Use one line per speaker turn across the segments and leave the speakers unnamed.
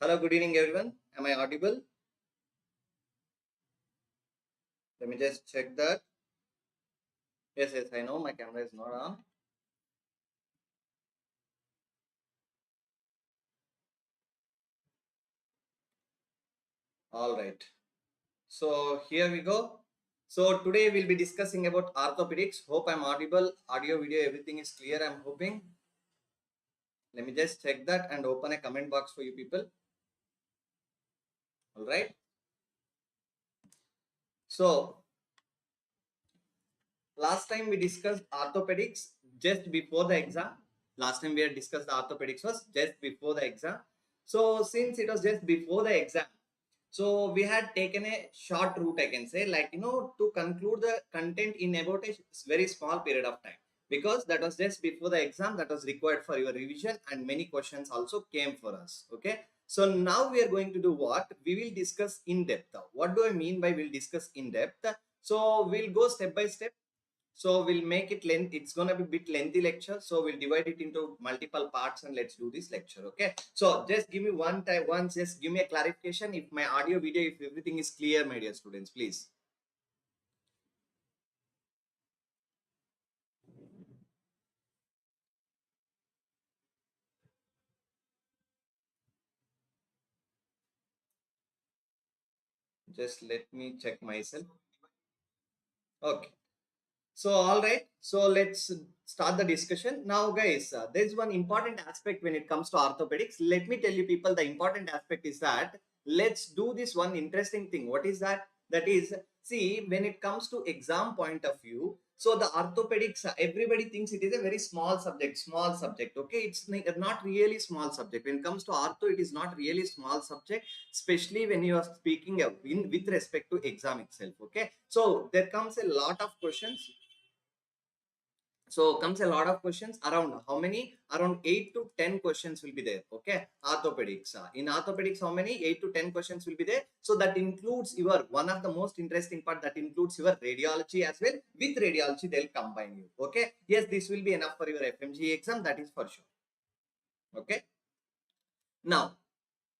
Hello, good evening, everyone. Am I audible? Let me just check that. Yes, I know my camera is not on. All right. So here we go. So today we'll be discussing about orthopedics. Hope I'm audible. Audio, video, everything is clear. I'm hoping. Let me just check that and open a comment box for you people. All right. So last time we discussed orthopedics just before the exam. Last time we had discussed the orthopedics was just before the exam. So since it was just before the exam, so we had taken a short route, I can say, like, to conclude the content in about a very small period of time, because that was just before the exam, that was required for your revision, and many questions also came for us. Okay. So now we are going to do what? We will discuss in depth. What do I mean by we'll discuss in depth? So we'll go step by step. So we'll make it length. It's gonna be a bit lengthy lecture. So we'll divide it into multiple parts and let's do this lecture. Okay. So just give me one time, once, just give me a clarification if my audio, video, if everything is clear, my dear students, please. Just let me check myself. Okay. So, all right. So let's start the discussion now, guys. There's one important aspect when it comes to orthopedics. Let me tell you, people, the important aspect is that let's do this one interesting thing. What is that? That is, see, when it comes to exam point of view, so the orthopedics, everybody thinks it is a very small subject, small subject. Okay, it's not really small subject. When it comes to ortho, it is not really small subject, especially when you are speaking with respect to exam itself. Okay, so there comes a lot of questions. So comes a lot of questions, around how many? Around 8 to 10 questions will be there. Okay, orthopedics. In orthopedics, how many? 8 to 10 questions will be there. So that includes your, one of the most interesting part, that includes your radiology as well. With radiology, they'll combine you. Okay. Yes, this will be enough for your FMGE exam. That is for sure. Okay. Now,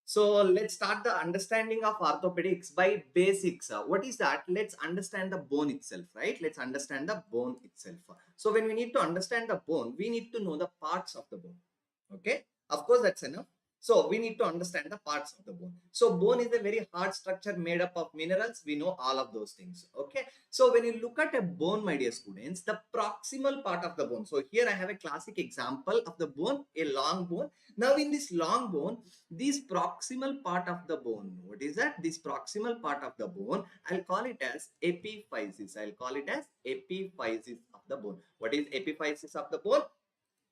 so let's start the understanding of orthopedics by basics. What is that? Let's understand the bone itself, right? Let's understand the bone itself. So when we need to understand the bone, we need to know the parts of the bone. Okay. Of course, that's enough. So we need to understand the parts of the bone. So bone is a very hard structure made up of minerals. We know all of those things. Okay. So when you look at a bone, my dear students, the proximal part of the bone. So here I have a classic example of the bone, a long bone. Now in this long bone, this proximal part of the bone, what is that? This proximal part of the bone, I'll call it as epiphysis. I'll call it as epiphysis of the bone. What is epiphysis of the bone?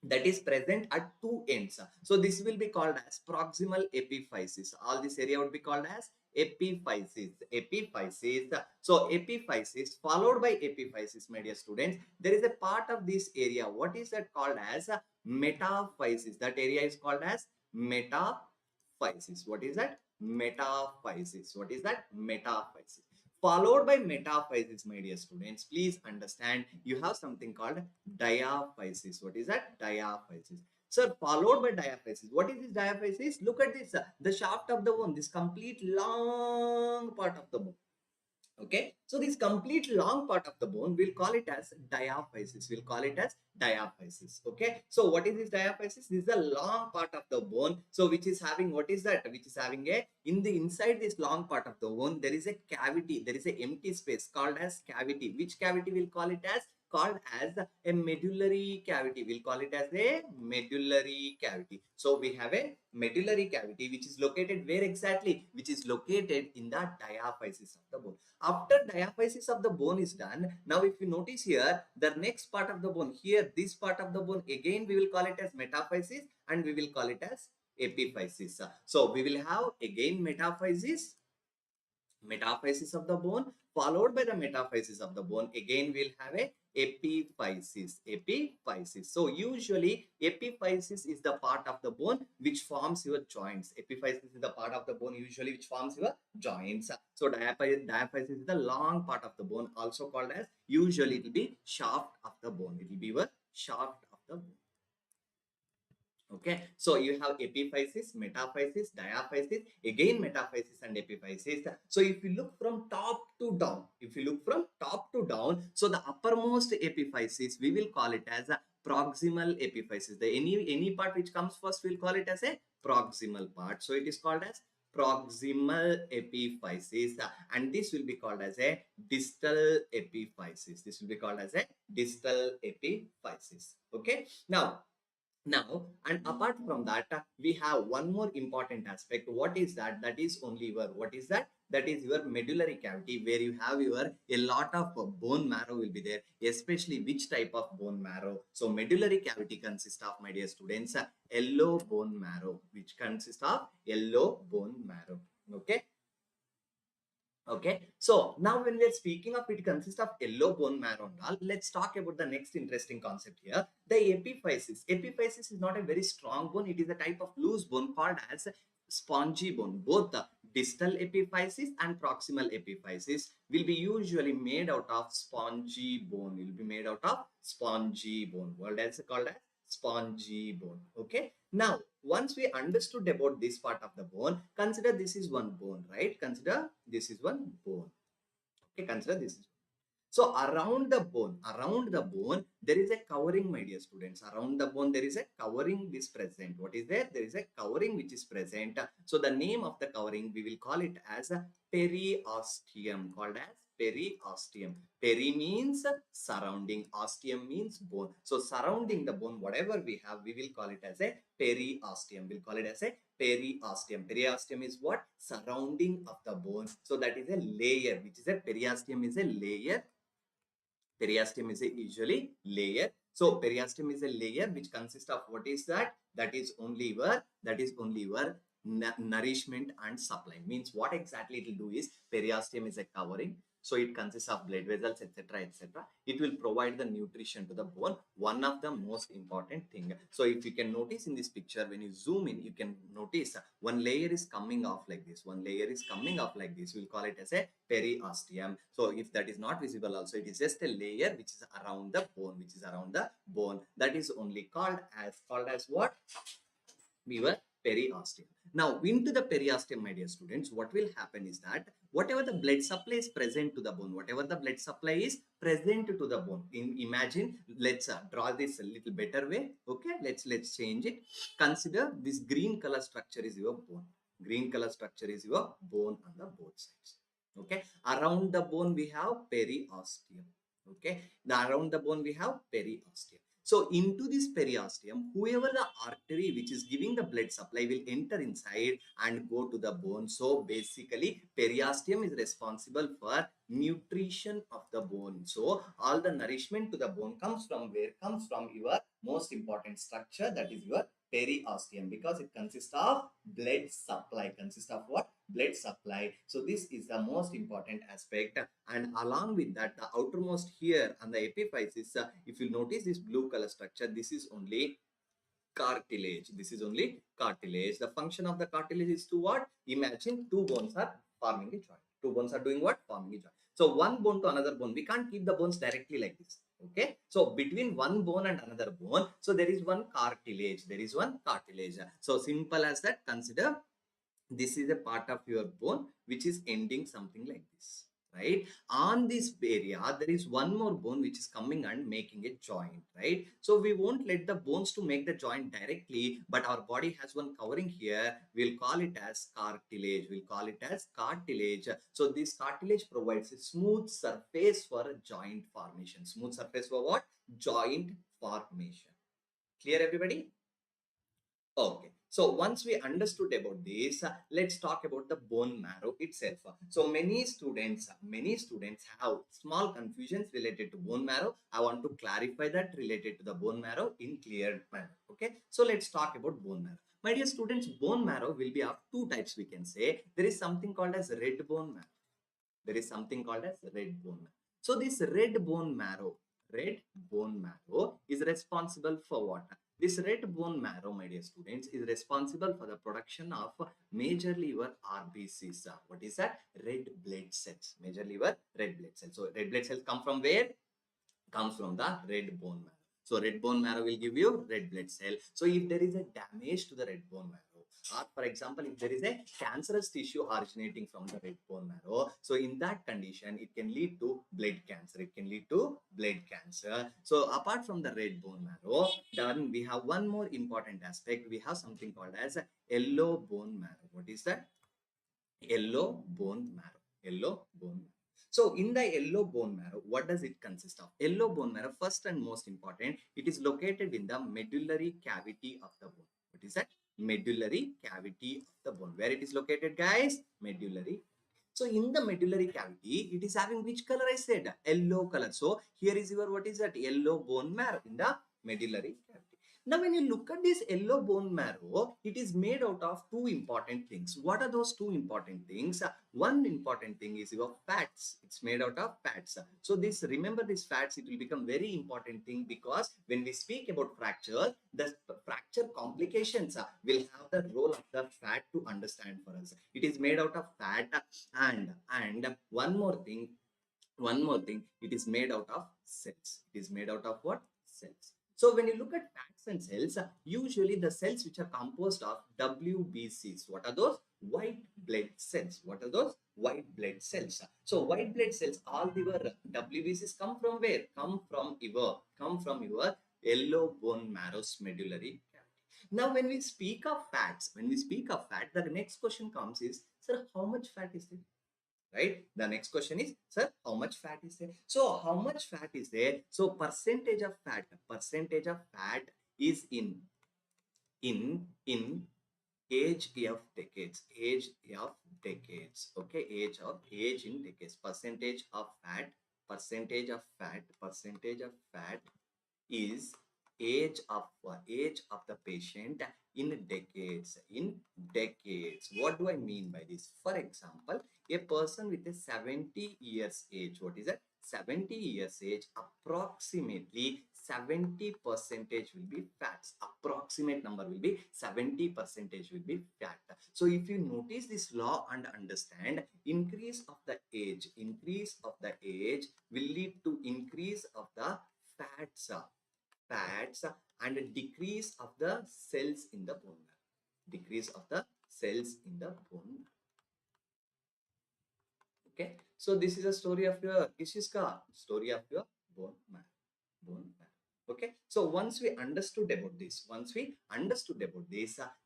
That is present at two ends. So this will be called as proximal epiphysis. All this area would be called as epiphysis. Epiphysis. So epiphysis followed by epiphysis, my dear students. There is a part of this area. What is that called as? Metaphysis. That area is called as metaphysis. What is that? Metaphysis. What is that? Metaphysis. Followed by metaphysis, my dear students. Please understand, you have something called diaphysis. What is that? Diaphysis. Sir, followed by diaphysis. What is this diaphysis? Look at this. The shaft of the bone, this complete long part of the bone. Okay, so this complete long part of the bone, we'll call it as diaphysis. We'll call it as diaphysis. Okay, so what is this diaphysis? This is the long part of the bone. So which is having, what is that? Which is having a, in the inside this long part of the bone, there is a cavity. There is an empty space called as cavity. Which cavity we'll call it as? Called as a medullary cavity. We'll call it as a medullary cavity. So we have a medullary cavity which is located where exactly? Which is located in the diaphysis of the bone. After diaphysis of the bone is done, now if you notice here, the next part of the bone, here this part of the bone, again we will call it as metaphysis and we will call it as epiphysis. So we will have again metaphysis of the bone, followed by the metaphysis of the bone. Again we'll have a epiphysis. So usually epiphysis is the part of the bone which forms your joints. Epiphysis is the part of the bone usually which forms your joints. So diaphysis is the long part of the bone, also called as, usually it will be shaft of the bone. It will be your shaft of the bone. Okay, so you have epiphysis, metaphysis, diaphysis, again metaphysis and epiphysis. So if you look from top to down, so the uppermost epiphysis, we will call it as a proximal epiphysis. The any part which comes first, we'll call it as a proximal part. So it is called as proximal epiphysis, and this will be called as a distal epiphysis. This will be called as a distal epiphysis. Okay, and apart from that, we have one more important aspect. What is that? That is only your, what is that? That is your medullary cavity, where you have your a lot of bone marrow will be there, especially which type of bone marrow. So medullary cavity consists of, my dear students, yellow bone marrow, which consists of yellow bone marrow. Okay. Okay, so now when we are speaking of it consists of yellow bone marrow and all, let's talk about the next interesting concept here. The epiphysis. Epiphysis is not a very strong bone. It is a type of loose bone called as spongy bone. Both the distal epiphysis and proximal epiphysis will be usually made out of spongy bone. Will be made out of spongy bone. What else called as spongy bone? Okay. Now, once we understood about this part of the bone, consider this is one bone, right? Consider this is one bone. Okay, consider this is. So around the bone, there is a covering, my dear students. Around the bone, there is a covering is present. What is there? There is a covering which is present. So the name of the covering, we will call it as a periosteum, called as periosteum. Peri means surrounding, osteum means bone. So surrounding the bone, whatever we have, we will call it as a periosteum. We'll call it as a periosteum. Periosteum is what? Surrounding of the bone. So that is a layer, which is a periosteum is a layer. Periosteum is a usually layer. So periosteum is a layer which consists of, what is that? That is only your nourishment and supply. Means what exactly it will do is, periosteum is a covering. So it consists of blood vessels, etc., etc. It will provide the nutrition to the bone. One of the most important thing. So if you can notice in this picture, when you zoom in, you can notice one layer is coming off like this. One layer is coming off like this. We'll call it as a periosteum. So if that is not visible also, it is just a layer which is around the bone, that is only called as what? We were periosteum. Now into the periosteum, my dear students, what will happen is that whatever the blood supply is present to the bone, imagine, let's draw this a little better way. Okay, let's change it. Consider this green color structure is your bone. Green color structure is your bone on the both sides. Okay, around the bone we have periosteum. Okay, around the bone we have periosteum. So into this periosteum, whoever the artery which is giving the blood supply will enter inside and go to the bone. So basically, periosteum is responsible for nutrition of the bone. So all the nourishment to the bone comes from where? Comes from your most important structure, that is your periosteum, because it consists of blood supply. Consists of what? Blood supply. So this is the most important aspect. And along with that, the outermost here on the epiphysis, if you notice this blue color structure, this is only cartilage. This is only cartilage. The function of the cartilage is to what? Imagine two bones are forming a joint. Two bones are doing what? Forming a joint. So one bone to another bone, we can't keep the bones directly like this. Okay, so between one bone and another bone, so there is one cartilage. So simple as that. Consider this is a part of your bone which is ending something like this, right? On this area, there is one more bone which is coming and making a joint, right? So we won't let the bones to make the joint directly, but our body has one covering here. We'll call it as cartilage. So this cartilage provides a smooth surface for a joint formation. Smooth surface for what? Joint formation. Clear, everybody? Okay, so once we understood about this, let's talk about the bone marrow itself. So many students have small confusions related to bone marrow. I want to clarify that related to the bone marrow in clear manner. Okay, so let's talk about bone marrow. My dear students, bone marrow will be of two types. We can say there is something called as red bone marrow. So this red bone marrow is responsible for what? This red bone marrow, my dear students, is responsible for the production of majorly your RBCs. What is that? Red blood cells. Majorly your red blood cells. So red blood cells come from where? Comes from the red bone marrow. So red bone marrow will give you red blood cell. So if there is a damage to the red bone marrow, or for example, if there is a cancerous tissue originating from the red bone marrow, so in that condition, it can lead to blood cancer. It can lead to blood cancer. So apart from the red bone marrow, then we have one more important aspect. We have something called as a yellow bone marrow. What is that? Yellow bone marrow. Yellow bone marrow. So in the yellow bone marrow, what does it consist of? Yellow bone marrow, first and most important, it is located in the medullary cavity of the bone. What is that? Medullary cavity of the bone. Where it is located, guys? Medullary. So in the medullary cavity, it is having which color I said? Yellow color. So here is your, what is that? Yellow bone marrow in the medullary cavity. Now, when you look at this yellow bone marrow, it is made out of two important things. What are those two important things? One important thing is your fats. It's made out of fats. So this, remember this fats, it will become very important thing, because when we speak about fracture, the fracture complications will have the role of the fat to understand for us. It is made out of fat, and one more thing, it is made out of cells. It is made out of what? Cells. So when you look at fats and cells, usually the cells which are composed of WBCs, what are those? White blood cells. What are those? White blood cells. So white blood cells, all your WBCs come from where? Come from your yellow bone marrow's medullary cavity. Now when we speak of fats, the next question comes is, sir, how much fat is there? Right? The next question is, sir, how much fat is there? So how much fat is there? So percentage of fat is in age of decades, okay, age in decades. Percentage of fat is age of the patient in decades. What do I mean by this? For example, a person with a 70 years age, what is that? 70 years age, approximately 70 percentage will be fats. Approximate number will be 70 percentage will be fat. So if you notice this law and understand, increase of the age will lead to increase of the fats and a decrease of the cells in the bone marrow. Okay, so this is a story of your bone marrow. Okay, so once we understood about this,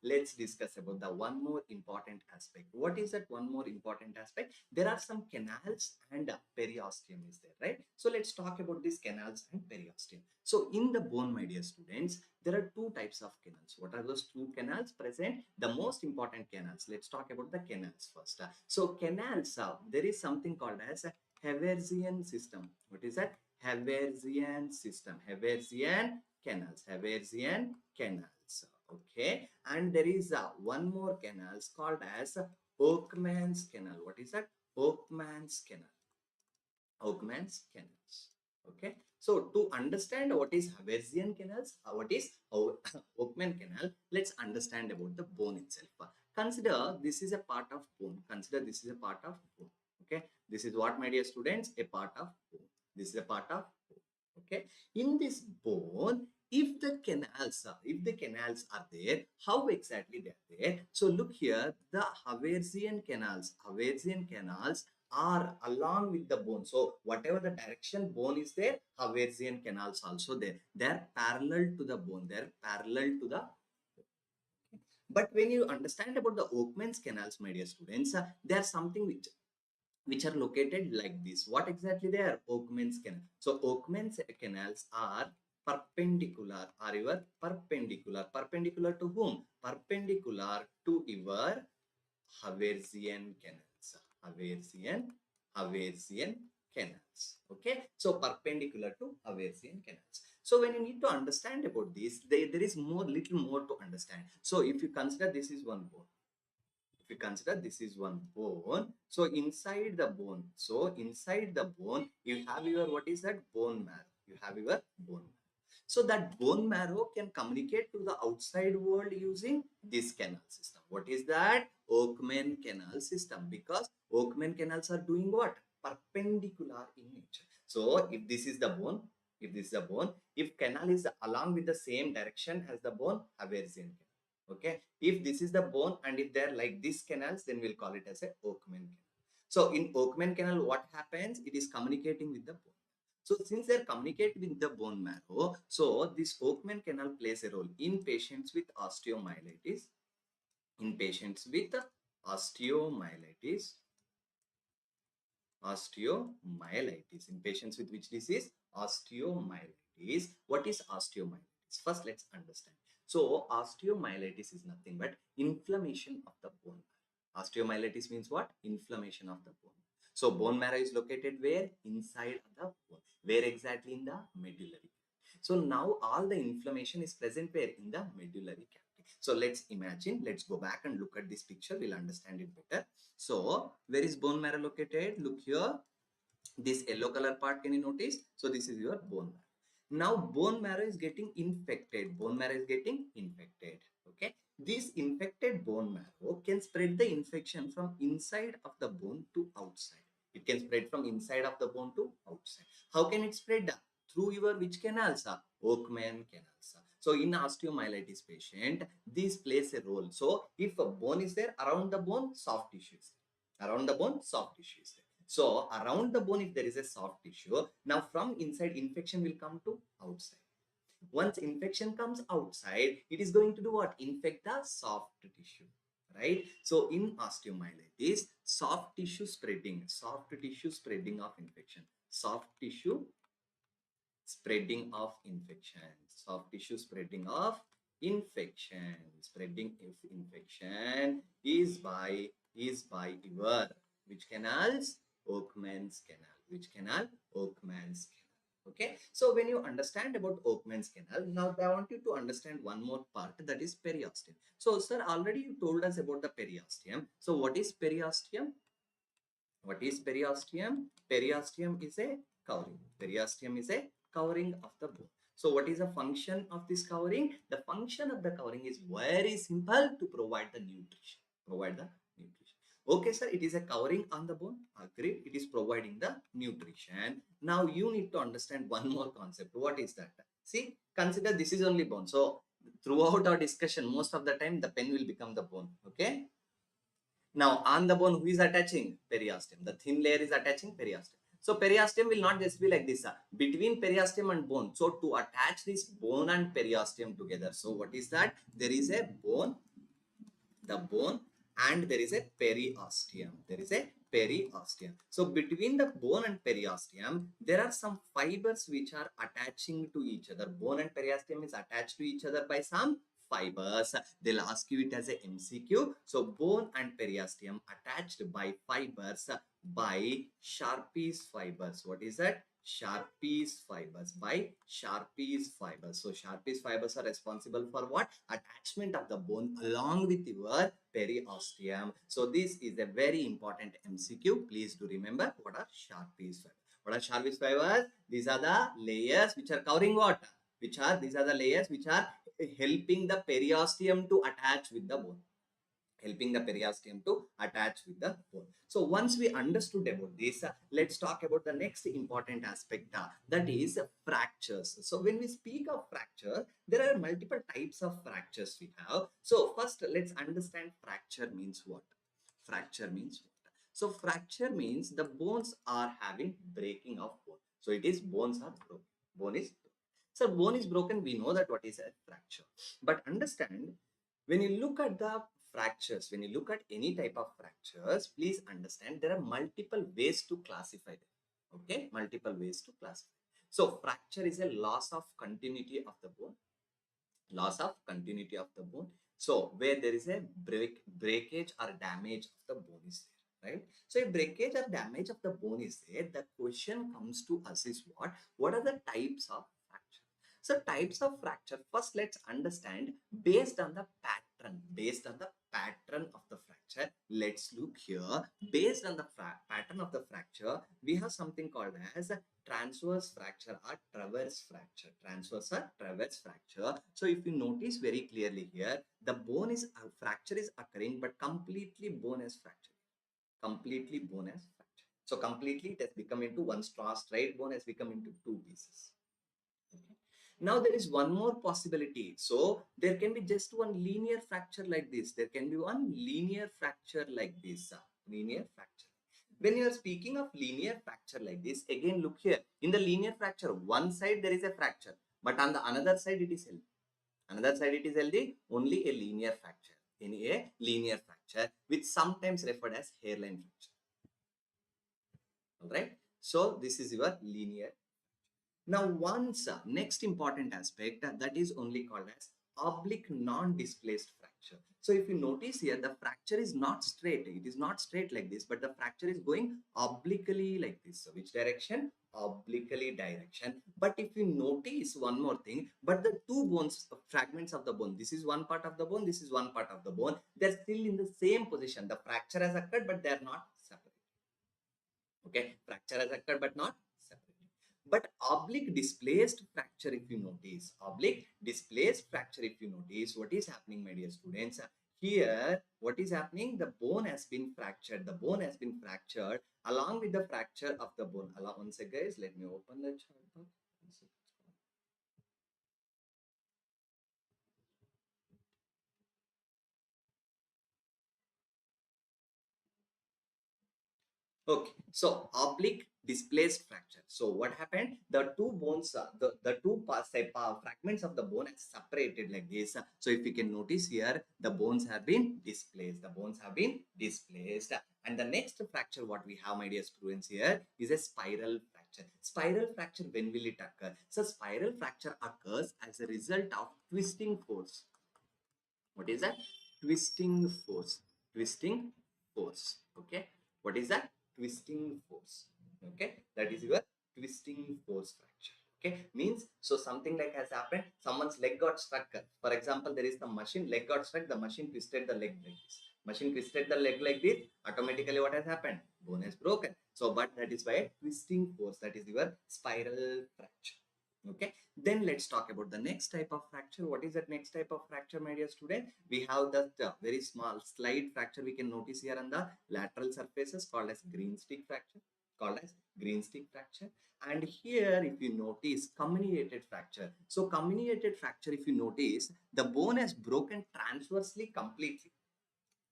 let's discuss about the one more important aspect. What is that one more important aspect? There are some canals and periosteum is there, right? So let's talk about these canals and periosteum. So in the bone, my dear students, there are two types of canals. What are those two canals present? The most important canals. Let's talk about the canals first. So canals, there is something called as a Haversian system. What is that? Haversian system. Haversian canals. Okay, and there is one more canals called as Oakman's canal. What is that? Oakman's canals. Okay, so to understand what is Haversian canals, what is Oakman canal, let's understand about the bone itself. Consider this is a part of bone. Okay, this is what, my dear students, a part of bone. Okay, in this bone, if the canals are there, how exactly they are there? So look here, the Haversian canals are along with the bone. So whatever the direction bone is there, Haversian canals also there. They are parallel to the bone. But when you understand about the Oakman's canals, my dear students, they are something which are located like this. What exactly they are? Oakman's canal. So Oakman's canals are perpendicular. Perpendicular to whom? Perpendicular to your Haversian canals. Haversian canals. Okay, so perpendicular to Haversian canals. So when you need to understand about this, there is little more to understand. So if you consider this is one bone, so inside the bone, you have your, what is that? Bone marrow. So that bone marrow can communicate to the outside world using this canal system. What is that? Oakman canal system. Because Oakman canals are doing what? Perpendicular in nature. So if this is the bone, If this is a bone, if canal is along with the same direction as the bone, Haversian canal. Okay. If this is the bone and if they're like these canals, then we'll call it as a Oakman canal. So in Oakman canal, what happens? It is communicating with the bone. So since they're communicating with the bone marrow, so this Oakman canal plays a role in patients with osteomyelitis. In patients with osteomyelitis, osteomyelitis. In patients with which disease? Osteomyelitis. What is osteomyelitis? First, let's understand. So, osteomyelitis is nothing but inflammation of the bone marrow. Osteomyelitis means what? Inflammation of the bone. So, bone marrow is located where? Inside the bone. Where exactly? In the medullary. So, now all the inflammation is present where? In the medullary cavity. So, let's imagine, let's go back and look at this picture. We'll understand it better. So, where is bone marrow located? Look here. This yellow color part, can you notice? So, this is your bone marrow. Now, bone marrow is getting infected. Bone marrow is getting infected. Okay. This infected bone marrow can spread the infection from inside of the bone to outside. It can spread from inside of the bone to outside. How can it spread? Through your which canals? Oakman canals. So in osteomyelitis patient, this plays a role. So if a bone is there, around the bone, soft tissue is there. Around the bone, soft tissue is there. So around the bone, if there is a soft tissue, now from inside, infection will come to outside. Once infection comes outside, it is going to do what? Infect the soft tissue, right? So in osteomyelitis, soft tissue spreading of infection, soft tissue spreading of infection, soft tissue spreading of infection, spreading of infection is by your which canals? Oakman's canal. Which canal? Oakman's canal. Okay, so when you understand about Oakman's canal, now I want you to understand one more part, that is periosteum. So sir, already you told us about the periosteum. So what is periosteum? What is periosteum? Periosteum is a covering. Periosteum is a covering of the bone. So what is the function of this covering? The function of the covering is very simple, to provide the nutrition. Provide the nutrition. Okay, sir, it is a covering on the bone. Agreed. It is providing the nutrition. Now you need to understand one more concept. What is that? See, consider this is only bone. So throughout our discussion, most of the time the pen will become the bone. Okay. Now, on the bone, who is attaching? Periosteum. The thin layer is attaching periosteum. So, periosteum will not just be like this. Between periosteum and bone. So, to attach this bone and periosteum together. So, what is that? There is a bone, the bone, and there is a periosteum. There is a periosteum. So, between the bone and periosteum, there are some fibers which are attaching to each other. Bone and periosteum is attached to each other by some fibers. They'll ask you it as a MCQ. So bone and periosteum attached by fibers, by Sharpie's fibers. What is that? Sharpie's fibers, by Sharpie's fibers. So Sharpie's fibers are responsible for what? Attachment of the bone along with your periosteum. So this is a very important MCQ. Please do remember what are Sharpie's fibers. What are Sharpie's fibers? These are the layers which are covering what? These are the layers which are helping the periosteum to attach with the bone. Helping the periosteum to attach with the bone. So once we understood about this, let's talk about the next important aspect, that is fractures. So when we speak of fracture, there are multiple types of fractures we have. So first, let's understand fracture means what. Fracture means what? So fracture means the bones are having breaking of bone. So it is bones are broken. Bone is broken. So bone is broken, we know that what is a fracture. But understand, when you look at the fractures, when you look at any type of fractures, please understand there are multiple ways to classify them. Okay, multiple ways to classify. So fracture is a loss of continuity of the bone. Loss of continuity of the bone. So where there is a breakage or damage of the bone is there, right? So if breakage or damage of the bone is there, the question comes to us is what? What are the types of fracture? So types of fracture, first let's understand based on the pattern. Based on the pattern of the fracture, let's look here. Based on the pattern of the fracture, we have something called as transverse fracture or traverse fracture. Transverse or traverse fracture. So if you notice very clearly here, the bone is fracture is occurring, but completely bone is fractured. Completely bone is fractured. So completely it has become into one straight bone has become into two pieces. Now there is one more possibility. So there can be just one linear fracture like this. There can be one linear fracture like this. Linear fracture. When you are speaking of linear fracture like this, again look here. In the linear fracture, one side there is a fracture, but on the another side it is healthy. Another side it is healthy, only a linear fracture. In a linear fracture, which sometimes referred as hairline fracture. All right. So this is your linear. Now, once next important aspect that is only called as oblique non-displaced fracture. So if you notice here, the fracture is not straight. It is not straight like this, but the fracture is going obliquely like this. So which direction? Obliquely direction. But if you notice one more thing, but the two bones, fragments of the bone, this is one part of the bone, this is one part of the bone, they're still in the same position. The fracture has occurred, but they're not separate. Okay, fracture has occurred, but not separate. But oblique displaced fracture, if you notice, oblique displaced fracture, if you notice, what is happening, my dear students? Here, what is happening? The bone has been fractured. The bone has been fractured along with the fracture of the bone. Allow one second, guys. Let me open the chart. Okay, so oblique displaced fracture. So what happened? The two bones, the two fragments of the bone are separated like this. So if you can notice here, the bones have been displaced. The bones have been displaced. And the next fracture, what we have, my dear students, here is a spiral fracture. Spiral fracture, when will it occur? So spiral fracture occurs as a result of twisting force. What is that? Twisting force. Twisting force. Okay. What is that? Twisting force. Okay. That is your twisting force fracture. Okay. Means, so something like has happened. Someone's leg got stuck. For example, there is the machine, leg got stuck. The machine twisted the leg like this. Machine twisted the leg like this. Automatically, what has happened? Bone is broken. So, but that is by twisting force. That is your spiral fracture. Okay, then let's talk about the next type of fracture. What is that next type of fracture, my dear student? We have that very small slide fracture we can notice here on the lateral surfaces called as green stick fracture. Called as green stick fracture. And here, if you notice, comminuted fracture. So comminuted fracture, if you notice, the bone has broken transversely completely.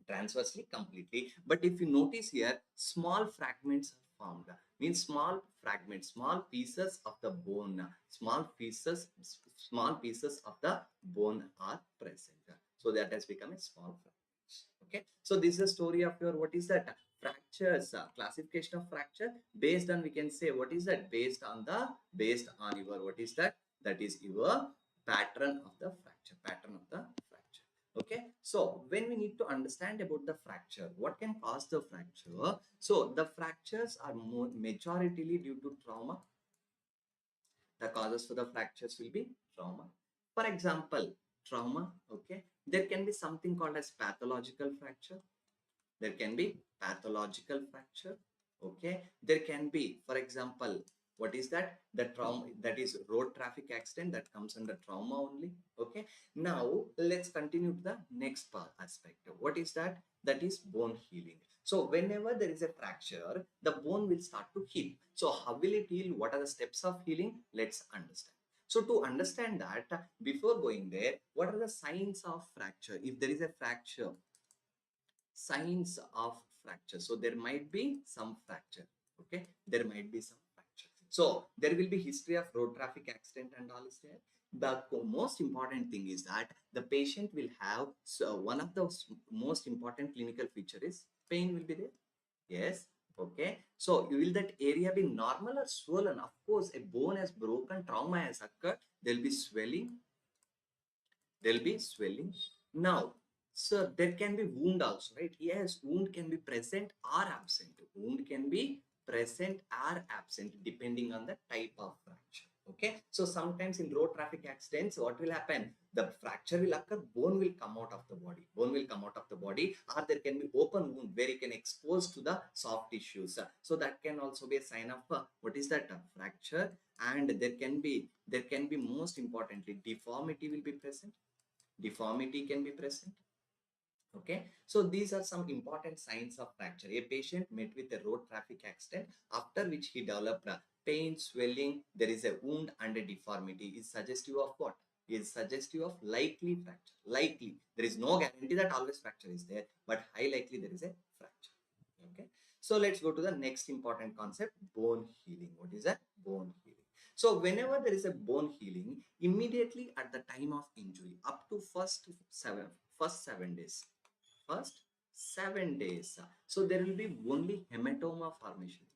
Transversely completely. But if you notice here, small fragments are formed. Means small fragments, small pieces of the bone, small pieces of the bone are present. So that has become a small fragment. Okay. So this is a story of your, what is that? Fractures, classification of fracture based on, we can say, what is that? Based on your, what is that? That is your pattern of the fracture, pattern of the fracture. Okay, so when we need to understand about the fracture, what can cause the fracture? So the fractures are more majoritarily due to trauma. The causes for the fractures will be trauma. For example, trauma, okay, there can be something called as pathological fracture. There can be pathological fracture. Okay, there can be, for example, what is that? The trauma, that is road traffic accident, that comes under trauma only. Okay, now let's continue to the next part aspect. What is that? That is bone healing. So whenever there is a fracture, the bone will start to heal. So how will it heal? What are the steps of healing? Let's understand. So to understand that, before going there, what are the signs of fracture? If there is a fracture, signs of fracture. So there might be some fracture. Okay, there might be some fracture. So there will be history of road traffic accident and all is there. The most important thing is that the patient will have, so one of the most important clinical feature is pain will be there. Yes. Okay. So will that area be normal or swollen? Of course, a bone has broken, trauma has occurred. There will be swelling. There will be swelling. Now, so there can be wound also, right? Yes, wound can be present or absent. Wound can be present or absent depending on the type of fracture. Okay, so sometimes in road traffic accidents, what will happen? The fracture will occur, bone will come out of the body. Bone will come out of the body, or there can be open wound where it can expose to the soft tissues. So that can also be a sign of what is that? Fracture. And there can be most importantly, deformity will be present. Deformity can be present. Okay, so these are some important signs of fracture. A patient met with a road traffic accident, after which he developed pain, swelling, there is a wound and a deformity is suggestive of what? Is suggestive of likely fracture. Likely. There is no guarantee that always fracture is there, but high likely there is a fracture. Okay. So let's go to the next important concept, bone healing. What is that? Bone healing. So whenever there is a bone healing, immediately at the time of injury, up to first 7 days, first 7 days. So there will be only hematoma formation.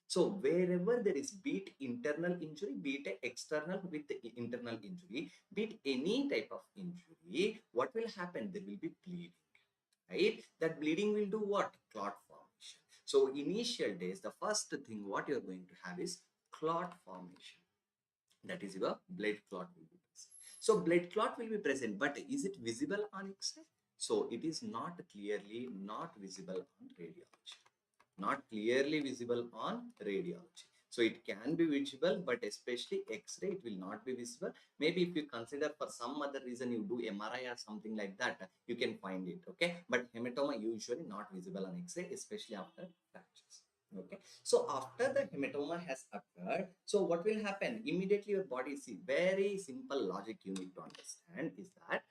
So wherever there is, be it internal injury, be it external with the internal injury, be it any type of injury, what will happen? There will be bleeding, right? That bleeding will do what? Clot formation. So initial days, the first thing what you're going to have is clot formation. That is your blood clot will be present. So blood clot will be present, but is it visible on X-ray? So it is not clearly not visible on radiology. Not clearly visible on radiology. So it can be visible, but especially X-ray, it will not be visible. Maybe if you consider for some other reason you do MRI or something like that, you can find it. Okay, but hematoma usually not visible on X-ray, especially after fractures. Okay, so after the hematoma has occurred, so what will happen? Immediately your body, see, very simple logic you need to understand is that,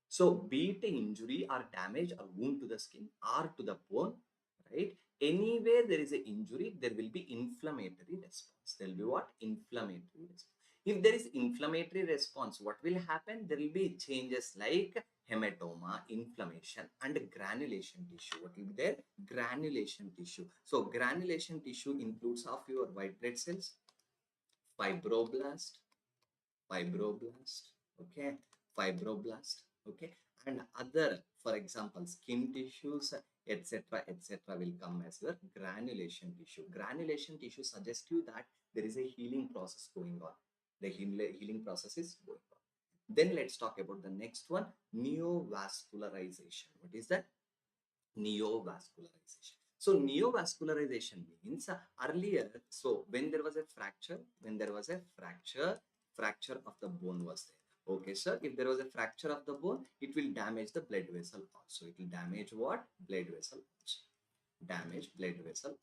so be it injury or damage or wound to the skin or to the bone, right? Anywhere there is an injury, there will be inflammatory response. There will be what? Inflammatory response. If there is inflammatory response, what will happen? There will be changes like hematoma, inflammation, and granulation tissue. What will be there? Granulation tissue. So granulation tissue includes of your white blood cells, fibroblast, fibroblast, okay, fibroblast, okay, and other, for example, skin tissues, etc., will come as your granulation tissue. Granulation tissue suggests you that there is a healing process going on. The healing process is going on. Then let's talk about the next one, neovascularization. What is that? Neovascularization. So neovascularization means earlier, so when there was a fracture, fracture of the bone was there. Okay, sir, if there was a fracture of the bone, it will damage the blood vessel also. It will damage what? Blood vessel also. Damage blood vessel.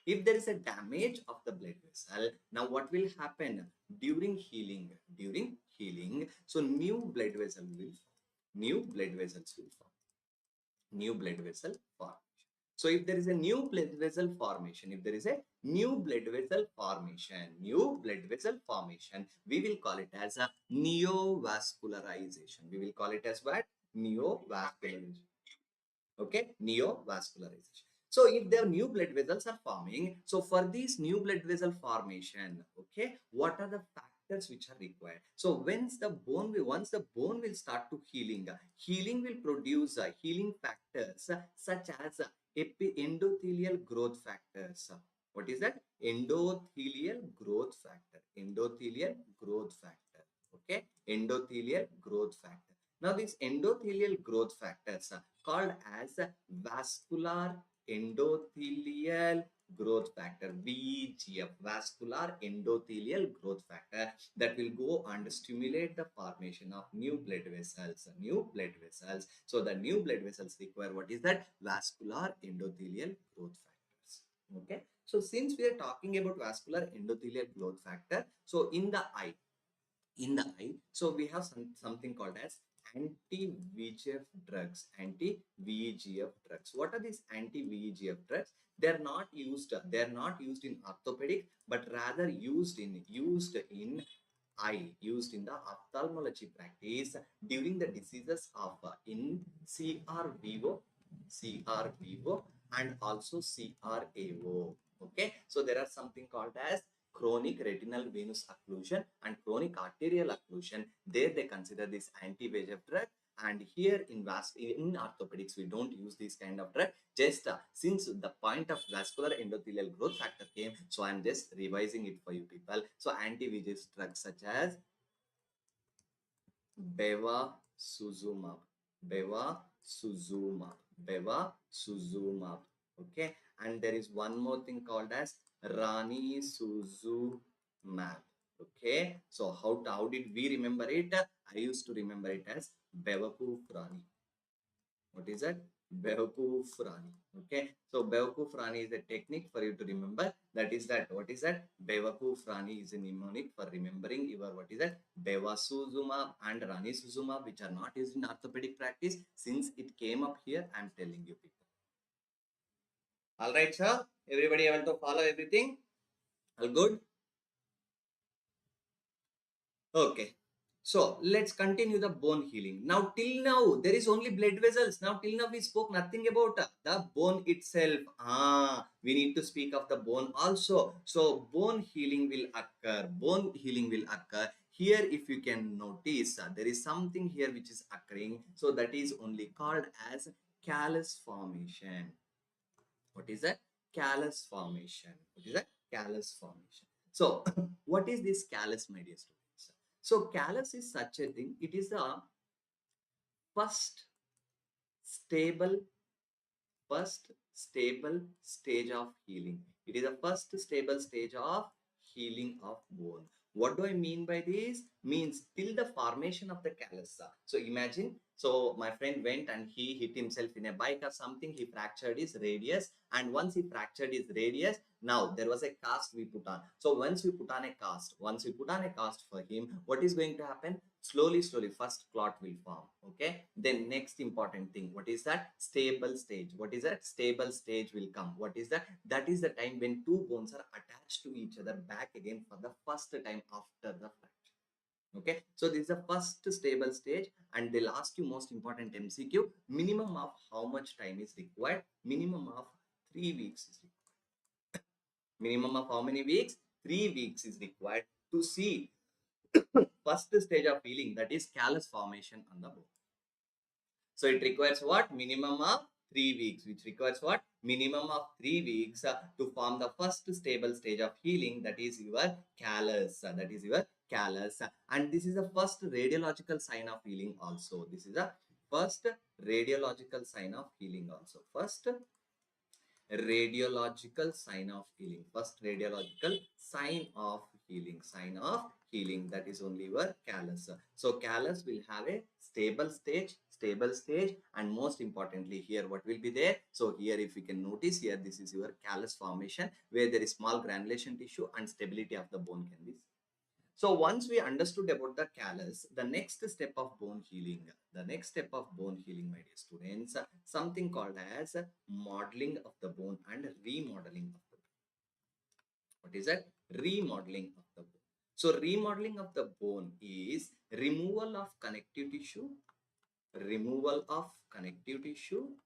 If there is a damage of the blood vessel, now what will happen during healing? During healing, so new blood vessel will form. New blood vessels will form. New blood vessel formation. So if there is a new blood vessel formation, if there is a new blood vessel formation, we will call it as a neovascularization. We will call it as what? Neovascularization. Okay, neovascularization. So if the new blood vessels are forming, so for these new blood vessel formation, okay, what are the factors which are required? So once the bone will start to healing will produce healing factors such as endothelial growth factors. What is that? Endothelial growth factor. Endothelial growth factor. Okay, endothelial growth factor. Now these endothelial growth factors are called as vascular endothelial growth factor, VEGF, vascular endothelial growth factor, that will go and stimulate the formation of new blood vessels. So the new blood vessels require what is that? Vascular endothelial growth factors. Okay. So since we are talking about vascular endothelial growth factor, so in the eye, so we have something called as anti-VEGF drugs. Anti-VEGF drugs. What are these anti-VEGF drugs? They're not used in orthopedic, but rather used in the ophthalmology practice during the diseases of in CRVO, and also CRAO. Okay, so there are something called as chronic retinal venous occlusion and chronic arterial occlusion. There they consider this anti-VEGF drug. And here in orthopedics, we don't use this kind of drug. Just since the point of vascular endothelial growth factor came, so I'm just revising it for you people. So anti-VEGF drugs such as bevacizumab, bevacizumab. Okay, and there is one more thing called as ranibizumab. Okay, so how did we remember it? I used to remember it as bevacizumab. What is that? Bewakoof Rani. Okay, so Bewakoof Rani is a technique for you to remember. That is that. What is that? Bewakoof Rani is a mnemonic for remembering your what is that? Bevasuzumab and Rani Suzumab, which are not used in orthopedic practice. Since it came up here, I am telling you people. All right, sir. Everybody able to follow everything? All good? Okay. So let's continue the bone healing. Now, till now, there is only blood vessels. Now, till now, we spoke nothing about the bone itself. We need to speak of the bone also. So, bone healing will occur. Bone healing will occur. Here, if you can notice, there is something here which is occurring. So, that is only called as callus formation. What is that? Callus formation. What is that? Callus formation. So, what is this callus, my dear students? So, callus is such a thing. It is the first stable, first stable stage of healing. It is the first stable stage of healing of bone. What do I mean by this? Means till the formation of the callus. So imagine, so my friend went and he hit himself in a bike or something. He fractured his radius, and once he fractured his radius, now there was a cast we put on. So once we put on a cast, for him, what is going to happen? Slowly, first clot will form. Okay. Then next important thing, what is that? Stable stage. What is that? Stable stage will come. What is that? That is the time when two bones are attached to each other back again for the first time after the fracture. Okay. So this is the first stable stage, and they'll ask you most important MCQ. Minimum of how much time is required? Minimum of 3 weeks is required. Minimum of how many weeks? 3 weeks is required to see first stage of healing, that is callus formation on the bone. So it requires what? Minimum of 3 weeks, which requires what? Minimum of 3 weeks to form the first stable stage of healing, that is your callus. That is your callus. And this is the first radiological sign of healing also. This is the first radiological sign of healing also. First radiological sign of healing. First radiological sign of healing. Sign of healing. That is only your callus. So callus will have a stable stage, and most importantly here what will be there? So here if you can notice here, this is your callus formation where there is small granulation tissue and stability of the bone can be. So once we understood about the callus, the next step of bone healing, my dear students, something called as modeling of the bone and remodeling of the bone. What is that? Remodeling of the bone. So remodeling of the bone is removal of connective tissue,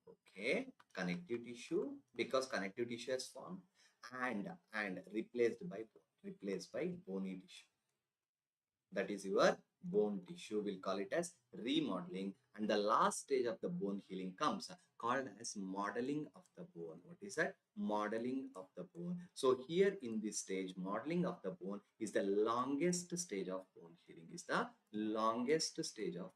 okay, connective tissue, because connective tissue has formed, and replaced by bony tissue. That is your bone tissue. We'll call it as remodeling. And the last stage of the bone healing comes called as modeling of the bone. What is that? Modeling of the bone. So here in this stage, modeling of the bone is the longest stage of bone healing. Is the longest stage of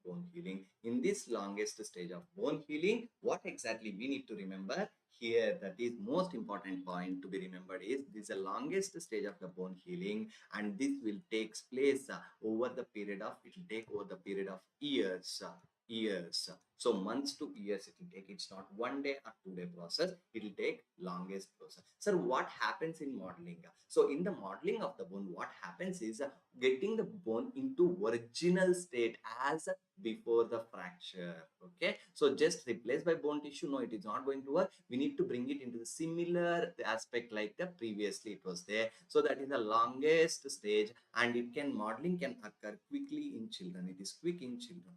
bone healing. In this longest stage of bone healing, what exactly we need to remember here, that is most important point to be remembered, is this is the longest stage of the bone healing, and this will take place over the period of years. So months to years it will take. It's not 1 day or 2 day process. It will take longest process. Sir, what happens in modeling? So in the modeling of the bone, what happens is getting the bone into original state as before the fracture. Okay, so just replaced by bone tissue, no, it is not going to work. We need to bring it into the similar aspect like the previously it was there. So that is the longest stage, and modeling can occur quickly in children. It is quick in children,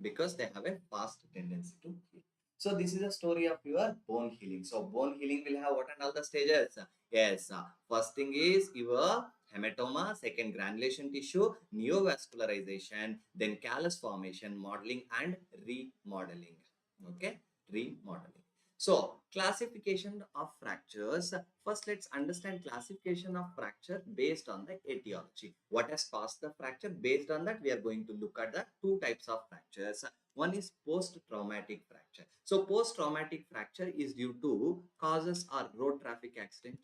because they have a fast tendency to heal. So this is a story of your bone healing. So bone healing will have what and all the stages? Yes, first thing is your hematoma, second granulation tissue, neovascularization, then callus formation, modeling and remodeling. Okay, remodeling. So classification of fractures. First, let's understand classification of fracture based on the etiology. What has caused the fracture? Based on that, we are going to look at the two types of fractures. One is post-traumatic fracture. So post-traumatic fracture is due to causes or road traffic accident,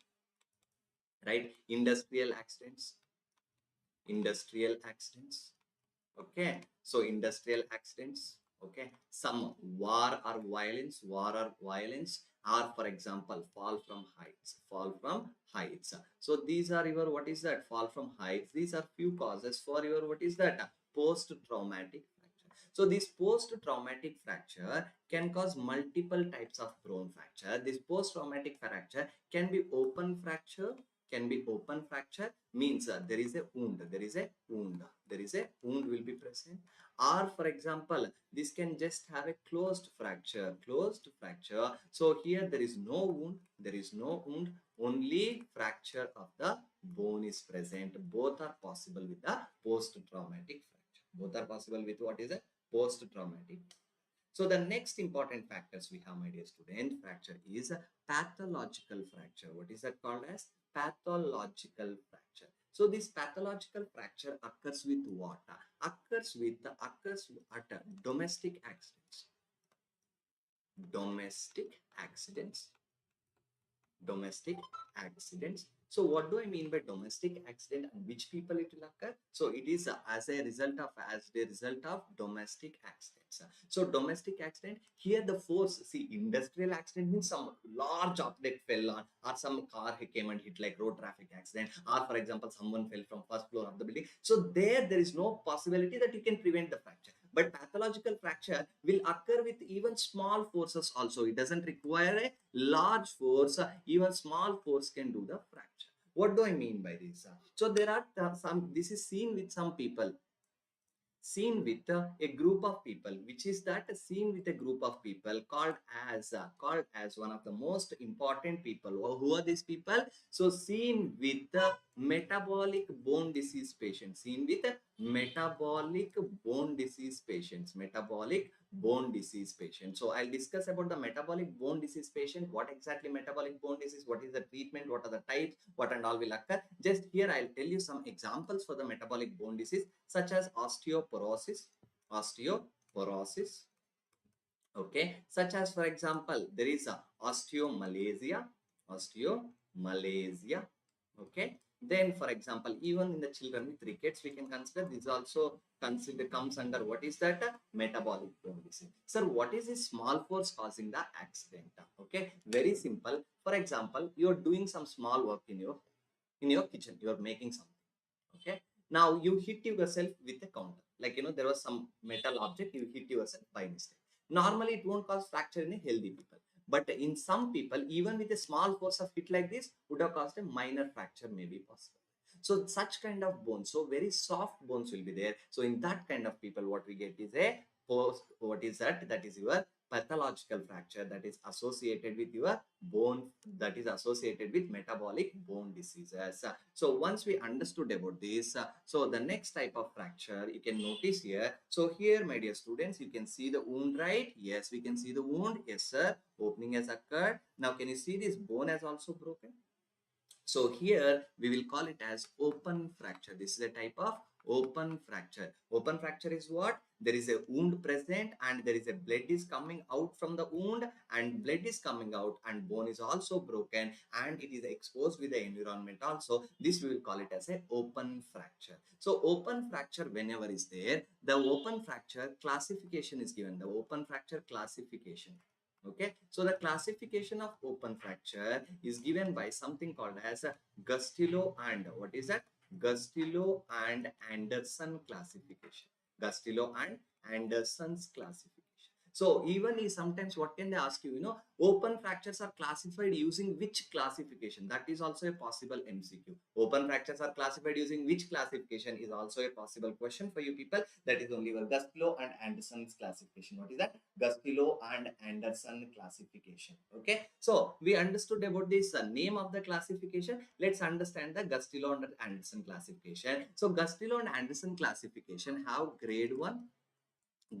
right? Industrial accidents, industrial accidents. Okay, so industrial accidents. Okay, some war or violence, or for example, fall from heights. Fall from heights. So these are your, what is that? Fall from heights. These are few causes for your, what is that? Post-traumatic fracture. So this post-traumatic fracture can cause multiple types of bone fracture. This post-traumatic fracture can be open fracture, means there is a wound, there is a wound will be present, or for example this can just have a closed fracture. So here there is no wound, only fracture of the bone is present. Both are possible with the post-traumatic fracture. Both are possible with what is a post-traumatic. So the next important factors we have, my dear student, fracture is a pathological fracture. What is that called as? Pathological fracture. So this pathological fracture occurs with what? Occurs at domestic accidents. Domestic accidents. So what do I mean by domestic accident and which people it will occur? So it is as a result of domestic accidents. So domestic accident, here the force, see, industrial accident means some large object fell on, or some car came and hit, like road traffic accident, or for example someone fell from first floor of the building. So there is no possibility that you can prevent the fracture. But pathological fracture will occur with even small forces also. It doesn't require a large force. Even small force can do the fracture. What do I mean by this? So there are some, this is seen with some people, a group of people, which is that seen with a group of people called as one of the most important people. Who are these people? So seen with the metabolic bone disease patients. So I'll discuss about the metabolic bone disease patient. What exactly metabolic bone disease? What is the treatment? What are the types? What and all will occur? Just here I'll tell you some examples for the metabolic bone disease, such as osteoporosis. Okay, such as for example there is a osteomalacia. Okay, then for example even in the children with rickets we can consider this also comes under what is that? Metabolic bone disease. Sir, what is this small force causing the accident? Okay, very simple. For example, you're doing some small work in your kitchen, you're making something. Okay, now you hit yourself with a counter, like there was some metal object, you hit yourself by mistake. Normally it won't cause fracture in a healthy people, but in some people even with a small force of hit like this would have caused a minor fracture may be possible. So such kind of bones, so very soft bones will be there. So in that kind of people what we get is a what is that is your pathological fracture, that is associated with your bone, that is associated with metabolic bone diseases. So once we understood about this, so the next type of fracture you can notice here. So here, my dear students, you can see the wound, right? Yes, we can see the wound. Yes, sir. Opening has occurred. Now, can you see this bone has also broken? So here we will call it as open fracture. This is a type of open fracture. Open fracture is what? There is a wound present and there is a blood is coming out from the wound, and blood is coming out and bone is also broken and it is exposed with the environment also. This we will call it as a open fracture. So open fracture whenever is there, the open fracture classification is given. The open fracture classification. Okay, so the classification of open fracture is given by something called as a Gustilo and what is that? Gustilo and Anderson classification. Gustilo and Anderson's classification. So even is sometimes what can they ask you? Open fractures are classified using which classification? That is also a possible MCQ. Open fractures are classified using which classification is also a possible question for you people. That is only your Gustilo and Anderson's classification. What is that? Gustilo and Anderson classification. Okay, so we understood about this name of the classification. Let's understand the Gustilo and Anderson classification. So Gustilo and Anderson classification have grade 1,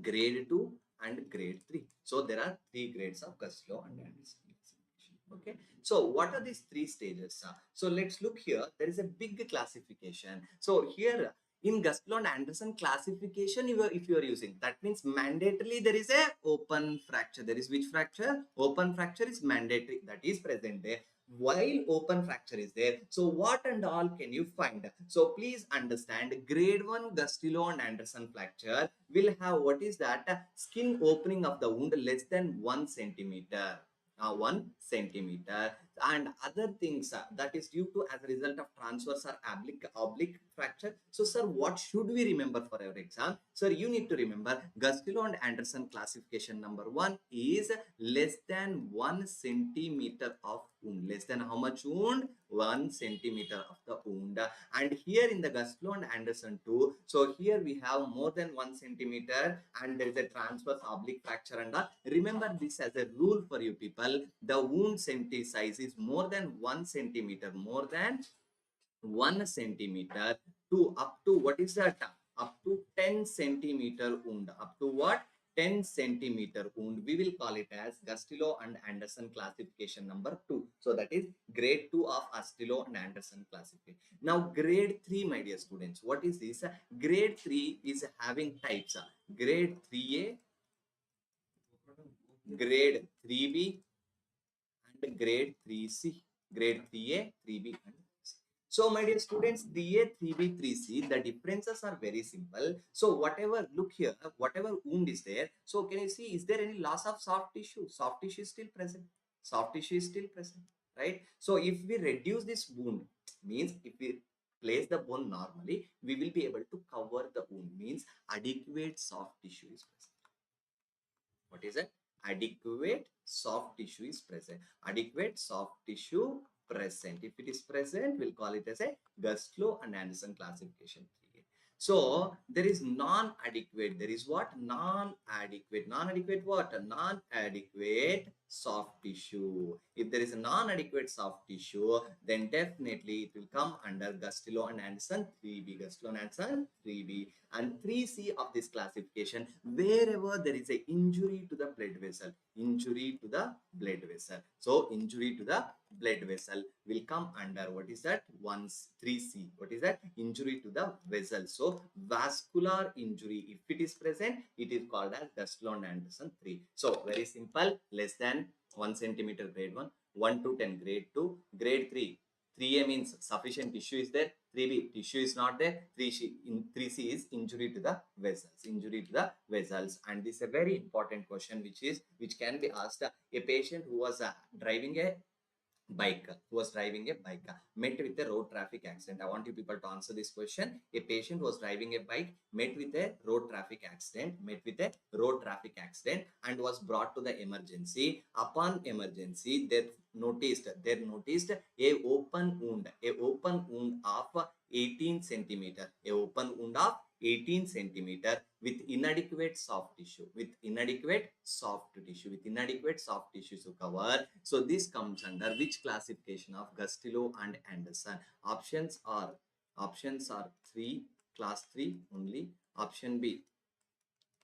grade 2 and grade 3. So there are 3 grades of Gustilo and Anderson classification. Okay, so what are these 3 stages? So let's look here. There is a big classification. So here in Gustilo and Anderson classification, if you are using, that means mandatorily there is a open fracture. There is which fracture? Open fracture is mandatory, that is present there. while open fracture is there. So what and all can you find? So please understand, grade 1 Gustilo and Anderson fracture will have what is that? Skin opening of the wound less than 1 centimeter. 1 centimeter, and other things that is due to as a result of transverse or oblique fracture. So sir, what should we remember for our exam? Sir, you need to remember Gustilo and Anderson classification number 1 is less than 1 centimeter of wound. Less than how much wound? 1 centimeter of the wound. And here in the Gustilo and Anderson 2, so here we have more than 1 centimeter and there is a transverse oblique fracture and all. Remember this as a rule for you people. The wound size is more than 1 centimeter, more than 1 centimeter to up to what is that? Up to 10 centimeter wound. Up to what? 10 centimeter wound. We will call it as Gustilo and Anderson classification number 2. So that is grade 2 of Gustilo and Anderson classification. Now grade 3, my dear students. What is this? Grade 3 is having types. Grade 3A, grade 3B, and grade 3C. Grade 3A, 3B, and so my dear students, 3A, 3B, 3C, the differences are very simple. So whatever, look here, whatever wound is there. So can you see, is there any loss of soft tissue? Soft tissue is still present. Soft tissue is still present, right? So if we reduce this wound, means if we place the bone normally, we will be able to cover the wound, means adequate soft tissue is present. What is it? Adequate soft tissue is present. Adequate soft tissue present. If it is present, we'll call it as a Gustilo and Anderson classification 3A. So there is non-adequate. There is what? Non-adequate. Non-adequate what? Non-adequate soft tissue. If there is a non-adequate soft tissue, then definitely it will come under Gustilo and Anderson 3B. Gustilo and Anderson 3B. And 3C of this classification, wherever there is a injury to the blood vessel. Injury to the blood vessel. So injury to the blood vessel will come under what is that? 3C. What is that? Injury to the vessel. So vascular injury, if it is present, it is called as Gustilo and Anderson 3. So very simple. Less than 1 centimeter grade 1, 1 to 10 grade 2, grade 3. 3A means sufficient tissue is there. 3B, tissue is not there. 3C is injury to the vessels. Injury to the vessels. And this is a very important question which can be asked. A patient who was driving a bike, met with a road traffic accident. I want you people to answer this question. A patient was driving a bike, met with a road traffic accident, and was brought to the emergency. Upon emergency, they noticed a open wound of 18 centimeter, a open wound of 18 centimeter with inadequate soft tissue, with inadequate soft tissue to cover. So this comes under which classification of Gustilo and Anderson? Options are 3, class 3 only. Option B,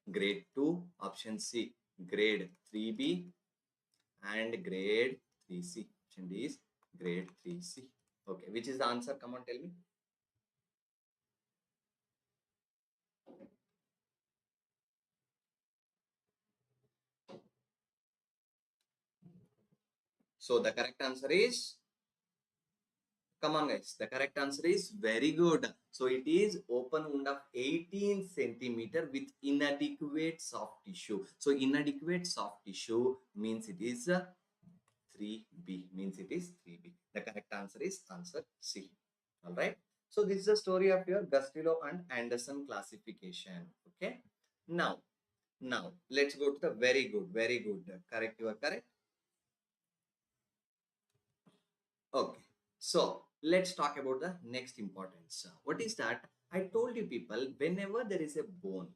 grade 2. Option C, grade 3B, and grade 3C. Option D is grade 3C. Okay, which is the answer? Come on, tell me. So the correct answer is, come on guys, the correct answer is very good. So it is open wound of 18 centimeter with inadequate soft tissue. So inadequate soft tissue means it is 3B. The correct answer is answer C. All right. So this is the story of your Gustilo and Anderson classification. Okay. Now let's go to the very good. Correct. You are correct. Okay, so let's talk about the next importance. What is that? I told you people, whenever there is a bone,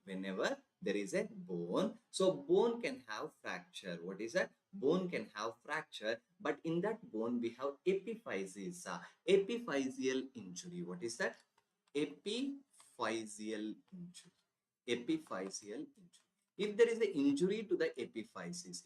so bone can have fracture. What is that? Bone can have fracture, but in that bone we have epiphysis, epiphyseal injury. What is that? Epiphyseal injury. Epiphyseal injury. If there is an injury to the epiphysis,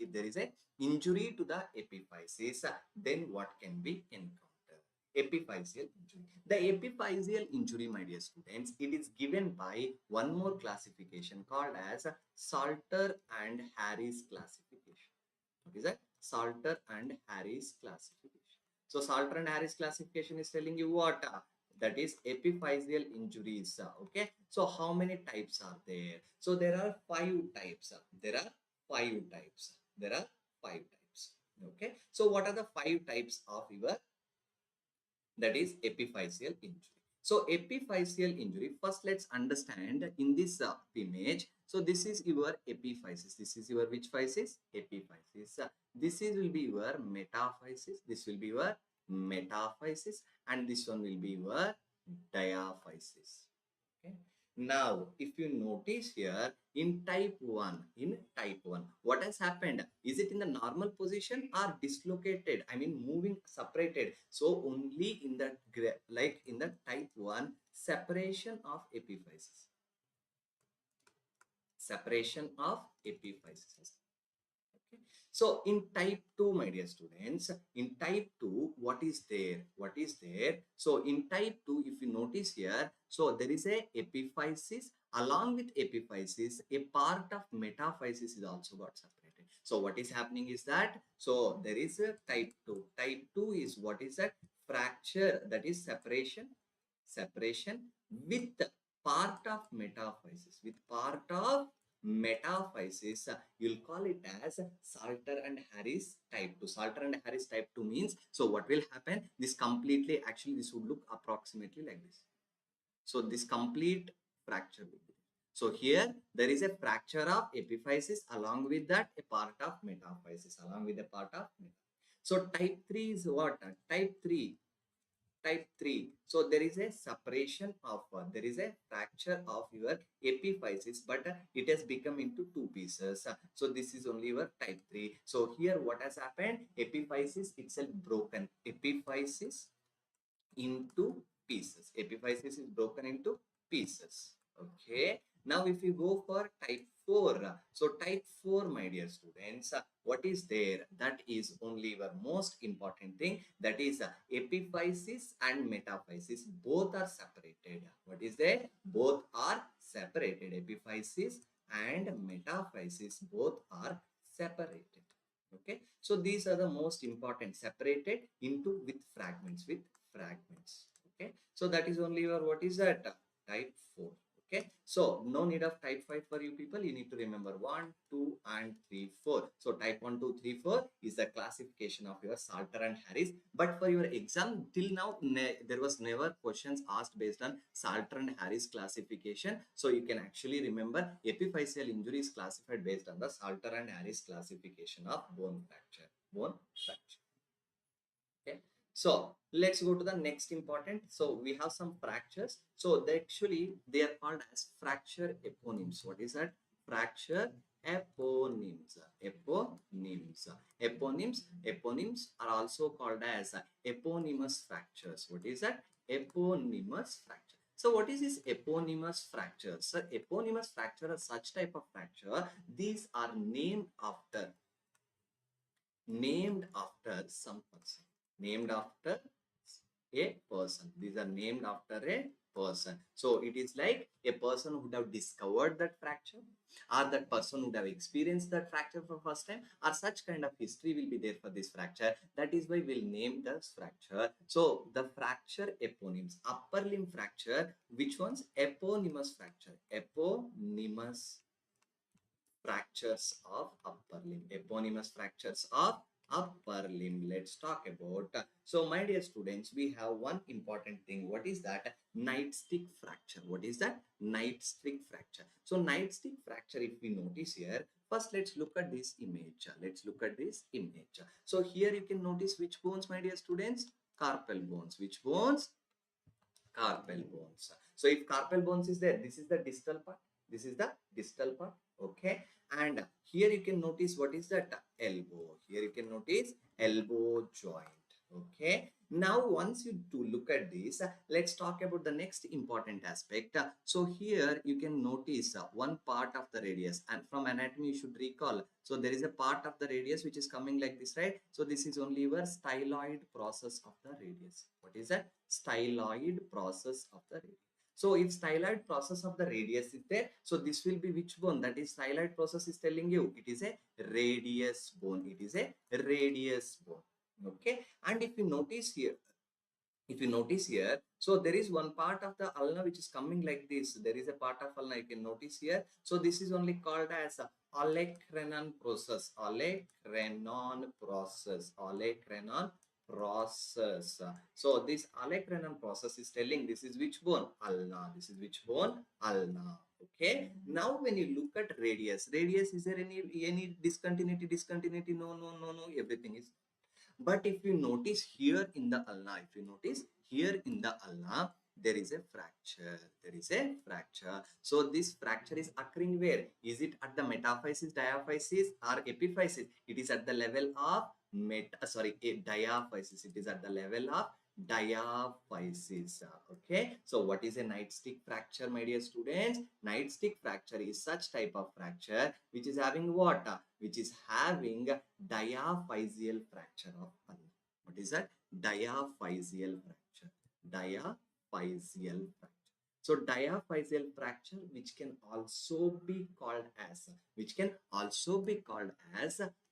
then what can be encountered? Epiphyseal injury. The epiphyseal injury, my dear students, it is given by one more classification called as Salter and Harris classification. What is that? Salter and Harris classification. So Salter and Harris classification is telling you what? That is epiphyseal injuries. Okay. So how many types are there? So there are 5 types. There are 5 types. There are 5 types. Okay. So what are the 5 types of your, that is epiphyseal injury? So epiphyseal injury, first let's understand in this image. So this is your epiphysis. This is your which physis? Epiphysis. This is will be your metaphysis. This will be your metaphysis, and this one will be your diaphysis. Okay. Now, if you notice here in type 1, what has happened? Is it in the normal position or dislocated? I mean, moving, separated. So only in that, like in the type 1, separation of epiphysis. Separation of epiphysis. Okay. So in type 2, my dear students, in type 2, what is there? What is there? So in type 2, if you notice here, so there is a epiphysis. Along with epiphysis, a part of metaphysis is also got separated. So what is happening is that, so there is a type 2. Type 2 is what is that? Fracture, that is separation with part of metaphysis. With part of metaphysis, you'll call it as Salter and Harris type 2. Salter and Harris type 2 means, so what will happen? This completely, actually this would look approximately like this. So this complete fracture will be. So here there is a fracture of epiphysis, along with that a part of metaphysis, along with a part of metaphysis. So type 3 is what? Type 3. So there is a separation of, there is a fracture of your epiphysis, but it has become into 2 pieces. So this is only your type 3. So here what has happened? Epiphysis itself broken. Epiphysis into pieces. Epiphysis is broken into pieces. Okay. Now if you go for type 4, so type 4, my dear students, what is there? That is only your most important thing. That is epiphysis and metaphysis. Both are separated. What is there? Both are separated. Epiphysis and metaphysis both are separated. Okay. So these are the most important, separated into with fragments. Okay. So that is only your, what is that? Type 4. Okay. So no need of type 5 for you people. You need to remember 1, 2, and 3, 4. So type 1, 2, 3, 4 is the classification of your Salter and Harris. But for your exam, till now, there was never questions asked based on Salter and Harris classification. So you can actually remember epiphyseal injury is classified based on the Salter and Harris classification of bone fracture. Bone fracture. Okay. So let's go to the next important. So we have some fractures. So they are called as fracture eponyms. What is that? Fracture eponyms. Eponyms are also called as eponymous fractures. What is that? Eponymous fracture. So what is this eponymous fracture? So eponymous fracture are such type of fracture. These are named after some person. Named after a person. These are named after a person. So it is like a person who would have discovered that fracture, or that person would have experienced that fracture for first time, or such kind of history will be there for this fracture. That is why we'll name this fracture. So the fracture eponyms, upper limb fracture, which ones? Eponymous fracture. Eponymous fractures of upper limb. Eponymous fractures of upper limb. Let's talk about. So my dear students, we have one important thing. What is that? Nightstick fracture. What is that? Nightstick fracture. So nightstick fracture, if we notice here, first let's look at this image. Let's look at this image. So here you can notice which bones, my dear students? Carpal bones. Which bones? Carpal bones. So if carpal bones is there, this is the distal part. This is the distal part. Okay. And here you can notice what is that? Elbow. Here you can notice elbow joint. Okay. Now, once you do look at this, let's talk about the next important aspect. So here you can notice one part of the radius, and from anatomy you should recall. So there is a part of the radius which is coming like this, right? So this is only your styloid process of the radius. What is that? Styloid process of the radius. So if styloid process of the radius is there, so this will be which bone? That is styloid process is telling you it is a radius bone. It is a radius bone. Okay, and if you notice here, so there is one part of the ulna which is coming like this. There is a part of ulna you can notice here. So this is only called as a olecranon process. Olecranon process. Olecranon process. So this olecranon process is telling this is which bone? Ulna. This is which bone? Ulna. Okay. Now when you look at radius, is there any discontinuity? Discontinuity? No, no, no, no. Everything is. But if you notice here in the ulna, there is a fracture. There is a fracture. So this fracture is occurring where? Is it at the metaphysis, diaphysis, or epiphysis? It is at the level of diaphysis. It is at the level of diaphysis. Okay. So what is a nightstick fracture, my dear students? Nightstick fracture is such type of fracture which is having what? Which is having diaphysial fracture of ulna. What is that? Diaphysial fracture. Diaphysial fracture. So diaphysial fracture, which can also be called as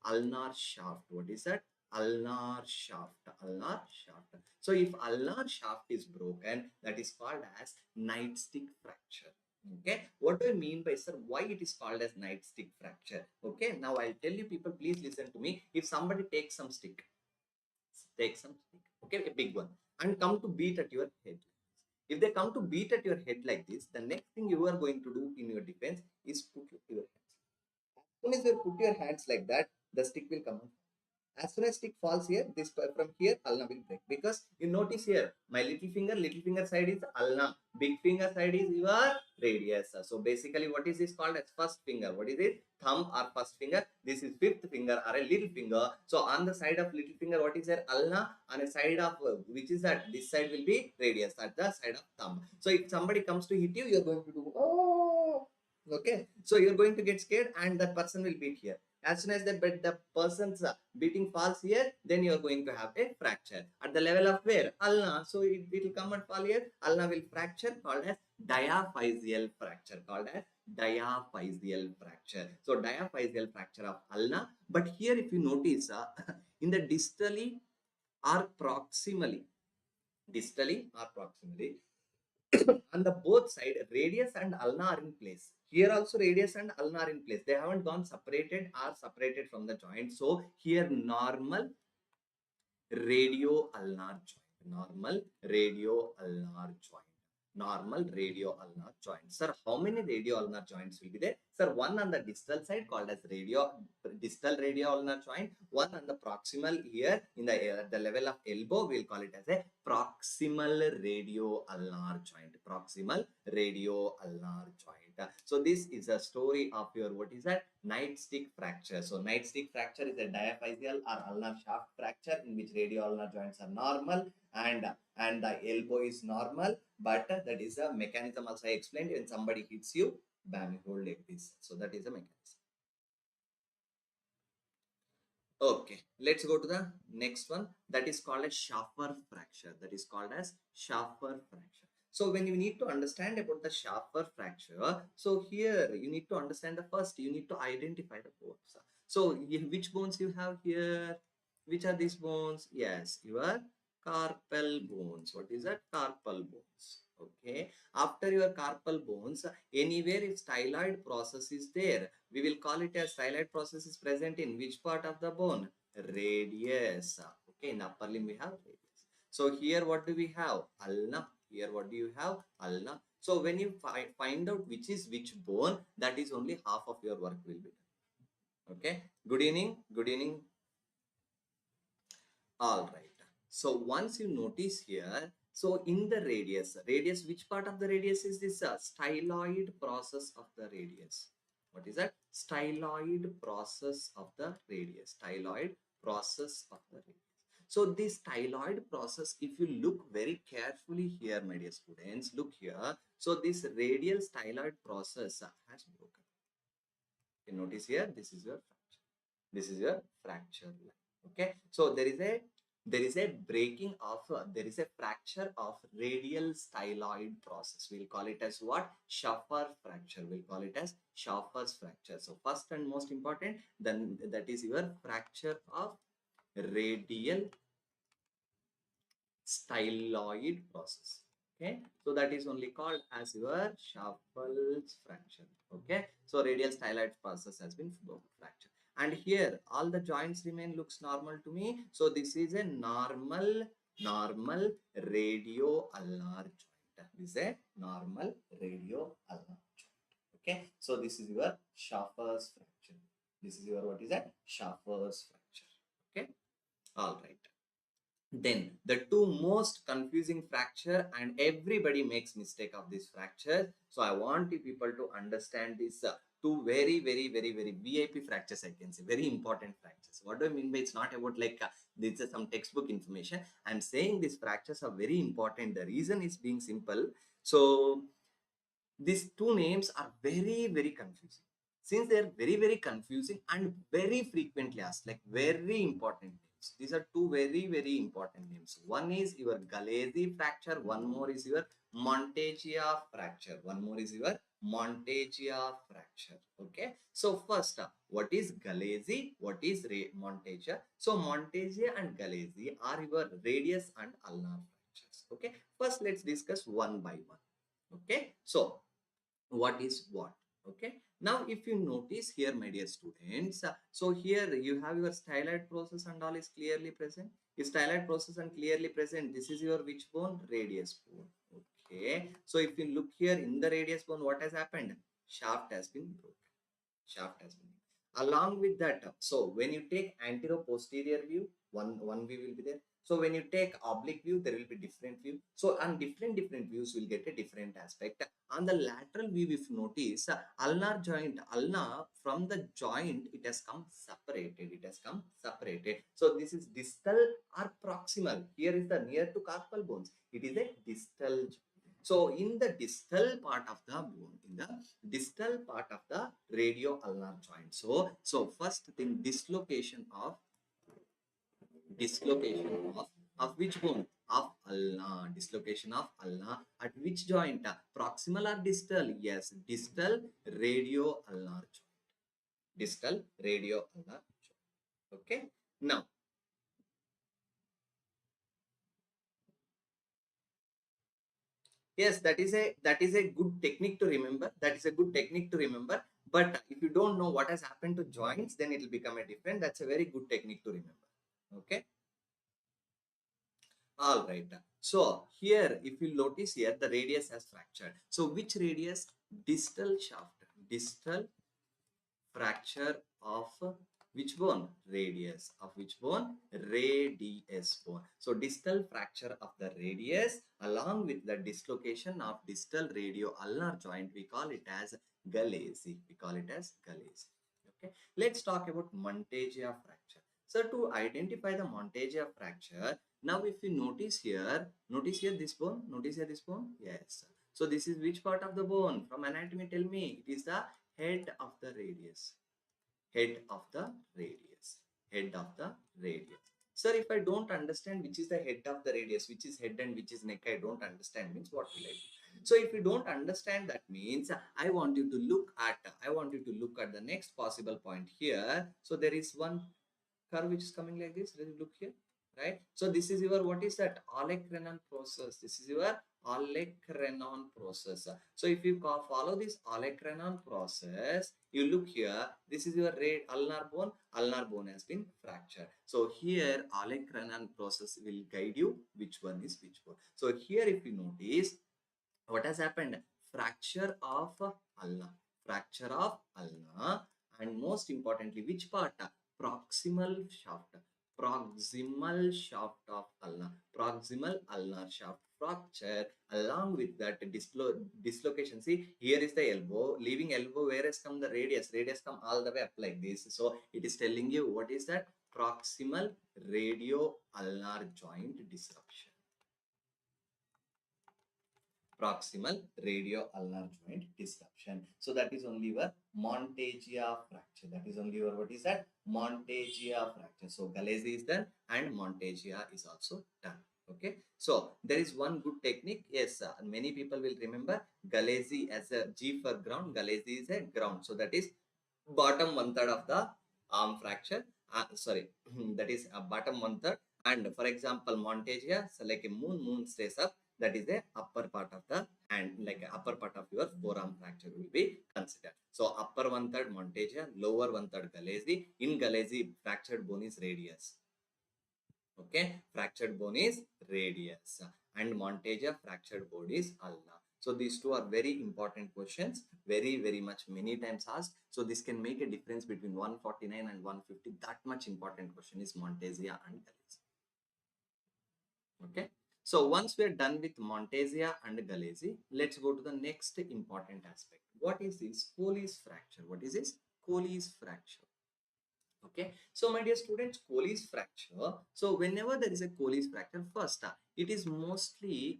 ulnar shaft. What is that? Ulnar shaft. Ulnar shaft. So if ulnar shaft is broken, that is called as nightstick fracture. Okay, what do I mean by, sir, why it is called as nightstick fracture? Okay, now I'll tell you, people, please listen to me. If somebody takes some stick, okay, a big one, and come to beat at your head. If they come to beat at your head like this, the next thing you are going to do in your defense is put your hands. As soon as you put your hands like that, the stick will come out. As soon as stick falls here, this from here, ulna will break. Because you notice here, my little finger side is ulna, big finger side is your radius. So basically, what is this called as first finger? What is it? Thumb or first finger. This is fifth finger or a little finger. So on the side of little finger, what is there? Ulna. On a side of which is that? This side will be radius at the side of thumb. So if somebody comes to hit you, you're going to do oh. Okay. So you're going to get scared, and that person will beat here. As soon as the person's beating falls here, then you are going to have a fracture at the level of where? Ulna. So it will come and fall here. Ulna will fracture, called as diaphysial fracture. So diaphysial fracture of ulna. But here, if you notice, in the distally or proximally, on the both side, radius and ulna are in place. Here also radius and ulna are in place. They haven't gone separated from the joint. So here normal radio ulnar joint. Normal radio ulnar joint. Sir, how many radio ulnar joints will be there? Sir, one on the distal side called as distal radio ulnar joint. One on the proximal here in the level of elbow, we'll call it as a proximal radio ulnar joint. So this is a story of your, what is that? Nightstick fracture. So nightstick fracture is a diaphysial or ulnar shaft fracture in which radio ulnar joints are normal and the elbow is normal, but that is a mechanism also I explained. When somebody hits you, bam, you hold like this. So that is a mechanism. Okay, let's go to the next one. That is called as Schaffer fracture. So when you need to understand about the Schaffer fracture, so here you need to understand you need to identify the bones. So which bones you have here? Which are these bones? Yes, your carpal bones. What is that? Carpal bones. Okay. After your carpal bones, anywhere if styloid process is there, we will call it as styloid process is present in which part of the bone? Radius. Okay, in upper limb we have radius. So here what do we have? Ulna. Here what do you have? Ulna. So when you find out which is which bone, that is only half of your work will be done. Okay. Good evening. Good evening. All right. So once you notice here, so in the radius, which part of the radius is this? Styloid process of the radius. What is that? Styloid process of the radius. So this styloid process, if you look very carefully here, my dear students, look here. So this radial styloid process has broken. You notice here, this is your fracture. This is your fracture line. Okay. So there is a fracture of radial styloid process. We'll call it as what? Schaffer fracture. So first and most important, then that is your fracture of radial styloid process. Okay, so that is only called as your Shuffle's fracture. Okay, so radial styloid process has been fractured, and here all the joints remain looks normal to me. So this is a normal radio ulnar joint. This is a normal radio ulnar joint. Okay, so this is your Shuffle's fracture. This is your what is that? Shuffle's fracture. Okay, all right. Then the two most confusing fracture, and everybody makes mistake of this fracture. So I want you people to understand this two very VIP fractures. I can say very important fractures. What do I mean by it's not about like this is some textbook information. I'm saying these fractures are very important. The reason is being simple. So these two names are very confusing. Since they are very confusing and very frequently asked, like very important names. These are two very important names. One is your Galeazzi fracture, one more is your Monteggia fracture. One more is your Monteggia fracture. Okay. So first, what is Galeazzi? What is Monteggia? So Monteggia and Galeazzi are your radius and ulnar fractures. Okay. First, let's discuss one by one. Okay. So what is what? Okay, now if you notice here, my dear students, so here you have your styloid process and all is clearly present. Is styloid process and clearly present. This is your which bone? Radius bone. Okay, so if you look here in the radius bone, what has happened? Shaft has been broken. Shaft has been. Along with that, so when you take anterior posterior view, one view will be there. So when you take oblique view, there will be different view. So on different views, will get a different aspect. On the lateral view, if you notice, ulnar joint, ulnar from the joint, it has come separated. It has come separated. So this is distal or proximal. Here is the near to carpal bones. It is a distal joint. So in the distal part of the bone, in the distal part of the radio-ulnar joint. So first thing, dislocation of which bone? Of ulna. Dislocation of ulna at which joint? Proximal or distal? Yes, distal radio-ulnar joint. Distal radio-ulnar joint. Okay. Now, yes, that is a good technique to remember. That is a good technique to remember. But if you don't know what has happened to joints, then it will become a different. That's a very good technique to remember. Okay. All right. So here, if you notice here, the radius has fractured. So which radius? Distal shaft. Distal fracture of which bone? Radius. Of which bone? Radius bone. So distal fracture of the radius along with the dislocation of distal radio-ulnar joint, we call it as Galeazzi. We call it as Galeazzi. Okay. Let's talk about Monteggia fracture. So to identify the Monteggia fracture, now if you notice here this bone, notice here this bone? Yes. So this is which part of the bone? From anatomy, tell me. It is the head of the radius. Head of the radius. Head of the radius. Sir, if I don't understand which is the head of the radius, which is head and which is neck, I don't understand, means what will I do? So if you don't understand, that means I want you to look at the next possible point here. So there is one curve which is coming like this. Let's look here, right? So this is your, what is that? Olecranon process. This is your olecranon process. So if you follow this olecranon process, you look here, this is your ulnar bone. Ulnar bone has been fractured. So here olecranon process will guide you which one is which one. So here if you notice, what has happened? Fracture of ulna. Fracture of ulna, and most importantly, which part? Proximal shaft. Proximal shaft of ulna. Proximal ulnar shaft fracture. Along with that dislocation. See, here is the elbow. Leaving elbow, where has come the radius? Radius come all the way up like this. So it is telling you what is that? Proximal radio ulnar joint disruption. Proximal radio-ulnar joint disruption. So that is only your Monteggia fracture. That is only your, what is that? Monteggia fracture. So Galeazzi is done and Monteggia is also done. Okay. So there is one good technique. Yes, many people will remember Galeazzi as a G for ground. Galeazzi is a ground. So that is bottom 1/3 of the arm fracture. sorry, that is bottom one third. And for example, Monteggia, so like a moon stays up, that is the upper part of the hand, like upper part of your forearm fracture will be considered. So upper one third Monteggia, lower one third Galeazzi. In Galeazzi, fractured bone is radius. Okay, fractured bone is radius, and Monteggia fractured bone is ulna. So these two are very important questions, very much many times asked. So this can make a difference between 149 and 150. That much important question is Monteggia and Galeazzi. Okay. So once we are done with Monteggia and Galeazzi, let's go to the next important aspect. What is this Colles fracture? What is this Colles fracture? Okay, so my dear students, Colles fracture. So whenever there is a Colles fracture, first it is mostly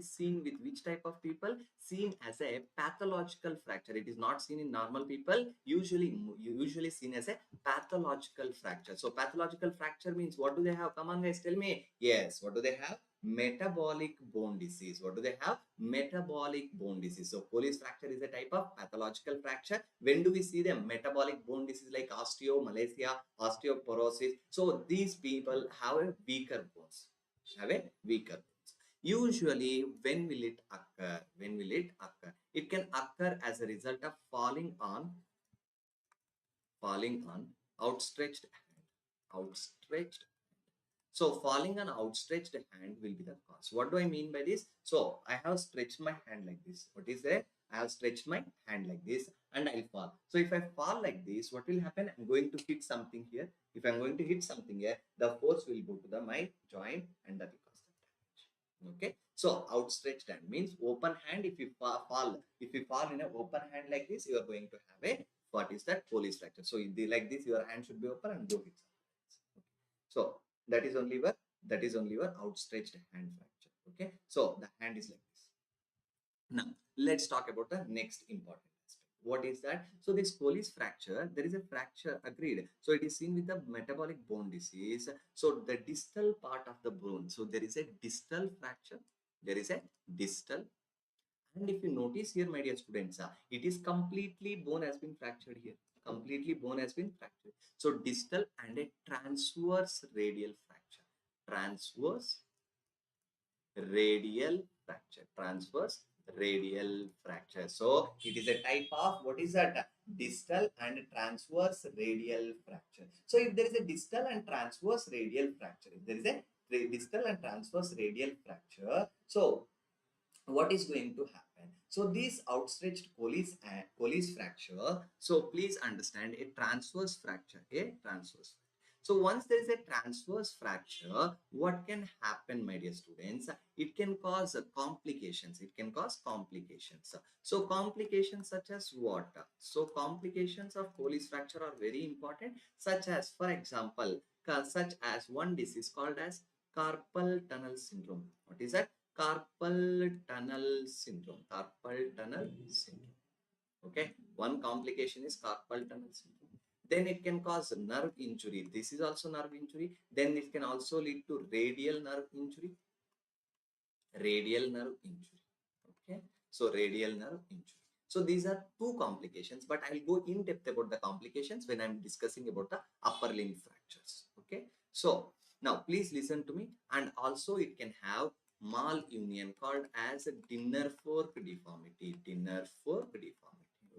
seen with which type of people? Seen as a pathological fracture. It is not seen in normal people. Usually seen as a pathological fracture. So pathological fracture means what do they have? Come on, guys, tell me. Yes, what do they have? Metabolic bone disease. What do they have? Metabolic bone disease. So Colles fracture is a type of pathological fracture. When do we see them? Metabolic bone disease like osteomalacia, osteoporosis. So these people have a weaker bones. Have a weaker bones. Usually, when will it occur? When will it occur? It can occur as a result of falling on outstretched hand. Outstretched. So falling on outstretched hand will be the cause. What do I mean by this? So I have stretched my hand like this. What is there? I have stretched my hand like this and I'll fall. So if I fall like this, what will happen? I'm going to hit something here. If I'm going to hit something here, the force will go to my joint and that will cause the damage. Okay. So outstretched hand means open hand. If you fall in an open hand like this, you are going to have a, what is that? Colles fracture. So like this, your hand should be open and go hit something. Okay. So that is only your outstretched hand fracture. Okay, so the hand is like this. Now let's talk about the next important aspect. What is that? So this Colles fracture, there is a fracture, agreed. So it is seen with the metabolic bone disease. So the distal part of the bone, so there is a distal fracture. There is a distal. And if you notice here, my dear students, it is completely bone has been fractured here. Completely bone has been fractured. So distal and a transverse radial fracture. Transverse radial fracture. Transverse radial fracture. So it is a type of, what is that? Distal and transverse radial fracture. So if there is a distal and transverse radial fracture, if there is a distal and transverse radial fracture, so what is going to happen? So this outstretched Colles fracture, so please understand a transverse fracture, so once there is a transverse fracture, what can happen, my dear students? It can cause complications. It can cause complications. So complications such as what? So complications of Colles fracture are very important, such as, for example, such as one disease called as carpal tunnel syndrome. What is that? Carpal tunnel syndrome. Carpal tunnel syndrome. Okay. One complication is carpal tunnel syndrome. Then it can cause nerve injury. This is also nerve injury. Then it can also lead to radial nerve injury. Radial nerve injury. Okay. So radial nerve injury. So these are two complications, but I'll go in depth about the complications when I'm discussing about the upper limb fractures. Okay. So now please listen to me. And also it can have malunion called as a dinner fork deformity. Dinner fork deformity.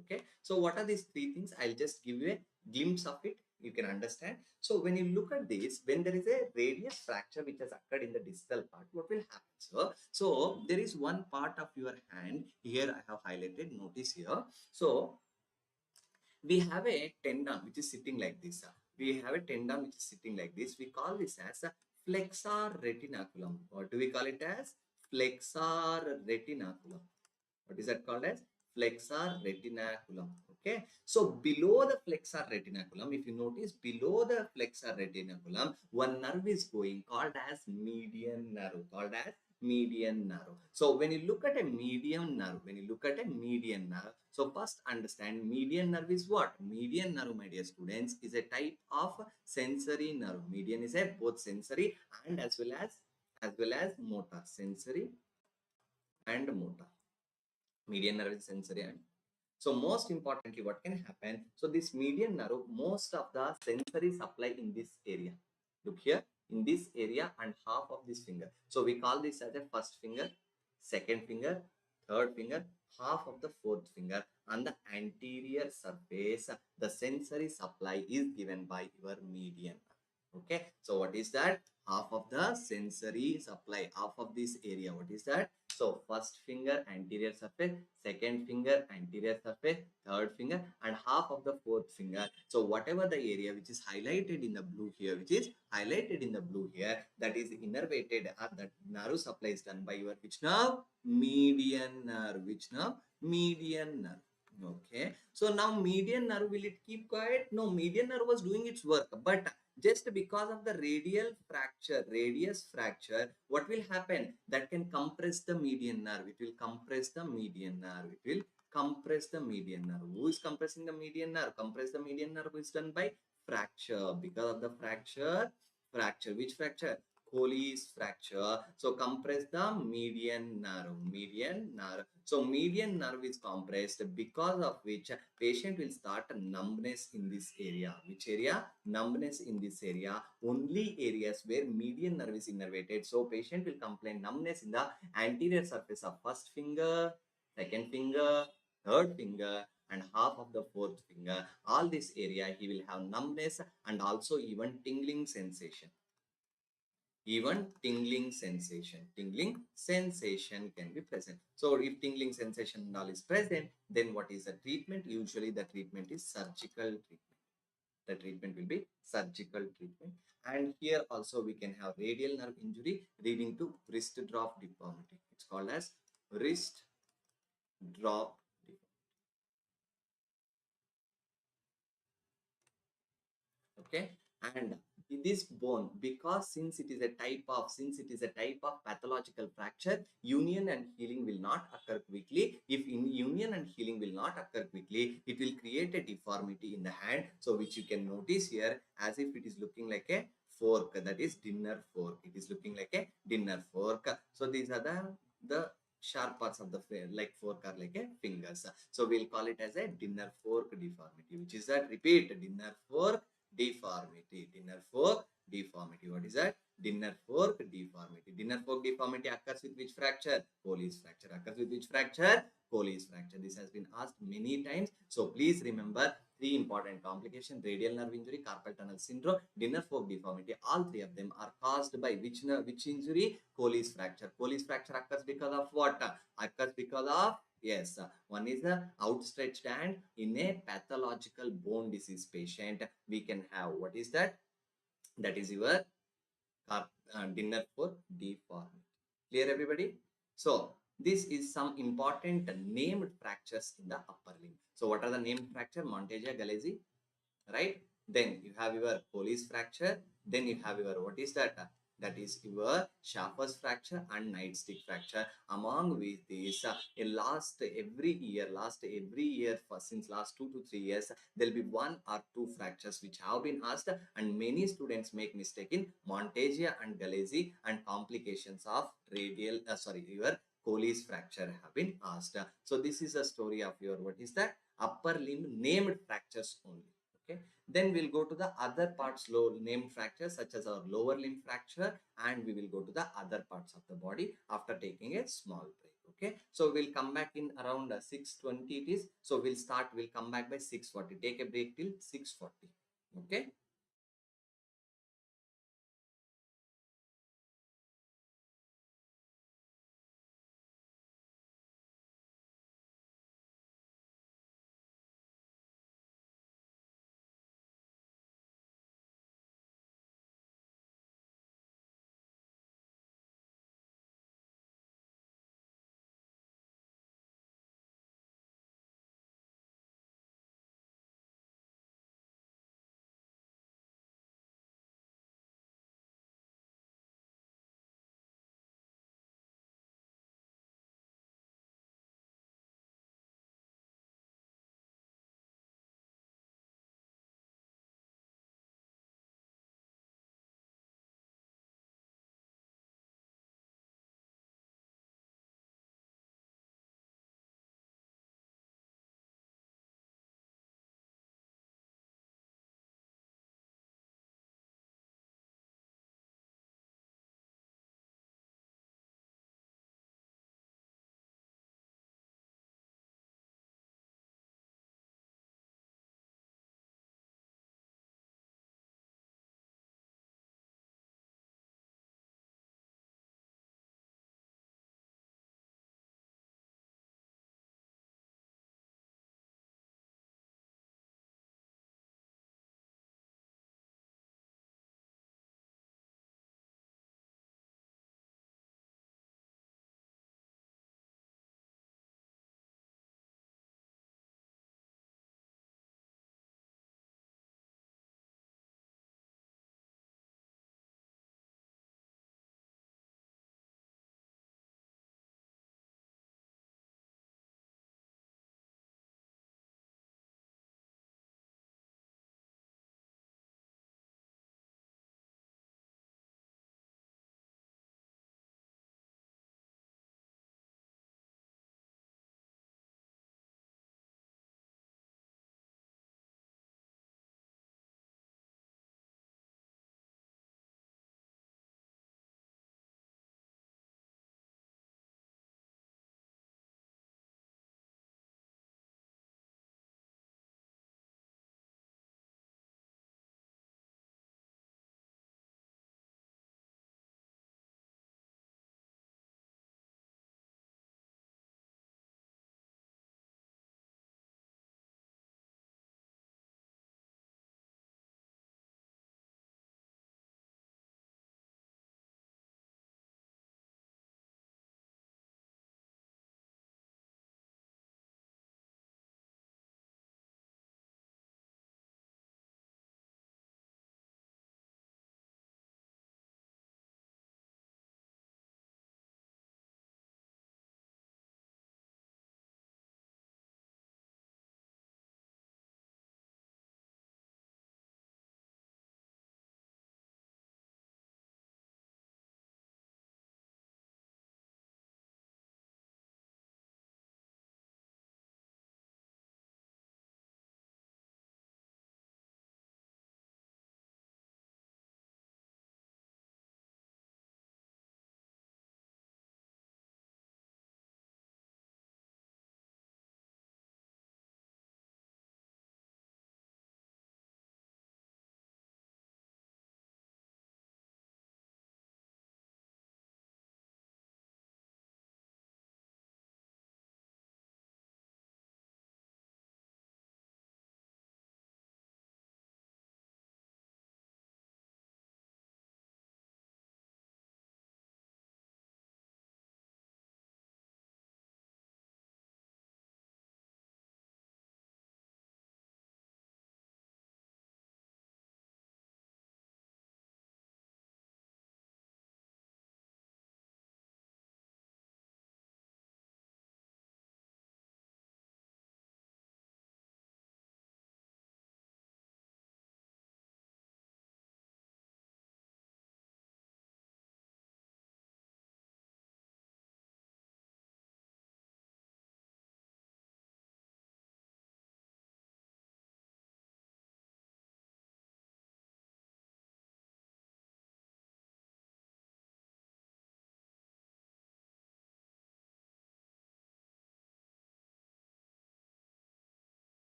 Okay. So what are these three things? I'll just give you a glimpse of it. You can understand. So when you look at this, when there is a radius fracture which has occurred in the distal part, what will happen? So there is one part of your hand here I have highlighted. Notice here. So we have a tendon which is sitting like this. We have a tendon which is sitting like this. We call this as a flexor retinaculum. What do we call it as? Flexor retinaculum. What is that called as? Flexor retinaculum. Okay. So below the flexor retinaculum, if you notice below the flexor retinaculum, one nerve is going called as median nerve. Called as median nerve. So when you look at a median nerve, so first understand median nerve is what? Median nerve, my dear students, is a type of sensory nerve. Median is a both sensory and as well as motor. Sensory and motor. Median nerve is sensory and So most importantly, what can happen? So this median nerve, most of the sensory supply in this area. Look here, in this area and half of this finger. So we call this as a first finger, second finger, third finger, half of the fourth finger. On the anterior surface, the sensory supply is given by your median. Okay, so what is that? Half of the sensory supply, half of this area. What is that? So first finger anterior surface, second finger anterior surface, third finger, and half of the fourth finger. So whatever the area which is highlighted in the blue here, which is highlighted in the blue here, that is innervated, or that nerve supply is done by your which nerve? Median nerve. Which nerve? Median nerve. Okay. So now median nerve, will it keep quiet? No, median nerve was doing its work, but just because of the radial fracture, radius fracture, what will happen? That can compress the median nerve. It will compress the median nerve. It will compress the median nerve. Who is compressing the median nerve? Compress the median nerve is done by fracture. Because of the fracture, which fracture? Colles fracture. So compress the median nerve. Median nerve. So median nerve is compressed, because of which patient will start numbness in this area. Which area? Numbness in this area. Only areas where median nerve is innervated. So patient will complain numbness in the anterior surface of first finger, second finger, third finger, and half of the fourth finger. All this area he will have numbness and also even tingling sensation. Even tingling sensation can be present. So if tingling sensation and all is present, then what is the treatment? Usually the treatment is surgical treatment. The treatment will be surgical treatment. And here also we can have radial nerve injury leading to wrist drop deformity. It's called as wrist drop deformity. Okay. And this bone, because since it is a type of pathological fracture, union and healing will not occur quickly. If in union and healing will not occur quickly, it will create a deformity in the hand. So which you can notice here, as if it is looking like a fork, that is dinner fork. It is looking like a dinner fork. So these are the sharp parts of the like fork are like a fingers. So we'll call it as a dinner fork deformity, which is that, repeat, dinner fork deformity. Dinner fork deformity. What is that? Dinner fork deformity. Dinner fork deformity occurs with which fracture? Colles fracture. Occurs with which fracture? Colles fracture. This has been asked many times. So please remember three important complications: radial nerve injury, carpal tunnel syndrome, dinner fork deformity. All three of them are caused by which injury? Colles fracture. Colles fracture occurs because of what? Occurs because of, yes, one is the outstretched hand in a pathological bone disease patient. We can have, what is that? That is your dinner for deformity. Clear, everybody? So this is some important named fractures in the upper limb. So what are the named fracture? Monteggia, Galeazzi, right? Then you have your Colles fracture. Then you have your, what is that? That is your Schafer's fracture and nightstick fracture. Among with these, last every year for since last 2 to 3 years, there'll be one or two fractures which have been asked, and many students make mistake in Monteggia and Galeazzi, and complications of your Colles fracture have been asked. So this is a story of your, what is that? Upper limb named fractures only. Okay, then we'll go to the other parts, low named fractures, such as our lower limb fracture, and we will go to the other parts of the body after taking a small break. Okay, so we'll come back in around 6:20 it is. So we'll come back by 6:40. Take a break till 6:40. Okay.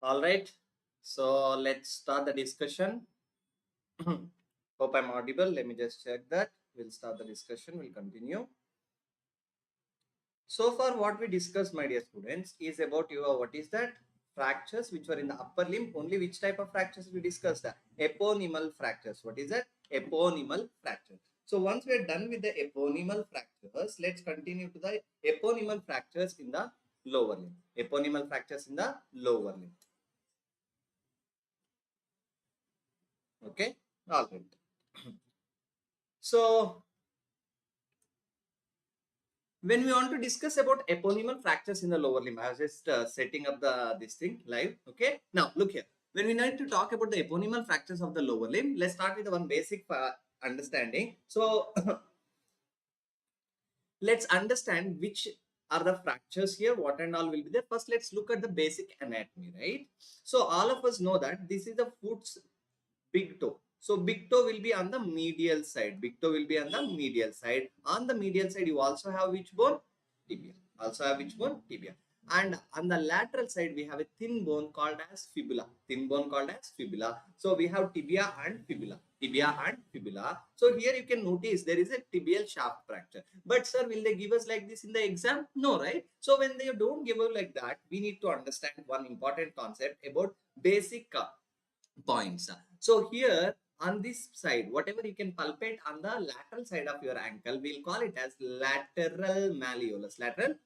All right. So let's start the discussion. Hope I'm audible. Let me just check that. We'll start the discussion. We'll continue. So far, what we discussed, my dear students, is about your what is that? Fractures which were in the upper limb. Only which type of fractures we discussed? Eponymal fractures. What is that? Eponymal fractures. So once we are done with the eponymal fractures, let's continue to the eponymal fractures in the lower limb. Eponymal fractures in the lower limb. Okay. All right. So when we want to discuss about eponymal fractures in the lower limb, I was just setting up this thing live. Okay. Now look here. When we need to talk about the eponymal fractures of the lower limb, let's start with one basic understanding. So let's understand which are the fractures here, what and all will be there. First, let's look at the basic anatomy, right? So all of us know that this is the foot's big toe. So big toe will be on the medial side. Big toe will be on the medial side. On the medial side, you also have which bone? Tibia. Also have which bone? Tibia. And on the lateral side, we have a thin bone called as fibula. Thin bone called as fibula. So we have tibia and fibula. Tibia and fibula. So here you can notice there is a tibial shaft fracture. But sir, will they give us like this in the exam? No, right? So when they don't give us like that, we need to understand one important concept about basic points. So here on this side, whatever you can palpate on the lateral side of your ankle, we'll call it as lateral malleolus. Lateral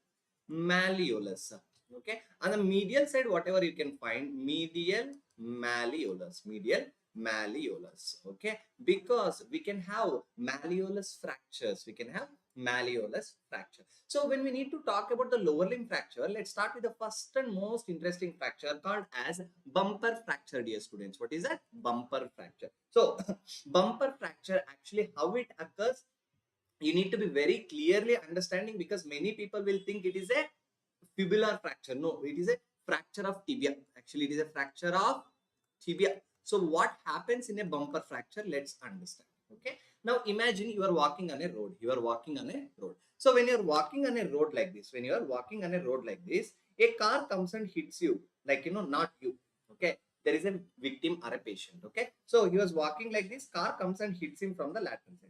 malleolus. Okay. On the medial side, whatever you can find, medial malleolus. Medial malleolus. Okay. Because we can have malleolus fractures. We can have malleolus fracture. So when we need to talk about the lower limb fracture, let's start with the first and most interesting fracture called as bumper fracture, dear students. What is that? Bumper fracture. So bumper fracture, actually how it occurs, you need to be very clearly understanding, because many people will think it is a fibular fracture. No, it is a fracture of tibia. Actually, it is a fracture of tibia. So what happens in a bumper fracture? Let's understand. Okay. Now imagine you are walking on a road. You are walking on a road. So when you are walking on a road like this, a car comes and hits you. Like, not you. Okay. There is a victim or a patient. Okay. So he was walking like this. Car comes and hits him from the lateral side.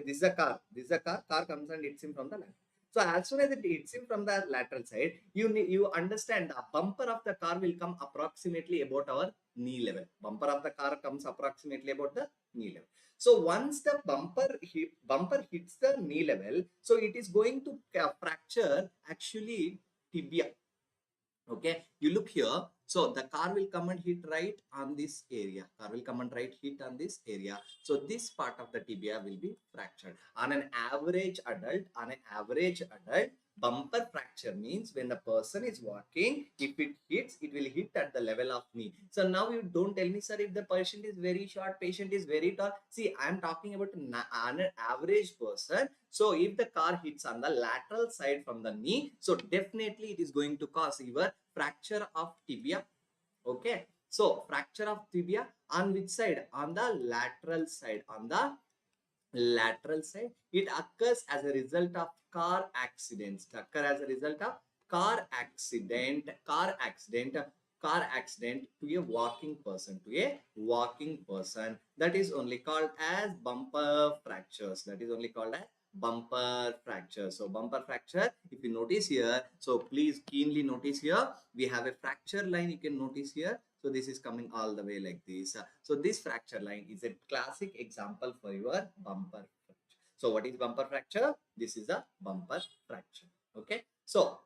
This is a car. This is a car. Car comes and hits him from the lateral. So as soon as it hits him from the lateral side, you understand the bumper of the car will come approximately about our knee level. Bumper of the car comes approximately about the knee level. So once the bumper hits the knee level, so it is going to fracture actually tibia. Okay, you look here. So the car will come and hit right on this area. Car will come and hit on this area. So this part of the tibia will be fractured. On an average adult, bumper fracture means when the person is walking, if it hits, it will hit at the level of knee. So now you don't tell me, sir, if the patient is very short, patient is very tall. See, I am talking about an average person. So if the car hits on the lateral side from the knee, so definitely it is going to cause your fracture of tibia. Okay. So fracture of tibia on which side? On the lateral side. On the lateral side, it occurs as a result of car accidents. It occurs as a result of car accident to a walking person. That is only called as bumper fractures. So bumper fracture, if you notice here, so please keenly notice here, we have a fracture line. You can notice here. So this is coming all the way like this. So this fracture line is a classic example for your bumper fracture. So what is bumper fracture? This is a bumper fracture. Okay. So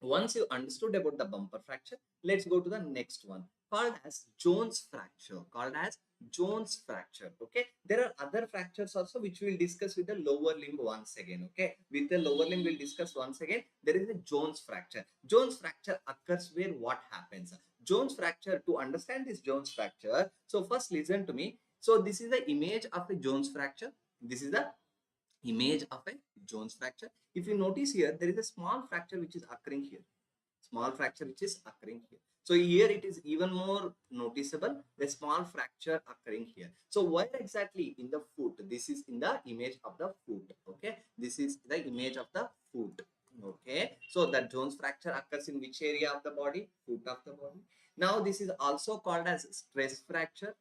once you understood about the bumper fracture, let's go to the next one called as Jones fracture. Okay. There are other fractures also which we will discuss with the lower limb once again. Okay. With the lower limb we'll discuss once again. There is a Jones fracture. Jones fracture occurs where what happens? Jones fracture, to understand this Jones fracture, so first listen to me. So this is the image of a Jones fracture. This is the image of a Jones fracture. If you notice here, there is a small fracture which is occurring here. So here it is even more noticeable, the small fracture occurring here. So where exactly? In the foot. This is in the image of the foot. Okay. This is the image of the foot. Okay. So that Jones fracture occurs in which area of the body? Foot of the body. Now this is also called as stress fracture.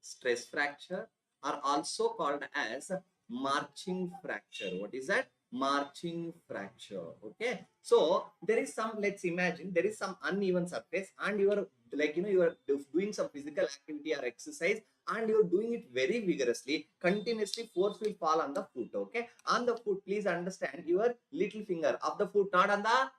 Stress fracture are also called as marching fracture. What is that? Marching fracture. Okay, so there is some, let's imagine there is some uneven surface and you are like, you are doing some physical activity or exercise and you're doing it very vigorously, continuously, force will fall on the foot. Okay, on the foot, please understand your little finger of the foot, not on the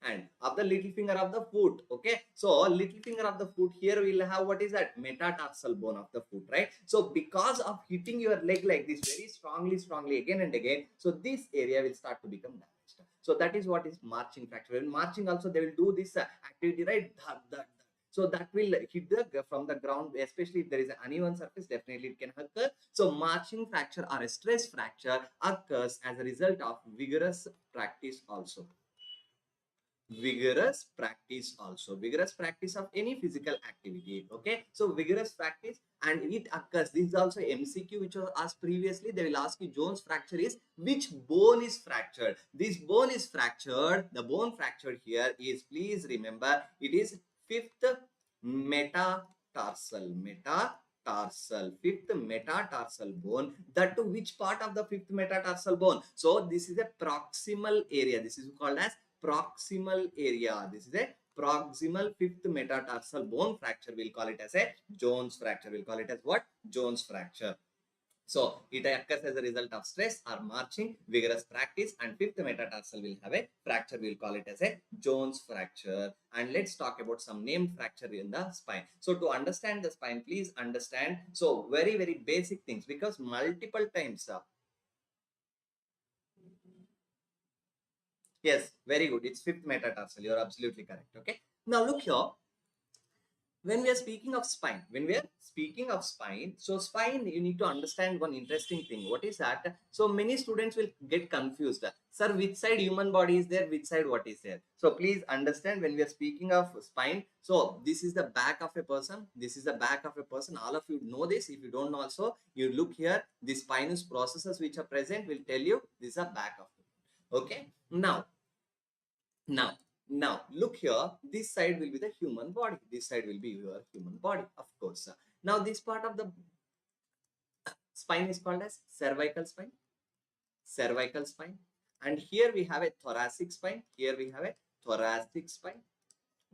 hand, of the little finger of the foot. Okay, so little finger of the foot, here we'll have what is that? Metatarsal bone of the foot, right? So because of hitting your leg like this very strongly again and again, so this area will start to become damaged. So that is what is marching fracture. In marching also they will do this activity, right? So that will hit the from the ground, especially if there is an uneven surface, definitely it can occur. So marching fracture or a stress fracture occurs as a result of vigorous practice also. Vigorous practice also, vigorous practice of any physical activity. Okay, so vigorous practice and it occurs, this is also MCQ which was asked previously. They will ask you Jones fracture is which bone is fractured. This bone is fractured, the bone fractured here is, please remember, it is fifth metatarsal, fifth metatarsal bone. That to which part of the fifth metatarsal bone? So this is a proximal area, this is called as proximal area. This is a proximal fifth metatarsal bone fracture. We'll call it as a Jones fracture. We'll call it as what? Jones fracture. So it occurs as a result of stress or marching, vigorous practice, and fifth metatarsal will have a fracture. We'll call it as a Jones fracture. And let's talk about some named fracture in the spine. So to understand the spine, please understand. So very basic things, because multiple times. Yes, very good. It's fifth metatarsal. You're absolutely correct. Okay. Now look here. When we are speaking of spine, so spine, you need to understand one interesting thing. What is that? So many students will get confused. Sir, which side human body is there? Which side what is there? So please understand, when we are speaking of spine, so this is the back of a person. This is the back of a person. All of you know this. If you don't know also, you look here. The spinous processes which are present will tell you this is the back of it. Okay. Now, look here, this side will be the human body. This side will be your human body, of course. Now, this part of the spine is called as cervical spine. Cervical spine. And here we have a thoracic spine. Here we have a thoracic spine.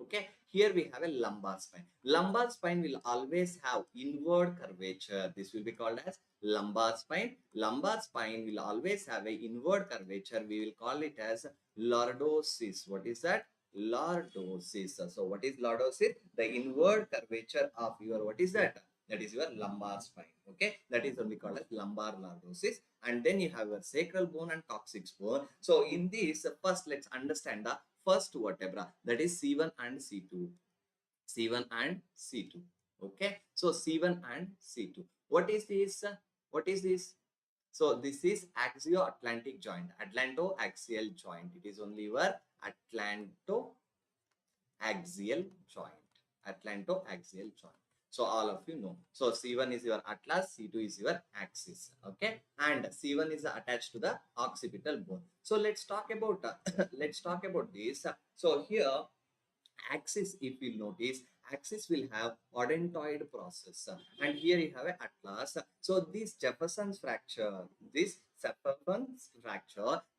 Okay, here we have a lumbar spine. Lumbar spine will always have inward curvature. This will be called as lumbar spine. Lumbar spine will always have a inward curvature. We will call it as lordosis. What is that? Lordosis. So what is lordosis? The inward curvature of your, what is that? That is your lumbar spine. Okay, that is only called as lumbar lordosis. And then you have your sacral bone and coccyx bone. So in this, first let's understand the first vertebra, that is C1 and C2. C1 and C2. Okay, so C1 and C2. What is this? What is this? So this is axio-atlantic joint, atlanto-axial joint. It is only your atlanto-axial joint, atlanto-axial joint. So all of you know. So C1 is your atlas, C2 is your axis. Okay, and C1 is attached to the occipital bone. So let's talk about let's talk about this. So here, axis, if you notice, axis will have odontoid process, and here you have an atlas. So this Jefferson's fracture,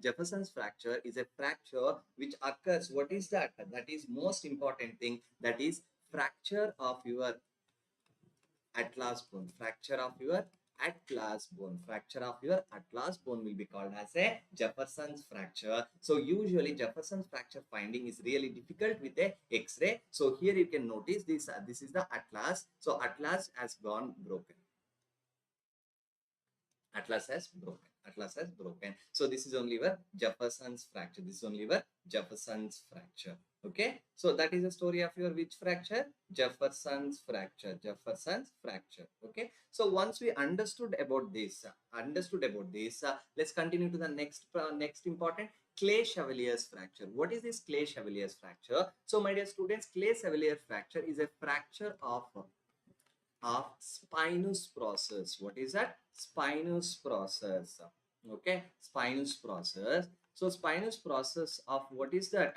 Jefferson's fracture is a fracture which occurs. What is that? That is most important thing. That is fracture of your atlas bone. Fracture of your atlas bone. Fracture of your atlas bone will be called as a Jefferson's fracture. So usually Jefferson's fracture finding is really difficult with a X-ray. So here you can notice this. This is the atlas. So atlas has gone broken. Atlas has broken. Atlas has broken. So this is only your Jefferson's fracture. This is only your Jefferson's fracture. Okay. So that is the story of your which fracture? Jefferson's fracture. Jefferson's fracture. Okay. So once we understood about this, let's continue to the next important, Clay-Chevalier's fracture. What is this Clay-Chevalier's fracture? So my dear students, Clay-Chevalier's fracture is a fracture of spinous process. What is that? Spinous process. Okay, spinous process. So spinous process of what is that?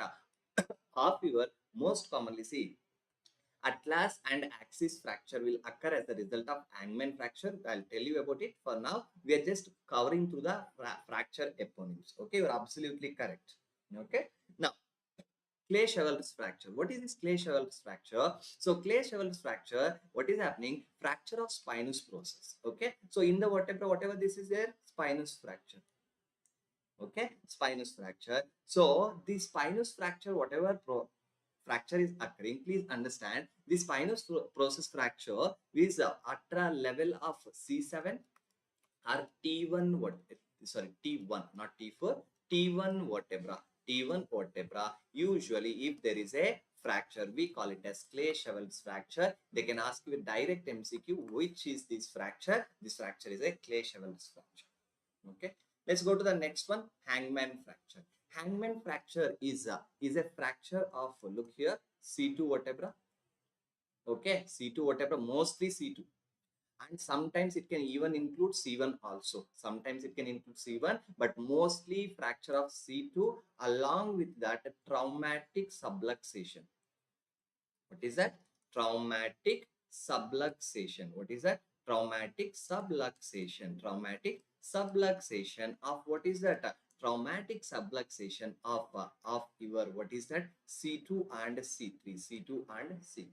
Of your, most commonly, see, Atlas and axis fracture will occur as a result of hangman fracture. I'll tell you about it. For now, we are just covering through the fracture eponyms. Okay, you're absolutely correct. Okay. Now, Clay-Cheval's fracture. What is this Clay-Cheval's fracture? So Clay-Cheval's fracture, what is happening? Fracture of spinous process. Okay. So in the whatever this is there, spinous fracture. Okay, spinous fracture. So the spinous fracture, whatever fracture is occurring, please understand the spinous process fracture is at a level of C7 or T1 what, sorry, T1 not T4, T1 vertebra, T1 vertebra. Usually if there is a fracture, we call it as Clay-Cheval's fracture. They can ask you a direct MCQ, which is this fracture? This fracture is a Clay-Cheval's fracture. Okay, let's go to the next one, hangman fracture. Hangman fracture is a fracture of, look here, C2 vertebra. Okay, C2 vertebra, mostly C2, and sometimes it can even include C1 also. Sometimes it can include C1, but mostly fracture of C2, along with that traumatic subluxation. What is that? Traumatic subluxation. What is that? Traumatic subluxation. Traumatic subluxation of, what is that? Traumatic subluxation of your, what is that? C2 and C3. C2 and C3.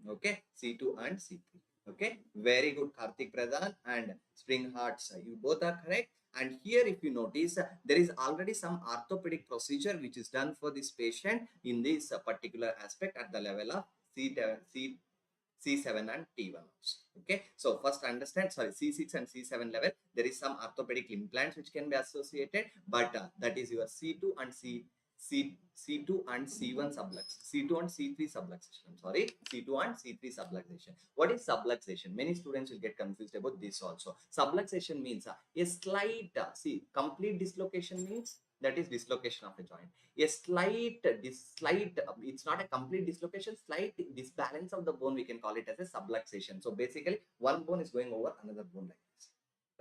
Okay, C2 and C3. Okay, very good, Karthik Pradhan and Spring Hearts. You both are correct. And here, if you notice, there is already some orthopedic procedure which is done for this patient in this particular aspect at the level of C7 and T1 also. Okay, so first understand, sorry, C6 and C7 level, there is some orthopedic implants which can be associated, but that is your C2 and C2 and C1 sublux, C2 and C3 subluxation. I'm sorry, C2 and C3 subluxation. What is subluxation? Many students will get confused about this also. Subluxation means a slight, see, complete dislocation means that is dislocation of a joint. A slight, it's not a complete dislocation, slight disbalance of the bone, we can call it as a subluxation. So basically, one bone is going over another bone like this,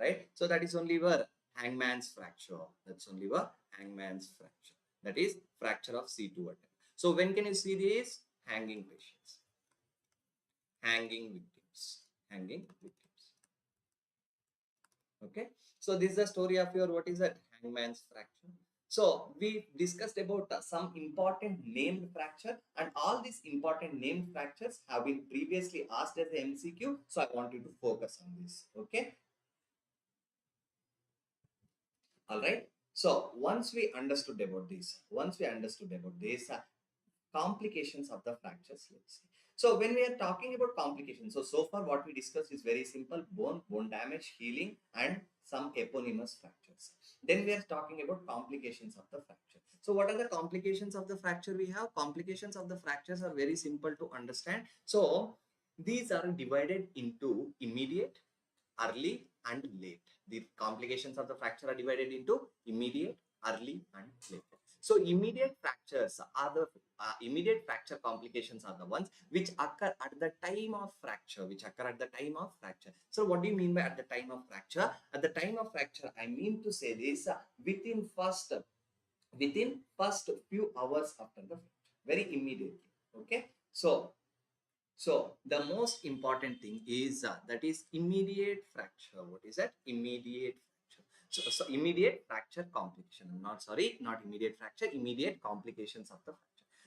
right? So that is only where hangman's fracture. That's only where hangman's fracture. That is fracture of C2 vertebra. So when can you see these? Hanging patients, hanging victims, hanging victims. Okay, so this is the story of your, what is that? Hangman's fracture. So we discussed about some important named fracture, and all these important named fractures have been previously asked as a MCQ. So I want you to focus on this. Okay. All right. So once we understood about this, complications of the fractures, let's see. So when we are talking about complications, so far what we discussed is very simple: bone damage, healing, and some eponymous fractures. Then we are talking about complications of the fracture. So what are the complications of the fracture we have? Complications of the fractures are very simple to understand. So these are divided into immediate, early, and late. The complications of the fracture are divided into immediate, early, and late. So immediate fractures are the immediate fracture complications are the ones which occur at the time of fracture, So what do you mean by at the time of fracture? At the time of fracture, I mean to say this, within first few hours after the fracture, very immediately. Okay, so the most important thing is that is immediate fracture. What is that? Immediate fracture. So immediate fracture complication. Not immediate fracture, immediate complications of the fracture.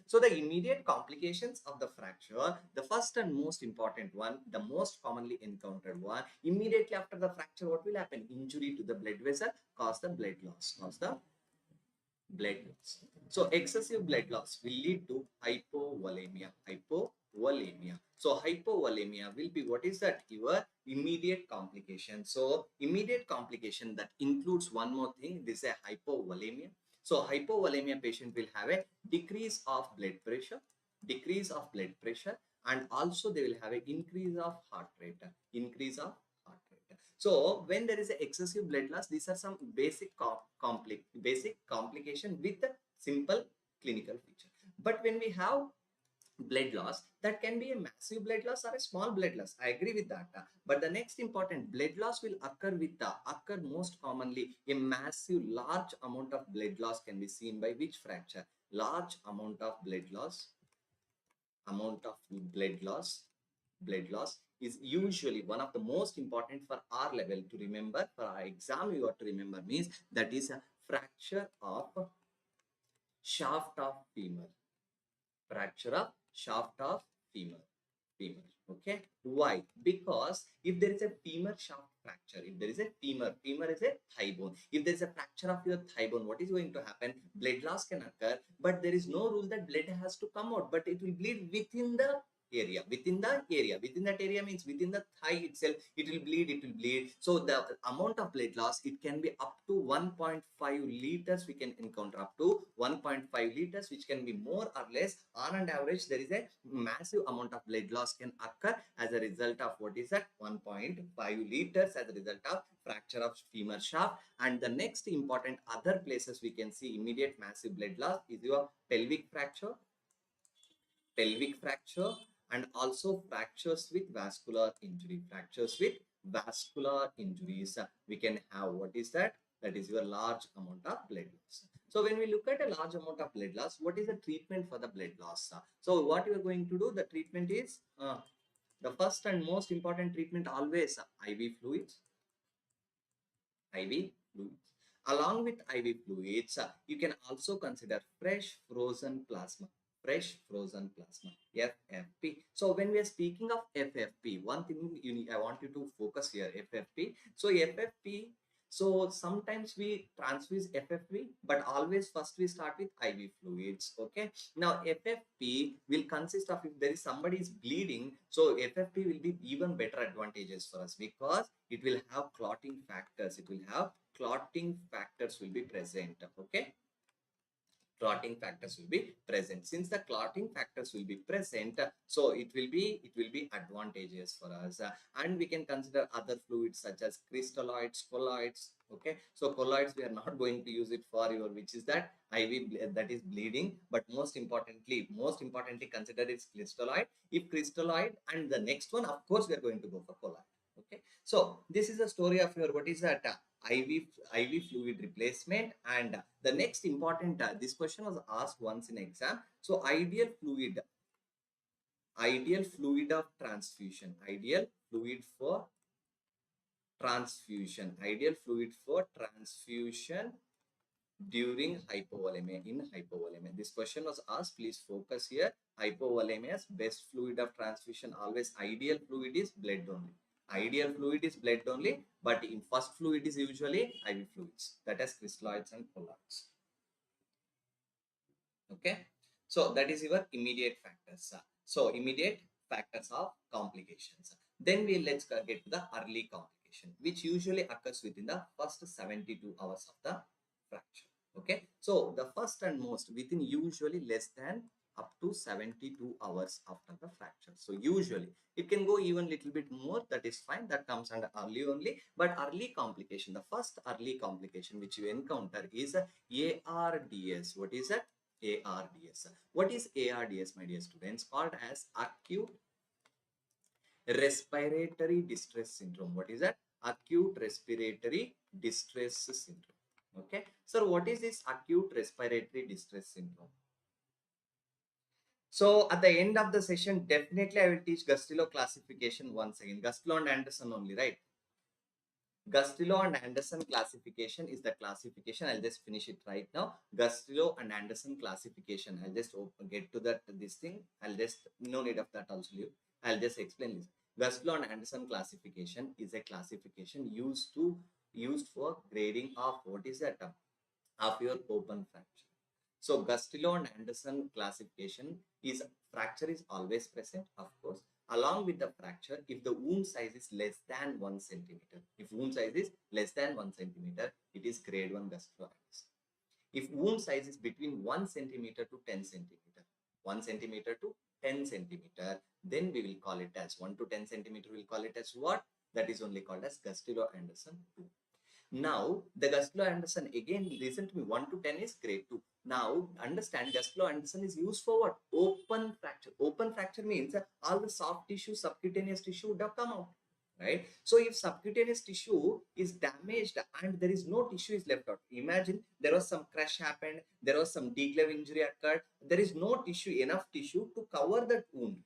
So the immediate complications of the fracture, the first and most important one, the most commonly encountered one, immediately after the fracture, what will happen? Injury to the blood vessel, cause the blood loss. So excessive blood loss will lead to hypovolemia. So hypovolemia will be, what is that? Your immediate complication. So immediate complication that includes one more thing. This is a hypovolemia. So hypovolemia patient will have a decrease of blood pressure, and also they will have an increase of heart rate. So when there is an excessive blood loss, these are some basic complication with a simple clinical feature. But when we have blood loss, that can be a massive blood loss or a small blood loss. I agree with that. But the next important, blood loss will occur most commonly. A massive, large amount of blood loss can be seen by which fracture? Large amount of blood loss amount of blood loss is usually one of the most important for our level to remember. For our exam, you have to remember means that is a fracture of shaft of femur. Fracture of shaft of femur. Okay. Why? Because if there is a femur shaft fracture, if there is a femur is a thigh bone. If there is a fracture of your thigh bone, what is going to happen? Blood loss can occur, but there is no rule that blood has to come out, but it will bleed within the area. Within that area means within the thigh itself, it will bleed. So the amount of blood loss, it can be up to 1.5 liters. We can encounter up to 1.5 liters, which can be more or less. On an average, there is a massive amount of blood loss can occur as a result of what is that? 1.5 liters as a result of fracture of femur shaft. And the next important other places we can see immediate massive blood loss is your pelvic fracture, and also fractures with vascular injury. Fractures with vascular injuries. We can have, what is that? That is your large amount of blood loss. So when we look at a large amount of blood loss, what is the treatment for the blood loss? So what you are going to do, the treatment is, the first and most important treatment always IV fluids. IV fluids. Along with IV fluids, you can also consider fresh frozen plasma. FFP. So when we are speaking of FFP, one thing I want you to focus here, FFP. So FFP, so sometimes we transfuse FFP, but always first we start with IV fluids. Okay. Now FFP will consist of, if there is somebody is bleeding, so FFP will be even better advantages for us because it will have clotting factors. Will be present. Okay. Clotting factors will be present. Since the clotting factors will be present, so it will be advantageous for us. And we can consider other fluids such as crystalloids, colloids. Okay, so colloids we are not going to use it for your, which is that IV, that is bleeding. But most importantly consider its crystalloid. If crystalloid, and the next one, of course, we are going to go for colloid. Okay, so this is the story of your, what is that, IV fluid replacement. And the next important, this question was asked once in exam. So ideal fluid of transfusion, ideal fluid for transfusion during hypovolemia, in hypovolemia. This question was asked, please focus here. Hypovolemia's best fluid of transfusion, always ideal fluid is blood only. But in first fluid is usually IV fluids, that is crystalloids and colloids. Okay, so that is your immediate factors. So immediate factors of complications. Then let's get to the early complication, which usually occurs within the first 72 hours of the fracture. Okay, so the first and most within usually less than up to 72 hours after the fracture. So usually it can go even little bit more, that is fine, that comes under early only. But early complication, the first early complication which you encounter is ARDS. What is that? ARDS. What is ARDS, my dear students? Called as acute respiratory distress syndrome. What is that? Acute respiratory distress syndrome. Okay. So what is this acute respiratory distress syndrome? So at the end of the session, definitely I will teach Gustilo classification once again. Gustilo and Anderson only, right? Gustilo and Anderson classification is the classification. I'll just finish it right now. Gustilo and Anderson classification. I'll just get to that, this thing. I'll just, no need of that also. I'll just explain this. Gustilo and Anderson classification is a classification used for grading of, what is that, of your open fracture. So Gustilo and Anderson classification is, fracture is always present, of course. Along with the fracture, if the wound size is less than 1 centimeter, it is grade 1 Gustilo. If wound size is between 1 centimeter to 10 centimeter, 1 centimeter to 10 centimeter, then we will call it as 1 to 10 centimeter. We'll call it as what? That is only called as Gustilo Anderson 2. Now, the Gustilo Anderson, again, listen to me, 1 to 10 is grade 2. Now, understand, Gustilo Anderson is used for what? Open fracture. Open fracture means all the soft tissue, subcutaneous tissue would have come out. right? So if subcutaneous tissue is damaged and there is no tissue is left out, imagine there was some crush happened, there was some deglove injury occurred, there is no tissue, enough tissue to cover that wound.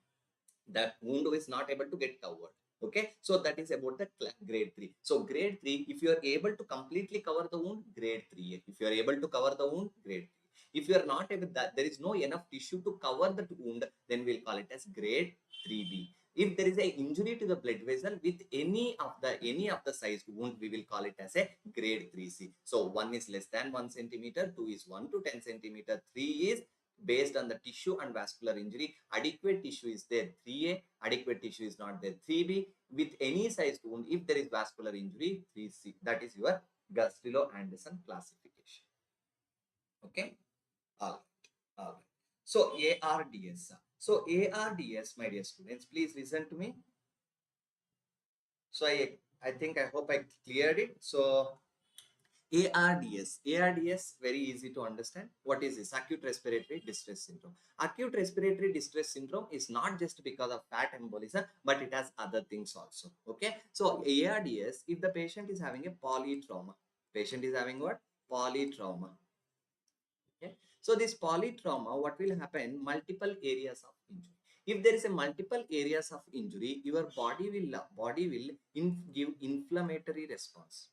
That wound is not able to get covered. Okay, so that is about the grade 3. So grade 3, if you are able to completely cover the wound, grade 3. If you are able to cover the wound, grade 3. If you are not able, that there is no enough tissue to cover that wound, then we'll call it as grade 3B. If there is a injury to the blood vessel with any of the sized wound, we will call it as a grade 3C. So 1 is less than 1 centimeter, 2 is 1 to 10 centimeter, 3 is based on the tissue and vascular injury. Adequate tissue is there, 3A. Adequate tissue is not there, 3B. With any sized wound, if there is vascular injury, 3C. That is your Gustilo Anderson classification. Okay. All right. All right. So ARDS. So ARDS, my dear students, please listen to me. So I think I hope I cleared it. So ARDS, very easy to understand. What is this? Acute respiratory distress syndrome. Acute respiratory distress syndrome is not just because of fat embolism, but it has other things also. Okay. So ARDS, if the patient is having a polytrauma, patient is having what? Polytrauma. Okay. So this polytrauma, what will happen? Multiple areas of injury. If there is a multiple areas of injury, your body will give inflammatory response.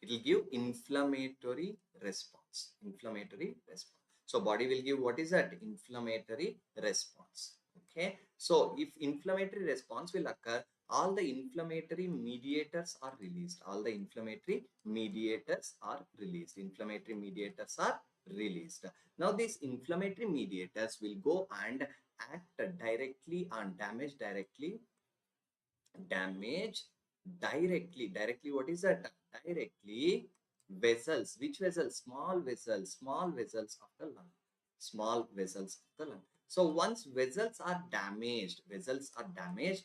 It will give inflammatory response. Inflammatory response. So body will give, what is that? Inflammatory response. Okay. So if inflammatory response will occur, all the inflammatory mediators are released. All the inflammatory mediators are released. Inflammatory mediators are released. Now these inflammatory mediators will go and act directly on damage directly what is that? Directly vessels. Which vessels? Small vessels of the lung. Small vessels of the lung. So once vessels are damaged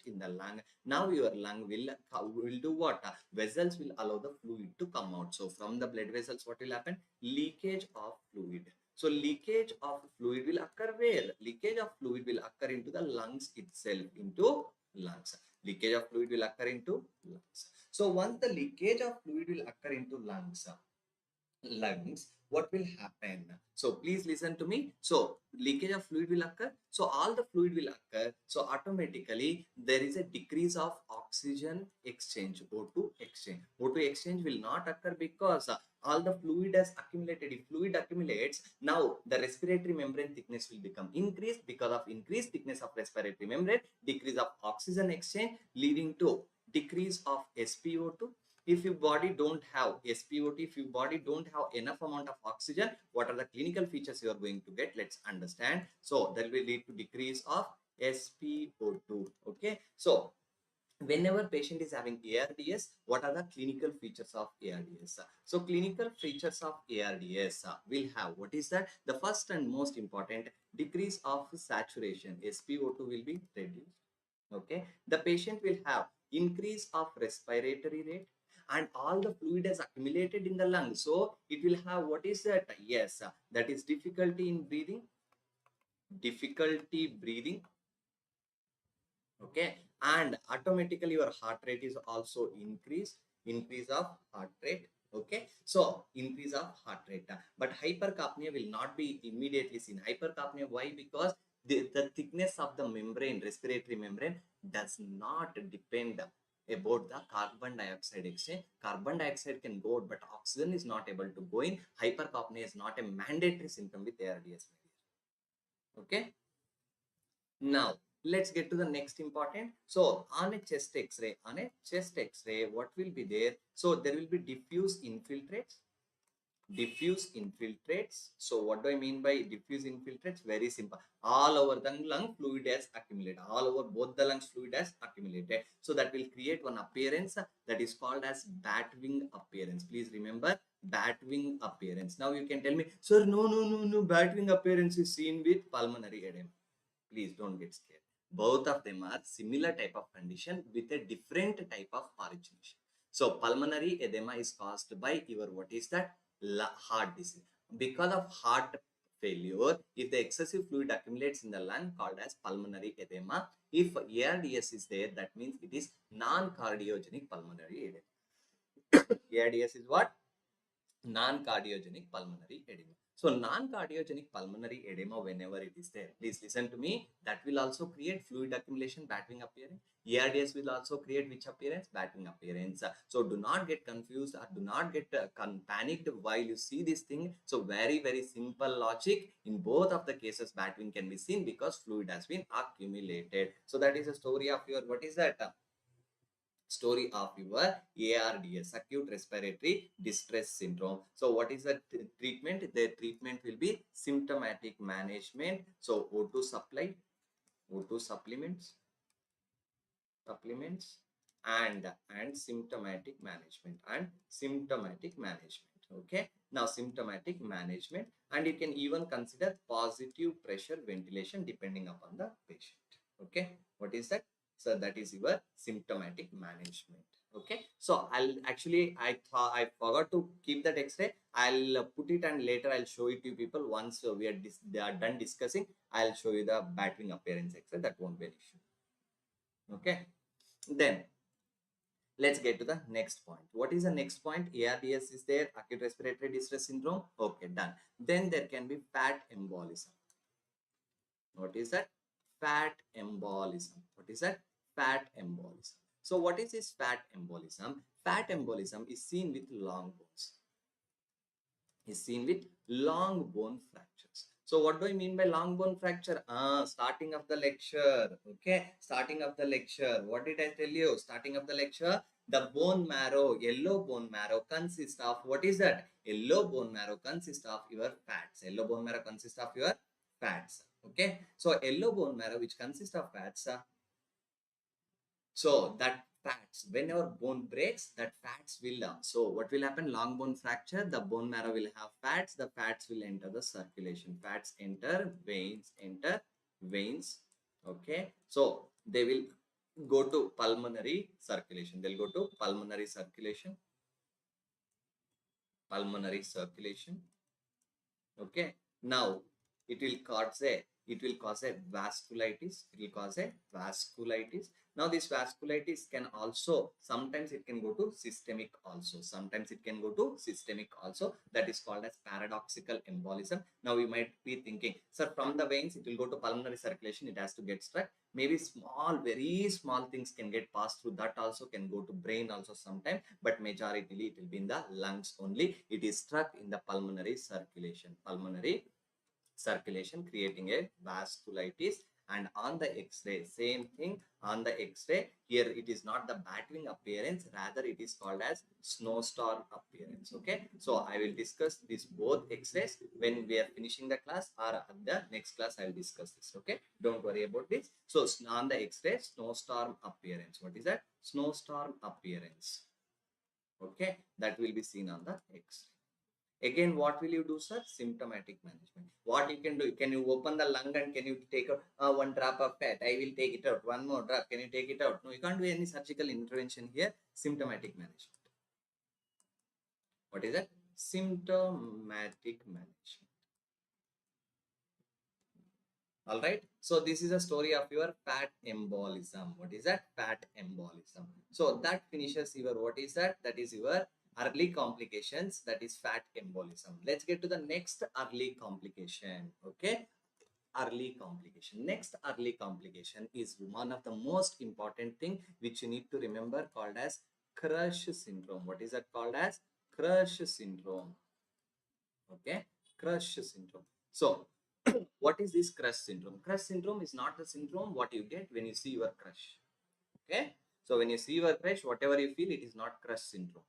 in the lung, now your lung will do what? Vessels will allow the fluid to come out. So from the blood vessels, what will happen? Leakage of fluid. So leakage of fluid will occur where? Leakage of fluid will occur into the lungs itself, into lungs. Leakage of fluid will occur into lungs. So once the leakage of fluid will occur into lungs, what will happen? So please listen to me. So leakage of fluid will occur. So all the fluid will occur. So automatically there is a decrease of oxygen exchange, O2 exchange. O2 exchange will not occur because all the fluid has accumulated. If fluid accumulates, now the respiratory membrane thickness will become increased. Because of increased thickness of respiratory membrane, decrease of oxygen exchange, leading to decrease of SpO2. If your body don't have SpO2, if your body don't have enough amount of oxygen, what are the clinical features you are going to get? Let's understand. So that will lead to decrease of SpO2. Okay. So whenever patient is having ARDS, what are the clinical features of ARDS? So clinical features of ARDS will have, what is that? The first and most important, decrease of saturation. SpO2 will be reduced. Okay. The patient will have increase of respiratory rate, and all the fluid is accumulated in the lung. So it will have, what is that? Yes, that is difficulty in breathing. Difficulty breathing. Okay. And automatically your heart rate is also increase of heart rate. Okay. So increase of heart rate. But hypercapnia will not be immediately seen. Hypercapnia, why? Because the thickness of the membrane, respiratory membrane, does not depend about the carbon dioxide exchange. Carbon dioxide can go out, but oxygen is not able to go in. Hypercapnia is not a mandatory symptom with ARDS. Okay. Now let's get to the next important. So on a chest x-ray, what will be there? So there will be diffuse infiltrates. So what do I mean by diffuse infiltrates? Very simple. All over the lung fluid has accumulated. All over both the lungs fluid has accumulated. So that will create one appearance that is called as bat wing appearance. Please remember, bat wing appearance. Now you can tell me, sir, no, bat wing appearance is seen with pulmonary edema. Please don't get scared. Both of them are similar type of condition with a different type of origination. So pulmonary edema is caused by your, what is that? Heart disease. Because of heart failure, if the excessive fluid accumulates in the lung, called as pulmonary edema. If ARDS is there, that means it is non-cardiogenic pulmonary edema. ARDS is what? Non-cardiogenic pulmonary edema. So non-cardiogenic pulmonary edema, whenever it is there, please listen to me, that will also create fluid accumulation, battling appearance. ARDS will also create which appearance? Battling appearance. So do not get confused or do not get panicked while you see this thing. So very, very simple logic. In both of the cases, battling can be seen because fluid has been accumulated. So that is the story of your, what is that? Story of your ARDS, acute respiratory distress syndrome. So what is the treatment? The treatment will be symptomatic management. So O2 supply, O2 supplements, and symptomatic management, okay. Now symptomatic management, and you can even consider positive pressure ventilation depending upon the patient, okay. What is that? So that is your symptomatic management, okay. So I'll actually, I forgot to keep that X-ray. I'll put it and later I'll show it to you people. Once they are done discussing, I'll show you the battling appearance X-ray. That won't be an issue, okay. Then let's get to the next point. What is the next point? ARDS is there, acute respiratory distress syndrome. Okay, done. Then there can be fat embolism. What is that? Fat embolism. What is that? Fat embolism. So what is this fat embolism? Fat embolism is seen with long bones. Fractures. So what do I mean by long bone fracture? Starting of the lecture. Okay, starting of the lecture. What did I tell you? Starting of the lecture. The bone marrow, yellow bone marrow consists of, what is that? Yellow bone marrow consists of your fats. Yellow bone marrow consists of your fats. Okay, so yellow bone marrow which consists of fats. So that fats, whenever bone breaks, that fats will, so what will happen? Long bone fracture, the bone marrow will have fats, the fats will enter the circulation. Fats enter veins, okay. So they will go to pulmonary circulation. They'll go to pulmonary circulation. Okay. Now it will cause a vasculitis. Now this vasculitis can also, sometimes it can go to systemic also. That is called as paradoxical embolism. Now you might be thinking, sir, from the veins it will go to pulmonary circulation, it has to get struck. Maybe very small things can get passed through, that also can go to brain also sometime, but majority it will be in the lungs only. It is struck in the pulmonary circulation, creating a vasculitis. And on the X-ray, same thing. On the X-ray, here it is not the battling appearance, rather it is called as snowstorm appearance, okay. So I will discuss this both X-rays when we are finishing the class, or at the next class I will discuss this, okay. Don't worry about this. So on the X-ray, snowstorm appearance. What is that? Snowstorm appearance, okay. That will be seen on the X-ray. Again, what will you do, sir? Symptomatic management. What you can do? Can you open the lung and can you take out one drop of fat? I will take it out. One more drop. Can you take it out? No, you can't do any surgical intervention here. Symptomatic management. What is that? Symptomatic management. All right. So this is a story of your fat embolism. What is that? Fat embolism. So that finishes your, what is that? That is your early complications, that is fat embolism. Let's get to the next early complication, okay. Next early complication is one of the most important thing which you need to remember, called as crush syndrome. What is that called as? Crush syndrome, okay. Crush syndrome. So what is this crush syndrome? Crush syndrome is not the syndrome what you get when you see your crush, okay. So when you see your crush, whatever you feel, it is not crush syndrome,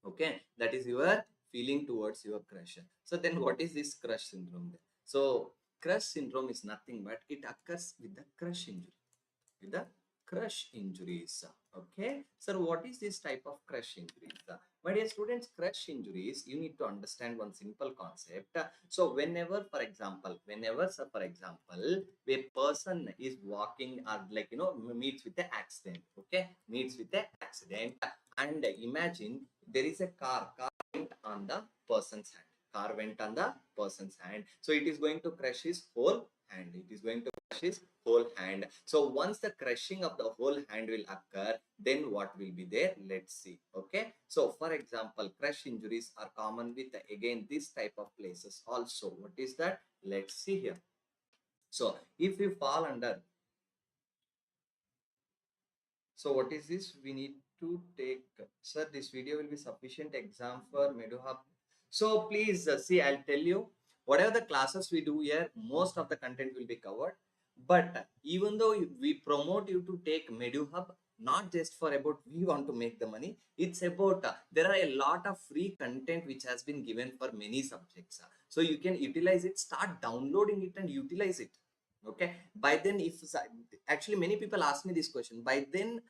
okay. That is your feeling towards your crush. So then what is this crush syndrome then? So crush syndrome is nothing but it occurs with the crush injuries, okay. So what is this type of crush injuries? My dear students, crush injuries, you need to understand one simple concept. So whenever, for example, a person is walking or meets with an accident, okay, and imagine there is a car went on the person's hand. So it is going to crush his whole hand. It is going to crush his whole hand. So once the crushing of the whole hand will occur, then what will be there? Let's see. Okay. So for example, crush injuries are common with again this type of places also. What is that? Let's see here. So if you fall under, so what is this? We need to take, sir, this video will be sufficient exam for Meduhub. So please see, I'll tell you, whatever the classes we do here, most of the content will be covered. But even though we promote you to take Meduhub, not just for about we want to make the money, it's about there are a lot of free content which has been given for many subjects. So you can utilize it, start downloading it and utilize it. Okay. By then, if actually many people ask me this question, by then,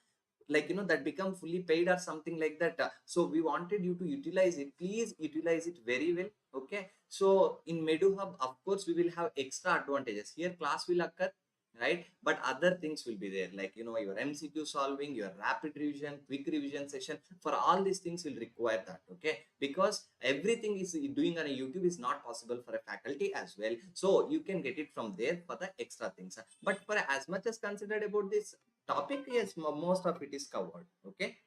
like, that become fully paid or something like that. So we wanted you to utilize it. Please utilize it very well. Okay. So in Meduhub, of course, we will have extra advantages. Here class will occur, right? But other things will be there, like, your MCQ solving, your rapid revision, quick revision session. For all these things will require that. Okay. Because everything is doing on a YouTube is not possible for a faculty as well. So you can get it from there for the extra things. But for as much as considered about this topic, yes, most of it is covered. Okay.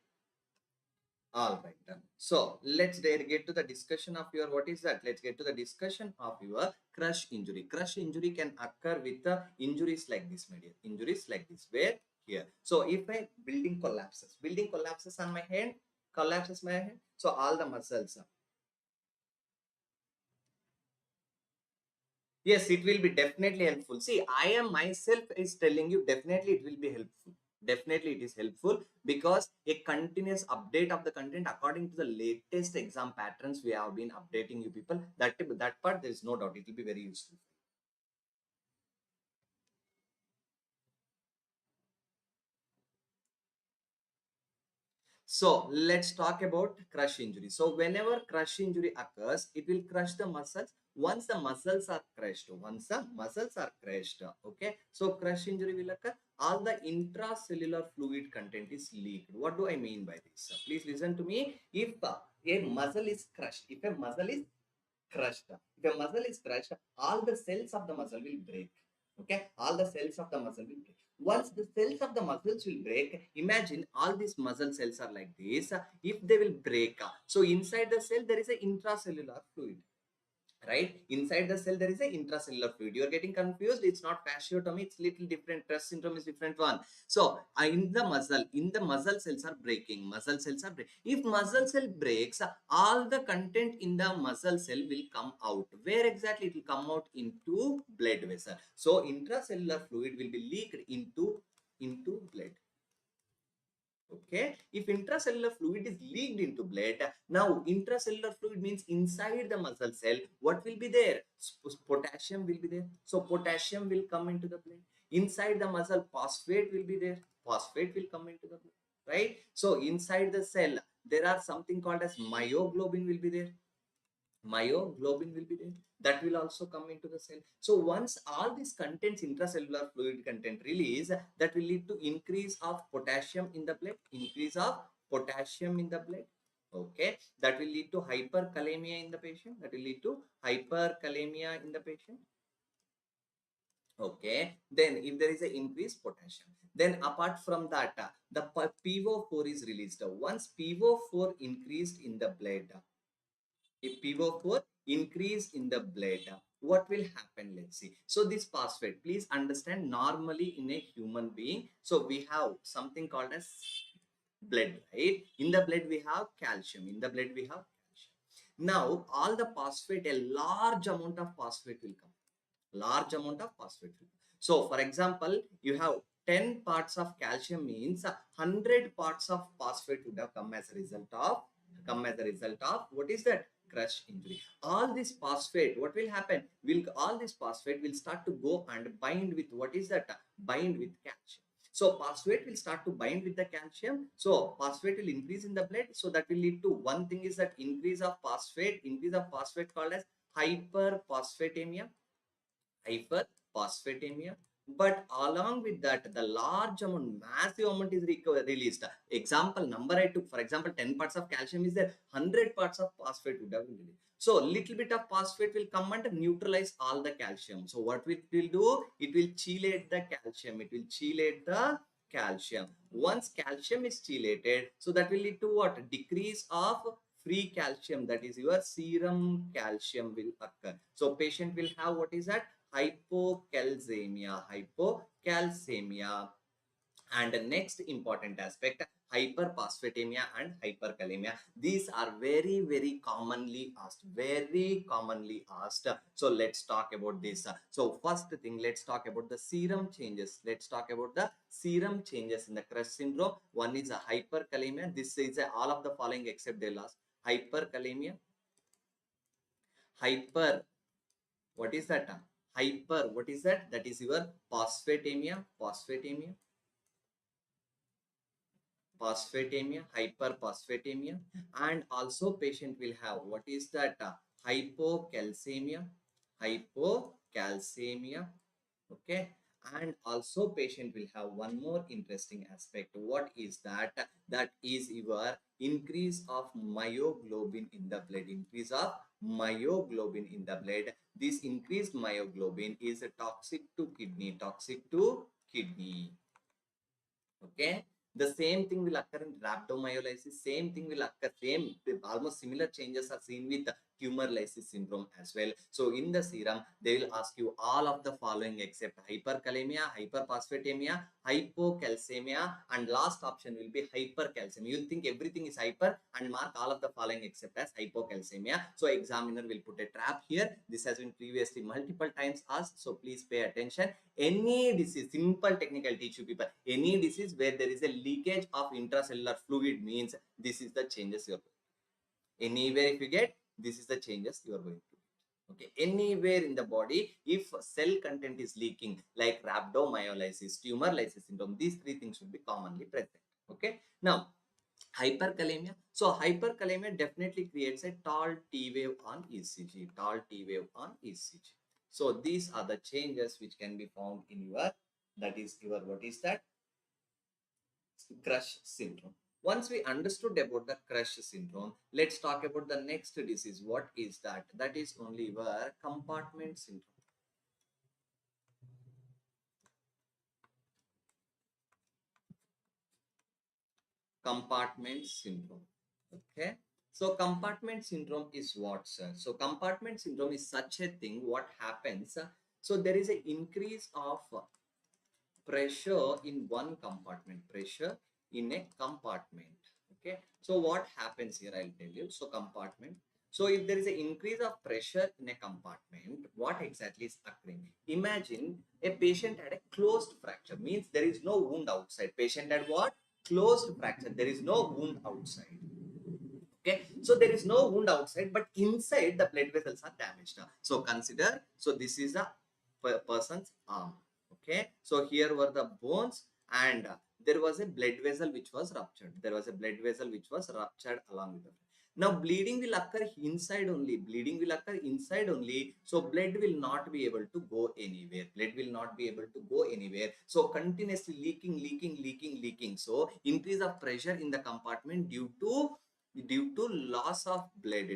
All right, done. So let's get to the discussion of your, what is that? Let's get to the discussion of your crush injury. Crush injury can occur with the injuries like this, my dear. Injuries like this, where here. So if a building collapses on my hand, collapses my hand. So all the muscles. Yes, it will be definitely helpful. See, I am myself is telling you, definitely it will be helpful. Definitely it is helpful because a continuous update of the content according to the latest exam patterns we have been updating you people. That part there is no doubt it will be very useful. So let's talk about crush injury. So whenever crush injury occurs, it will crush the muscles. Once the muscles are crushed, okay. So crush injury will occur. All the intracellular fluid content is leaked. What do I mean by this? Please listen to me. If a muscle is crushed, all the cells of the muscle will break. Okay, all the cells of the muscle will break. Once the cells of the muscles will break, imagine all these muscle cells are like this. If they will break, so inside the cell there is an intracellular fluid, right? Inside the cell there is a intracellular fluid. You are getting confused. It's not fasciotomy, it's little different. Trust syndrome is different one. So in the muscle cells are breaking. If muscle cell breaks, all the content in the muscle cell will come out. Where exactly it will come out? Into blood vessel. So intracellular fluid will be leaked into blood. Okay, if intracellular fluid is leaked into blood, now intracellular fluid means inside the muscle cell, what will be there? Potassium will be there. So potassium will come into the blood. Inside the muscle, phosphate will be there. Phosphate will come into the blood, right? So inside the cell, there are something called as myoglobin will be there. Myoglobin will be there. That will also come into the cell. So once all these contents, intracellular fluid content release, that will lead to increase of potassium in the blood. Okay, that will lead to hyperkalemia in the patient. Okay, then if there is an increased potassium, then apart from that, the PO4 is released. Once PO4 increased in the blood, if PO4 increase in the blood, what will happen? Let's see. So this phosphate, please understand, normally in a human being, so we have something called as blood, right? In the blood we have calcium. Now all the phosphate, a large amount of phosphate will come. So for example, you have 10 parts of calcium means 100 parts of phosphate would have come as a result of what is that? Crush injury. All this phosphate, what will happen? All this phosphate will start to go and bind with, what is that? Bind with calcium. So phosphate will start to bind with the calcium. So phosphate will increase in the blood. So that will lead to, one thing is that increase of phosphate called as hyperphosphatemia. But along with that, the large amount, massive amount is released. Example number I took, for example, 10 parts of calcium is there, 100 parts of phosphate would have been released. So little bit of phosphate will come and neutralize all the calcium. So what it will do, it will chelate the calcium. It will chelate the calcium. Once calcium is chelated, so that will lead to what? Decrease of free calcium, that is your serum calcium will occur. So patient will have what is that? Hypocalcemia. And the next important aspect, hyperphosphatemia and hyperkalemia. These are very commonly asked. So let's talk about this. So first thing, let's talk about the serum changes. Let's talk about the serum changes in the Crush syndrome. One is a hyperkalemia. This is all of the following except the last. Hyperkalemia, hyper, what is that? Hyper, what is that? That is your phosphatemia, hyperphosphatemia, and also patient will have what is that? Hypocalcemia, okay. And also patient will have one more interesting aspect. What is that? That is your increase of myoglobin in the blood. Increase of myoglobin in the blood. This increased myoglobin is toxic to kidney. Okay. The same thing will occur in rhabdomyolysis. Same thing will occur. Same, almost similar changes are seen with tumor lysis syndrome as well. So in the serum, they will ask you all of the following except hyperkalemia, hyperphosphatemia, hypocalcemia, and last option will be hypercalcemia. You will think everything is hyper and mark all of the following except as hypocalcemia. So examiner will put a trap here. This has been previously multiple times asked. So please pay attention. Any disease, simple technical teach you people, any disease where there is a leakage of intracellular fluid means this is the changes you're going. Anywhere if you get, this is the changes you are going to get. Okay, anywhere in the body, if cell content is leaking, like rhabdomyolysis, tumor lysis syndrome, these three things should be commonly present. Okay, now hyperkalemia. So hyperkalemia definitely creates a tall T wave on ECG. So these are the changes which can be found in your, that is your, what is that? Crush syndrome. Once we understood about the Crush syndrome, let's talk about the next disease. What is that? That is only your compartment syndrome. Compartment syndrome. Okay. So compartment syndrome is what, sir? So compartment syndrome is such a thing. What happens? So there is an increase of pressure in one compartment. Pressure in a compartment. Okay. So what happens here? I'll tell you. So compartment. So if there is an increase of pressure in a compartment, what exactly is occurring? Imagine a patient had a closed fracture. Means there is no wound outside. Patient had what? Closed fracture. There is no wound outside. Okay, so there is no wound outside, but inside the blood vessels are damaged. So consider, so this is a person's arm. Okay, so here were the bones, and there was a blood vessel which was ruptured. Along with it. Now bleeding will occur inside only. So blood will not be able to go anywhere. So continuously leaking. So increase of pressure in the compartment due to loss of blood,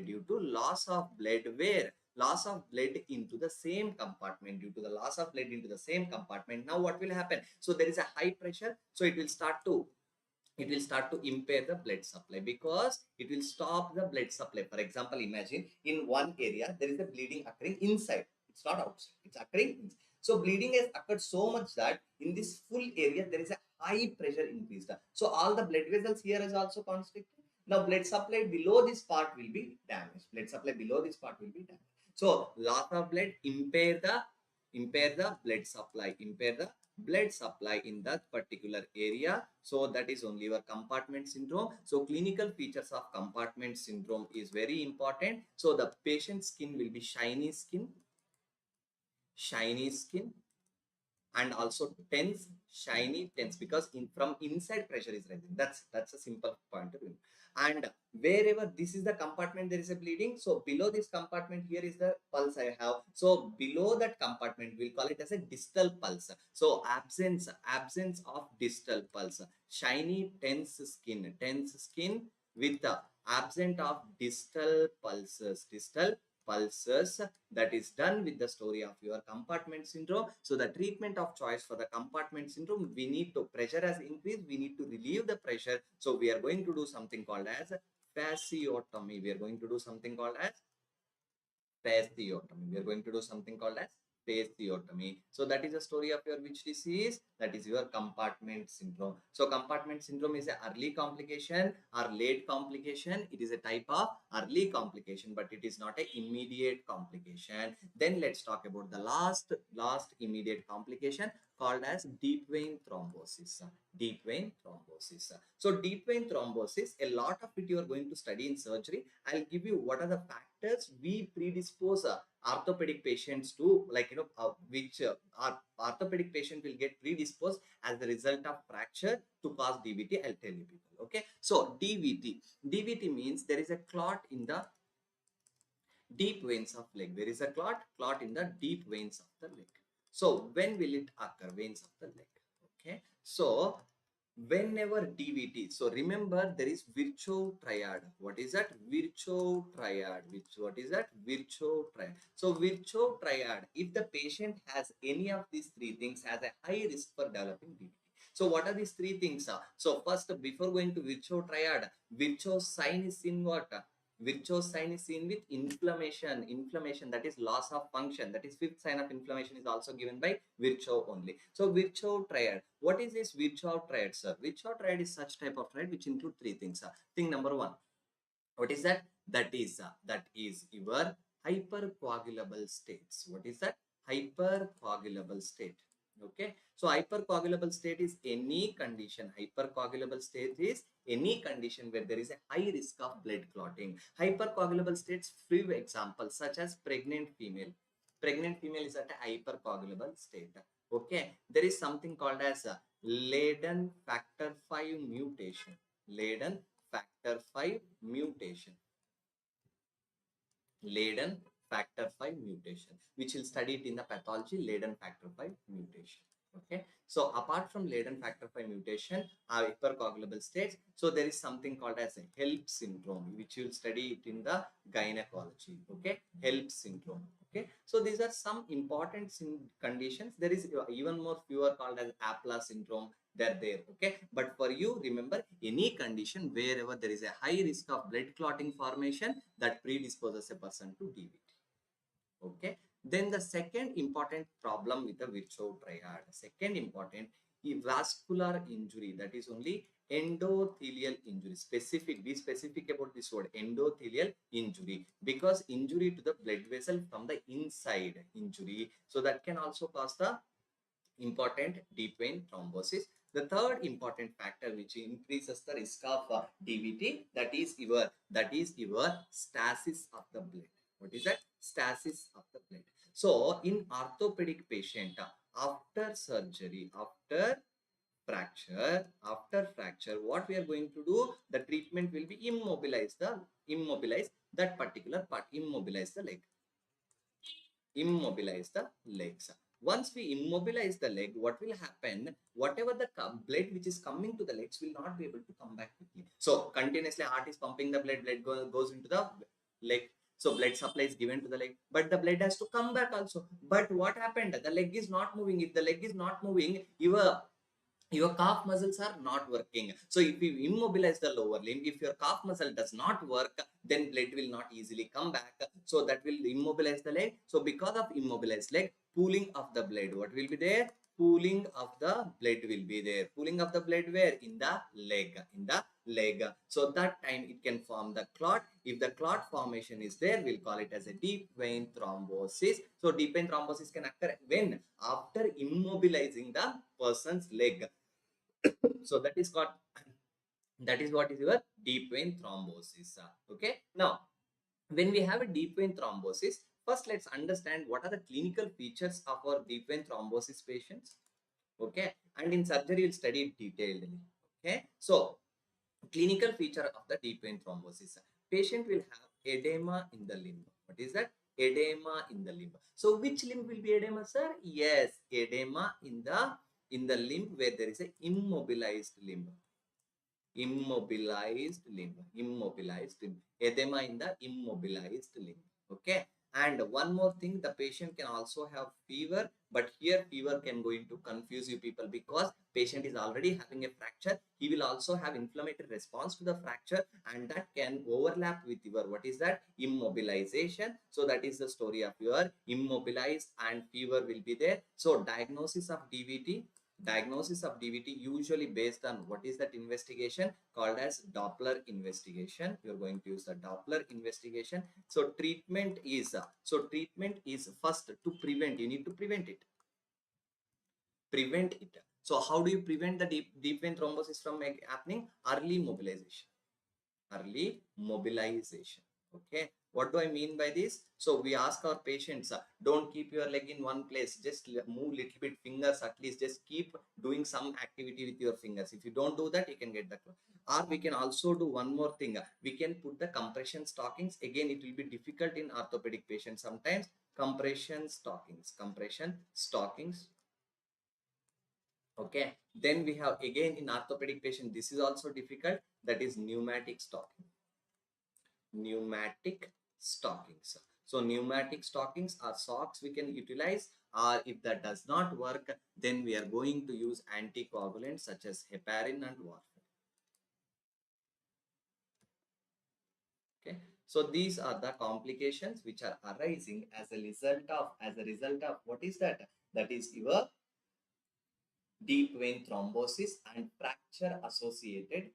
where loss of blood into the same compartment. Now what will happen? So there is a high pressure, so it will start to impair the blood supply, because it will stop the blood supply. For example, imagine in one area there is a bleeding occurring inside, it's not outside, it's occurring inside. So bleeding has occurred so much that in this full area there is a high pressure increased. So all the blood vessels here is also constricted. Now blood supply below this part will be damaged. So loss of blood impair the blood supply in that particular area. So that is only your compartment syndrome. So clinical features of compartment syndrome is very important. So the patient's skin will be shiny skin, and also tense, shiny, tense, because from inside pressure is rising. That's a simple point of view. And wherever this is the compartment, there is a bleeding. So below this compartment, here is the pulse I have. So below that compartment, we'll call it as a distal pulse. So absence of distal pulse, shiny, tense skin with the absent of distal pulses, that is done with the story of your compartment syndrome. So the treatment of choice for the compartment syndrome, we need to, pressure has increased, we need to relieve the pressure. So we are going to do something called as fasciotomy. We are going to do something called as fasciotomy. We are going to do something called as fasciotomy. So that is the story of your which disease? That is your compartment syndrome. So compartment syndrome is an early complication or late complication. It is a type of early complication, but it is not an immediate complication. Then let's talk about the last immediate complication called as deep vein thrombosis. Deep vein thrombosis. So deep vein thrombosis, a lot of it you are going to study in surgery. I'll give you what are the factors we predispose orthopedic patients to, like, which our orthopedic patient will get predisposed as the result of fracture to cause DVT. I'll tell you people. Okay. So DVT means there is a clot in the deep veins of leg. There is a clot in the deep veins of the leg. So when will it occur? Veins of the leg. Okay. So whenever DVT, so remember there is virchow triad. What is that? Virchow triad. What is that? Virchow triad. So virchow triad, if the patient has any of these three things, has a high risk for developing DVT. So what are these three things? So first, before going to virchow triad, virchow sign is in what? Virchow sign is seen with inflammation, that is loss of function, that is fifth sign of inflammation is also given by virchow only. So virchow triad, what is this virchow triad, sir? Virchow triad is such type of triad which include three things. Thing number one, what is that? That is your hypercoagulable states. What is that? Hypercoagulable state. Okay. So hypercoagulable state is any condition. Hypercoagulable state is any condition where there is a high risk of blood clotting. Hypercoagulable states, few examples such as pregnant female. Pregnant female is at a hypercoagulable state. Okay. There is something called as a Leiden factor 5 mutation. Leiden factor 5 mutation. Leiden factor 5 mutation, which will study it in the pathology, Leiden factor 5 mutation. Okay. So apart from Leiden factor 5 mutation, hypercoagulable states, so there is something called as a HELP syndrome, which you will study it in the gynecology. Okay. HELP syndrome. Okay. So these are some important conditions. There is even more fewer called as APLA syndrome. They're there. Okay. But for you, remember, any condition wherever there is a high risk of blood clotting formation, that predisposes a person to DVT. Okay. Then the second important problem with the virchow triad, second important, vascular injury, that is only endothelial injury. Be specific about this word, endothelial injury, because injury to the blood vessel from the inside injury. So that can also cause the important deep vein thrombosis. The third important factor which increases the risk of DVT, that is your stasis of the blood. What is that? Stasis of the blood. So in orthopedic patient, after surgery, after fracture, what we are going to do? The treatment will be immobilize that particular part, immobilize the leg. Immobilize the legs. Once we immobilize the leg, what will happen? Whatever the blood which is coming to the legs will not be able to come back quickly. So continuously heart is pumping the blood, goes into the leg. So blood supply is given to the leg, but the blood has to come back also. But what happened? The leg is not moving. If the leg is not moving, your calf muscles are not working. So if you immobilize the lower limb, if your calf muscle does not work, then blood will not easily come back. So that will immobilize the leg. So because of immobilized leg, pooling of the blood, what will be there? Pooling of the blood will be there. Pooling of the blood where? In the leg. So that time it can form the clot. If the clot formation is there, we'll call it as a deep vein thrombosis. So deep vein thrombosis can occur when? After immobilizing the person's leg. So that is what is your deep vein thrombosis. Okay. Now, when we have a deep vein thrombosis, first let's understand what are the clinical features of our deep vein thrombosis patients. Okay, and in surgery we'll study it detailedly. Okay, so clinical feature of the deep vein thrombosis. Patient will have edema in the limb. What is that? Edema in the limb. So which limb will be edema, sir? Yes, edema in the limb where there is a immobilized limb. Immobilized limb. Immobilized limb. Edema in the immobilized limb. Okay. And one more thing, the patient can also have fever, but here fever can going to confuse you people because patient is already having a fracture. He will also have inflammatory response to the fracture, and that can overlap with your, what is that? Immobilization. So that is the story of your immobilized and fever will be there. So diagnosis of DVT. Diagnosis of DVT usually based on what is that investigation called as Doppler investigation. You're going to use the Doppler investigation. So treatment is first to prevent. You need to prevent it. Prevent it. So how do you prevent the deep vein thrombosis from happening? Early mobilization. Early mobilization. Okay, what do I mean by this? So we ask our patients, don't keep your leg in one place, just move little bit fingers, at least just keep doing some activity with your fingers. If you don't do that, you can get the, or we can also do one more thing, we can put the compression stockings. Again, it will be difficult in orthopedic patients sometimes. Compression stockings. Okay, then we have again in orthopedic patient, this is also difficult, that is pneumatic stocking. Pneumatic stockings. So pneumatic stockings are socks we can utilize, or if that does not work, then we are going to use anticoagulants such as heparin and warfarin. Okay, so these are the complications which are arising as a result of what is that? That is your deep vein thrombosis and fracture associated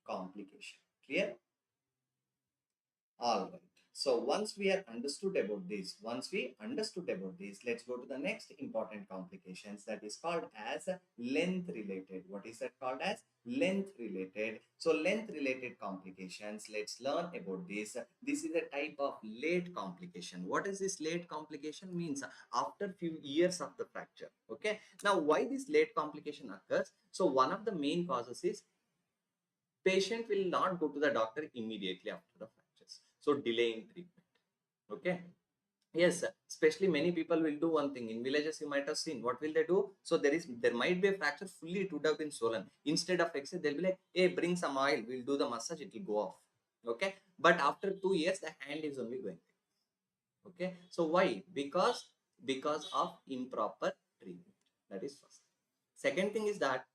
complication. Clear? All right. So once we understood about this, let's go to the next important complications that is called as length related. What is that called as? Length related. So length related complications, let's learn about this. This is a type of late complication. What is this late complication? Means after few years of the fracture. Okay. Now why this late complication occurs? So one of the main causes is patient will not go to the doctor immediately after the fractures. So delay in treatment. Okay. Yes, especially many people will do one thing. In villages, you might have seen. What will they do? So there might be a fracture, fully it would have been swollen. Instead of X-ray, they'll be like, hey, bring some oil, we'll do the massage, it will go off. Okay. But after 2 years, the hand is only going. Okay. So why? Because of improper treatment. That is first. Second thing is that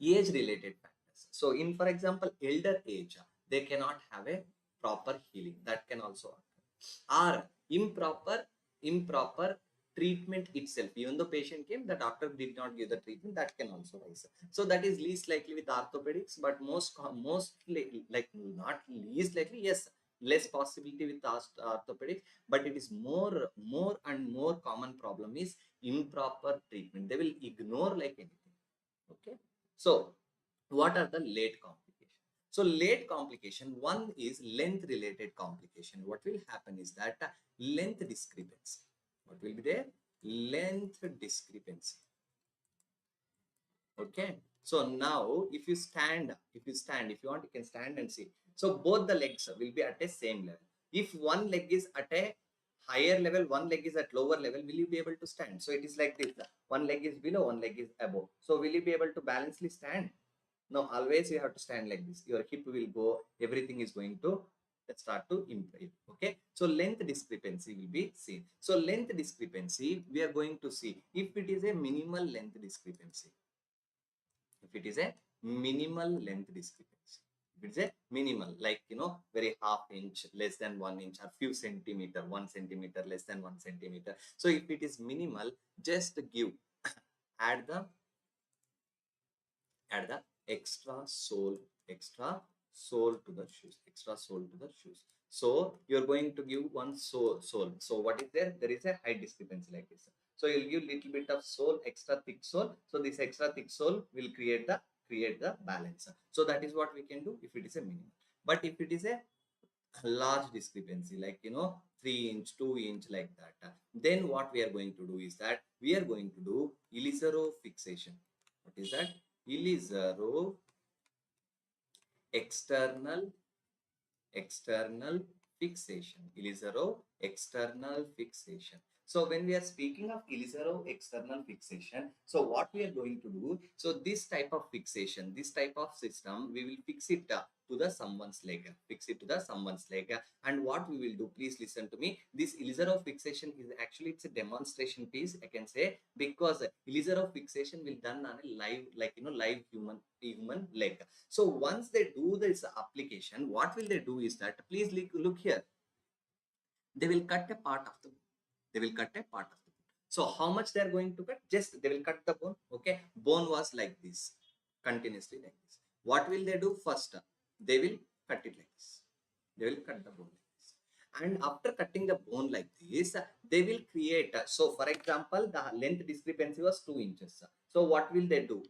age related factors. So in, for example, elder age, they cannot have a proper healing. That can also occur. Or improper treatment itself. Even though patient came, the doctor did not give the treatment, that can also rise. So that is least likely with orthopedics, but mostly, like not least likely, yes, less possibility with orthopedics, but it is more and more common problem is improper treatment. They will ignore like anything. Okay. So what are the late complications? So late complication, one is length related complication. What will happen is that length discrepancy. What will be there? Length discrepancy. Okay. So now if you want, you can stand and see. So both the legs will be at a same level. If one leg is at a higher level, one leg is at lower level, will you be able to stand? So it is like this. One leg is below, one leg is above. So will you be able to balancely stand? No, always you have to stand like this. Your hip will go, everything is going to start to improve. Okay. So length discrepancy will be seen. So length discrepancy, we are going to see if it is a minimal length discrepancy. If it is a minimal length discrepancy. If it's a minimal, like, very half inch, less than 1 inch, or few centimeter, 1 centimeter, less than 1 centimeter. So if it is minimal, just give, add the extra sole to the shoes. So you're going to give one sole. So what is there? There is a height discrepancy like this. So you'll give little bit of sole, extra thick sole. So this extra thick sole will create the balance. So that is what we can do if it is a minimum. But if it is a large discrepancy, like 3 inch, 2 inch, like that, then what we are going to do is that we are going to do Ilizarov fixation. What is that? Ilizarov external fixation. Ilizarov external fixation. So when we are speaking of Ilizarov external fixation, so what we are going to do, so this type of fixation, this type of system, we will fix it to the someone's leg, and what we will do, please listen to me. This Ilizarov fixation is actually, it's a demonstration piece, I can say, because Ilizarov fixation will done on a live, live human leg. So once they do this application, what will they do is that, please look here, they will cut a part of the bone. So how much they are going to cut? Just they will cut the bone. Okay, bone was like this, continuously like this. What will they do first? They will cut it like this. They will cut the bone like this. And after cutting the bone like this, they will create. So for example, the length discrepancy was 2 inches. So what will they do?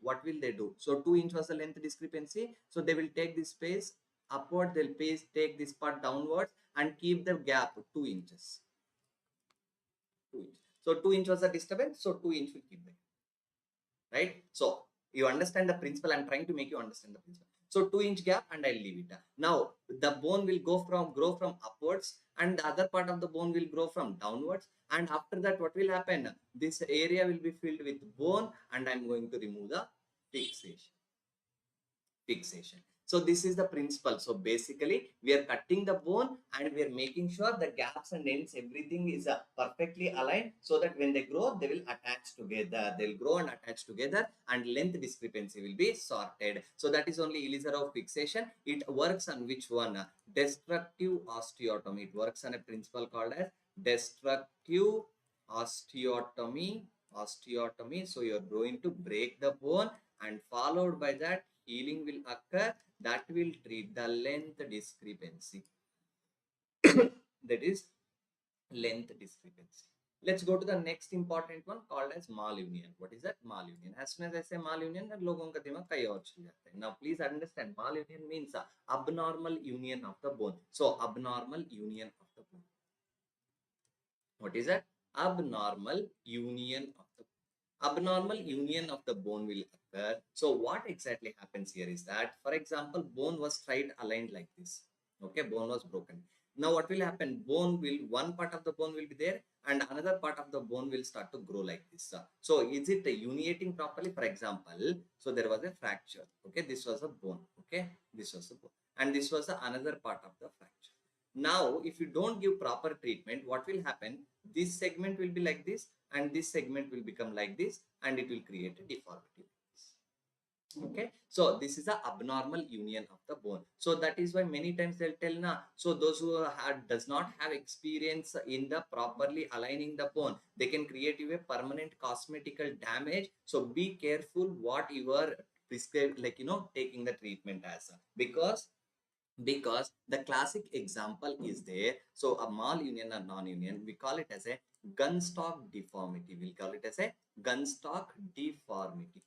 So 2 inch was the length discrepancy. So they will take this space upward, they'll take this part downwards and keep the gap 2 inches. 2 inch. So 2 inch was the disturbance, so 2 inch will keep the gap. Right? So you understand the principle. I'm trying to make you understand the principle. So 2 inch gap, and I'll leave it. Now the bone will grow from upwards, and the other part of the bone will grow from downwards. And after that, what will happen? This area will be filled with bone, and I'm going to remove the fixation. So this is the principle. So basically, we are cutting the bone and we are making sure the gaps and ends, everything is perfectly aligned, so that when they grow, they will attach together. They'll grow and attach together, and length discrepancy will be sorted. So that is only Ilizarov fixation. It works on which one? Destructive osteotomy. It works on a principle called as destructive osteotomy. So you're going to break the bone, and followed by that, healing will occur. That will treat the length discrepancy. That is length discrepancy. Let's go to the next important one called as malunion. What is that? Malunion. As soon as I say malunion, लोगों का दिमाग कहीं और चल जाता है. Now please understand, malunion means abnormal union of the bone. So abnormal union of the bone. What is that? Abnormal union of the bone. Abnormal union of the bone will occur. So what exactly happens here is that, for example, bone was tried aligned like this. Okay, bone was broken. Now what will happen? One part of the bone will be there, and another part of the bone will start to grow like this. So is it uniting properly? For example, so there was a fracture. Okay, this was a bone. Okay, this was a bone, and this was another part of the fracture. Now, if you don't give proper treatment, what will happen? This segment will be like this, and this segment will become like this, and it will create a deformity. Okay, so this is the abnormal union of the bone. So that is why many times they'll tell so those who does not have experience in the properly aligning the bone, they can create you a permanent cosmetical damage. So be careful what you are prescribed, taking the treatment as, because the classic example is there. So a malunion or non-union, we call it as a gunstock deformity. We'll call it as a gunstock deformity.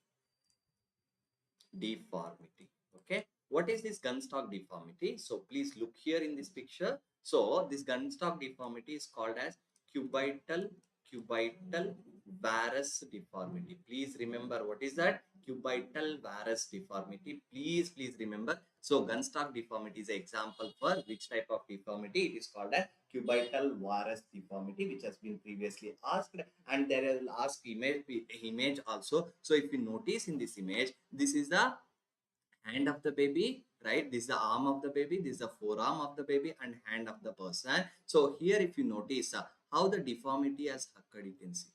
Okay, what is this gunstock deformity? So please look here in this picture. So this gunstock deformity is called as cubital varus deformity. Please remember, what is that? Cubital varus deformity. Please remember. So gunstock deformity is an example for which type of deformity? It is called as cubital varus deformity, which has been previously asked, and there will ask image also. So if you notice in this image, this is the hand of the baby, right? This is the arm of the baby, this is the forearm of the baby, and hand of the person. So here, if you notice how the deformity has occurred, you can see,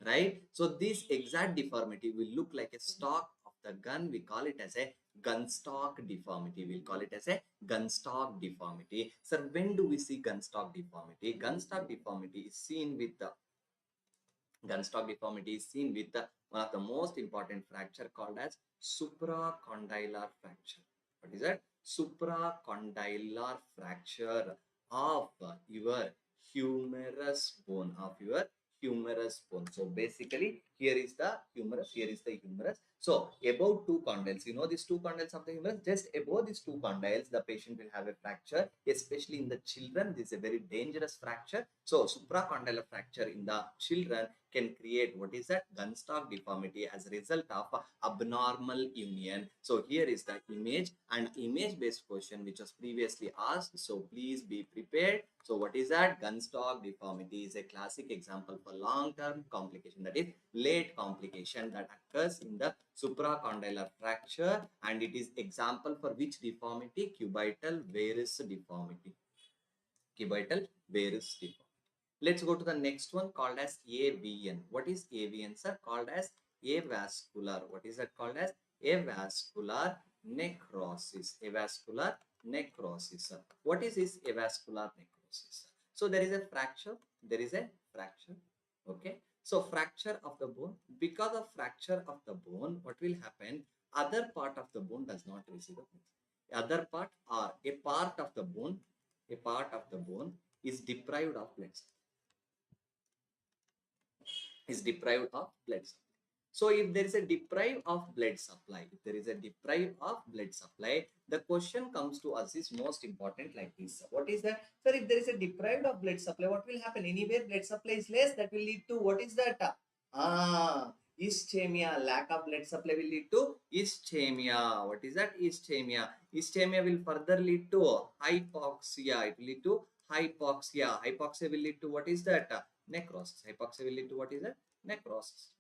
right? So this exact deformity will look like a stock of the gun. We call it as a gunstock deformity. We'll call it as a gunstock deformity. Sir, when do we see gunstock deformity? Gunstock deformity is seen with one of the most important fracture called as supracondylar fracture. What is that? Supracondylar fracture of your humerus bone. So basically, Here is the humerus, here is the humerus. So above two condyles, you know these two condyles of the humerus, just above these two condyles, the patient will have a fracture, especially in the children. This is a very dangerous fracture. So supracondylar fracture in the children can create what is that? Gunstock deformity as a result of abnormal union. So here is the image and image based question which was previously asked. So please be prepared. So what is that? Gunstock deformity is a classic example for long-term complication, that is late complication that occurs in the supracondylar fracture, and it is example for which deformity? Cubital varus deformity. Cubital varus deformity. Let's go to the next one called as AVN. What is AVN, sir? Called as avascular. What is that called as? Avascular necrosis. Avascular necrosis, sir. What is this avascular necrosis? So there is a fracture. There is a fracture. Okay. So fracture of the bone. Because of fracture of the bone, what will happen? Other part of the bone does not receive the blood. Other part or a part of the bone, is deprived of blood. Is deprived of blood supply. So if there is a deprive of blood supply, the question comes to us is most important like this. What is that? Sir, if there is a deprived of blood supply, what will happen? Anywhere blood supply is less, that will lead to what is that? Ischemia. Lack of blood supply will lead to ischemia. What is that? Ischemia. Ischemia will further lead to hypoxia. It will lead to hypoxia. Hypoxia will lead to what is that? Necrosis. Hypoxia will lead to what is that? Necrosis.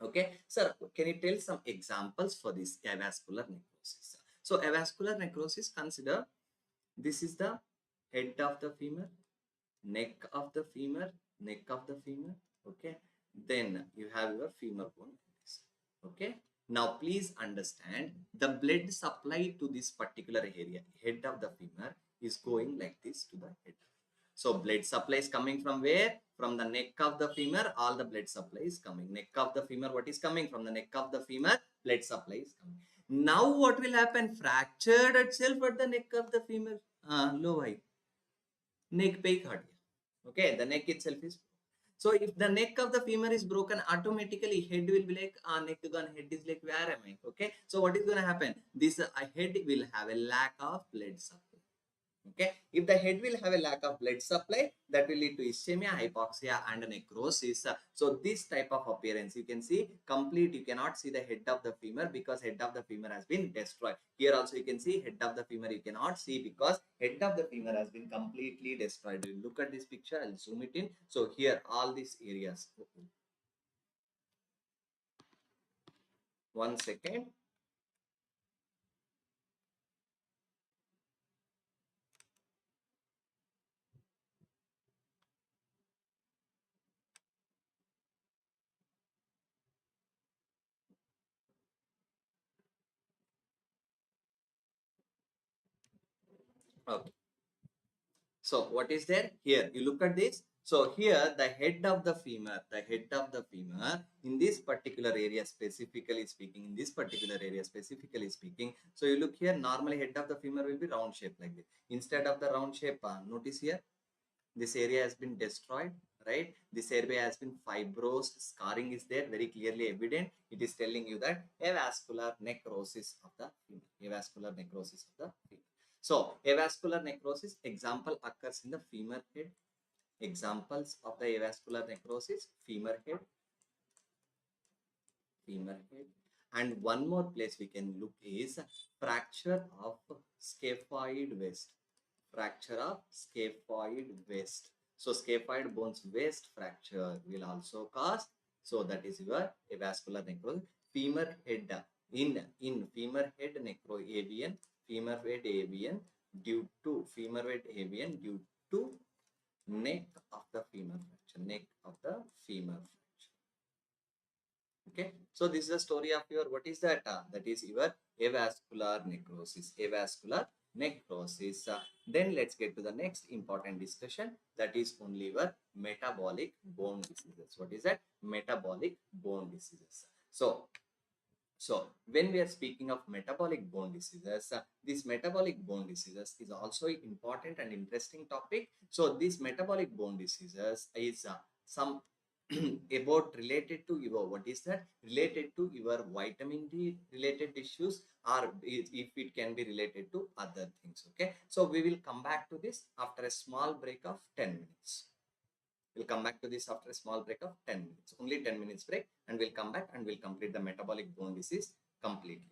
Okay, sir, can you tell some examples for this avascular necrosis? So avascular necrosis, consider this is the head of the femur, neck of the femur, okay, then you have your femur bone, okay. Now please understand, the blood supply to this particular area, head of the femur, is going like this to the head. So blood supply is coming from where? From the neck of the femur, all the blood supply is coming. Neck of the femur, what is coming? From the neck of the femur, blood supply is coming. Now what will happen? Fractured itself at the neck of the femur. Low height. Neck पे ही Okay, the neck itself is. So if the neck of the femur is broken, automatically head will be like, neck gone, head is like, where am I? Okay, so what is going to happen? This head will have a lack of blood supply. Okay, if the head will have a lack of blood supply, that will lead to ischemia, hypoxia and necrosis. So this type of appearance, you can see complete, you cannot see the head of the femur because head of the femur has been destroyed. Here also you can see head of the femur you cannot see because head of the femur has been completely destroyed. You look at this picture, I'll zoom it in. So here all these areas. 1 second. Okay. So what is there here? You look at this. So here the head of the femur, in this particular area specifically speaking, so you look here, normally head of the femur will be round shape like this. Instead of the round shape, notice here, this area has been destroyed, right? This area has been fibrosed, scarring is there, very clearly evident. It is telling you that avascular necrosis of the femur, So avascular necrosis example occurs in the femur head. Examples of the avascular necrosis: femur head. And one more place we can look is fracture of scaphoid waist. So scaphoid bones waist fracture will also cause. So that is your avascular necrosis. Femur head in femur head AVN. Femur head AVN due to neck of the femur fracture. Okay, so this is the story of your, what is that? That is your avascular necrosis. Then let's get to the next important discussion, that is only your metabolic bone diseases. What is that? Metabolic bone diseases. So when we are speaking of metabolic bone diseases, this metabolic bone diseases is also an important and interesting topic. So these metabolic bone diseases is some about related to your, what is that, related to your vitamin D related issues, or if it can be related to other things. Okay, so we will come back to this after a small break of 10 minutes. We'll come back to this after a small break of 10 minutes, only 10 minutes break, and we'll come back and we'll complete the metabolic bone disease completely.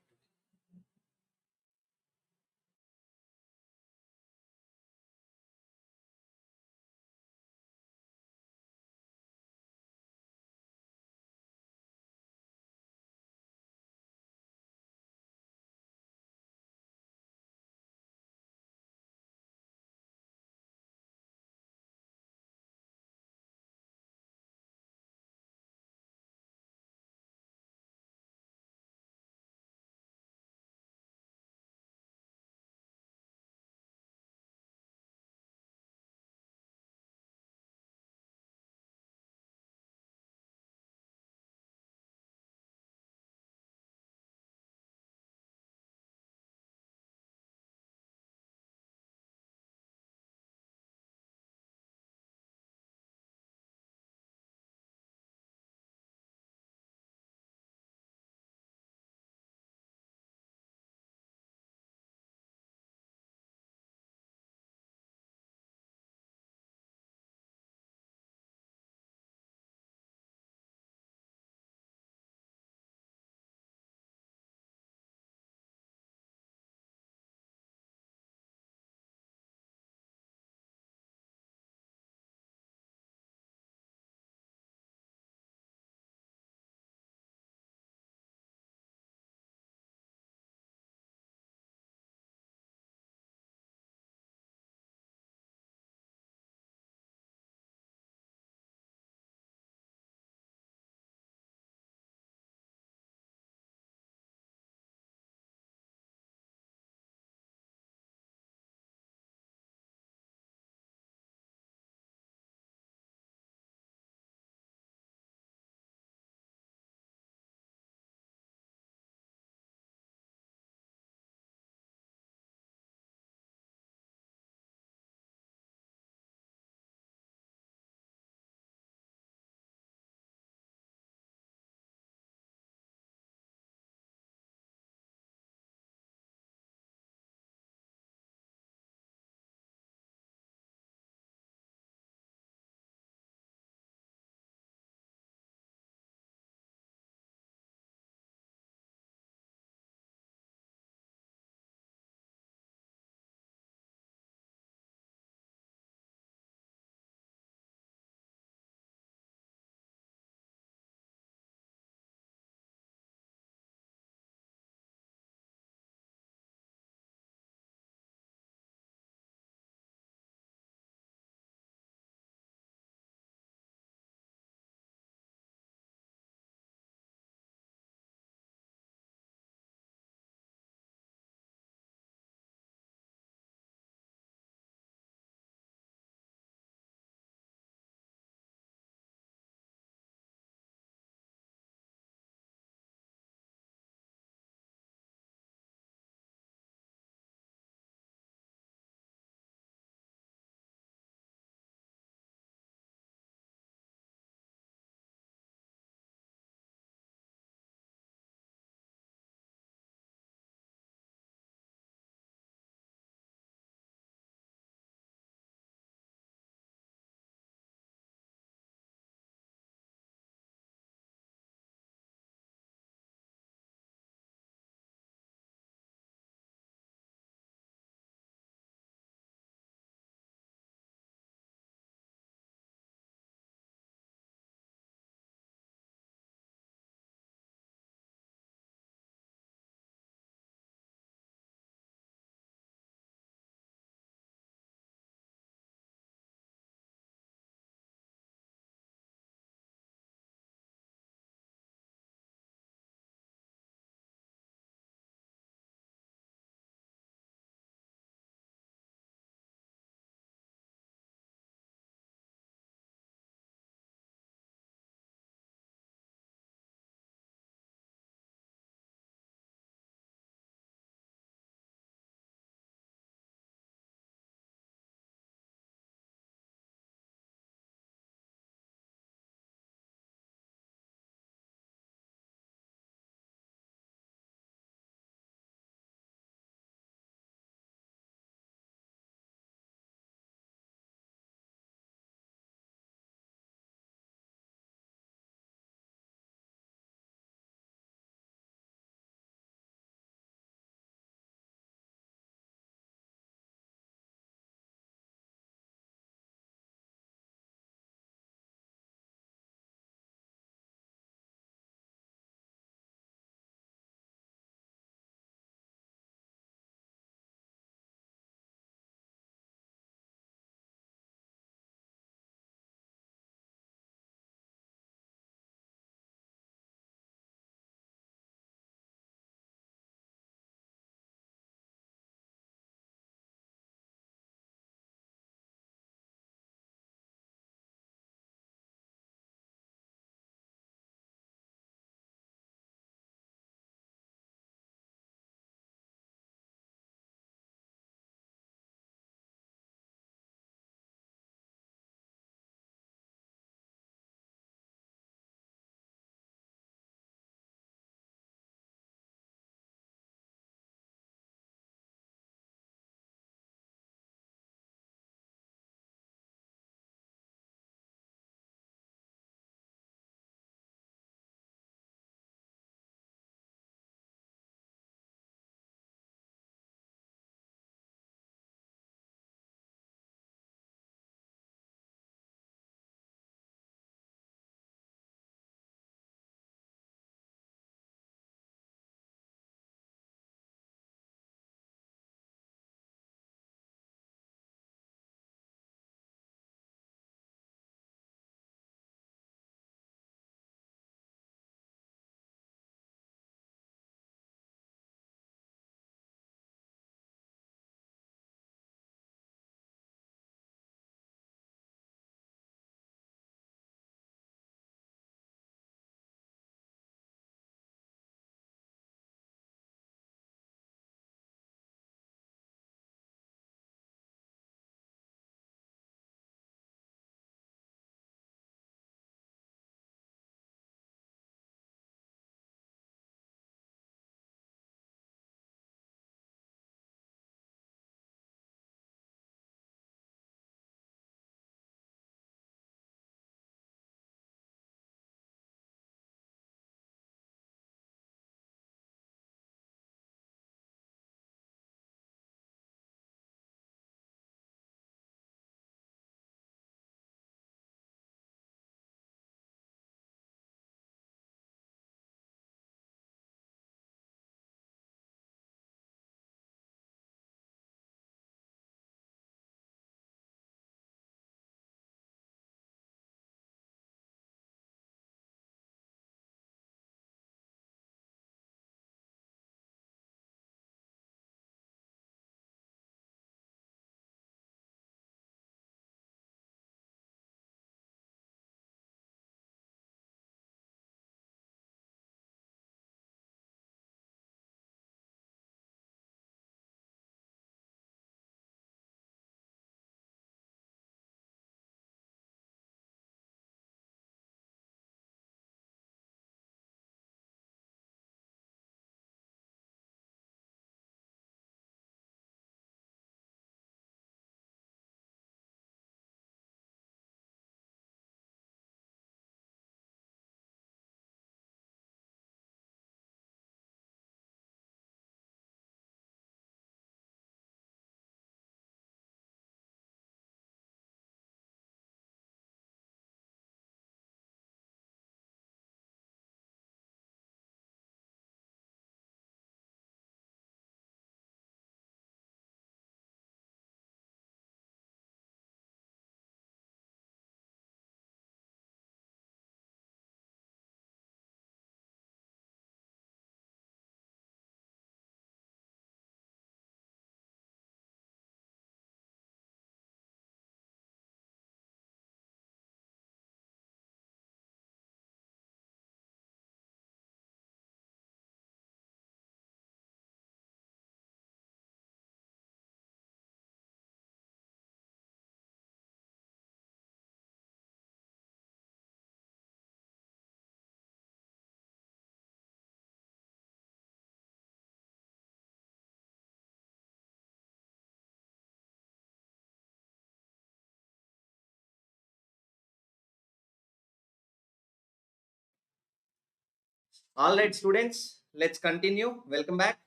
All right, students, let's continue. Welcome back.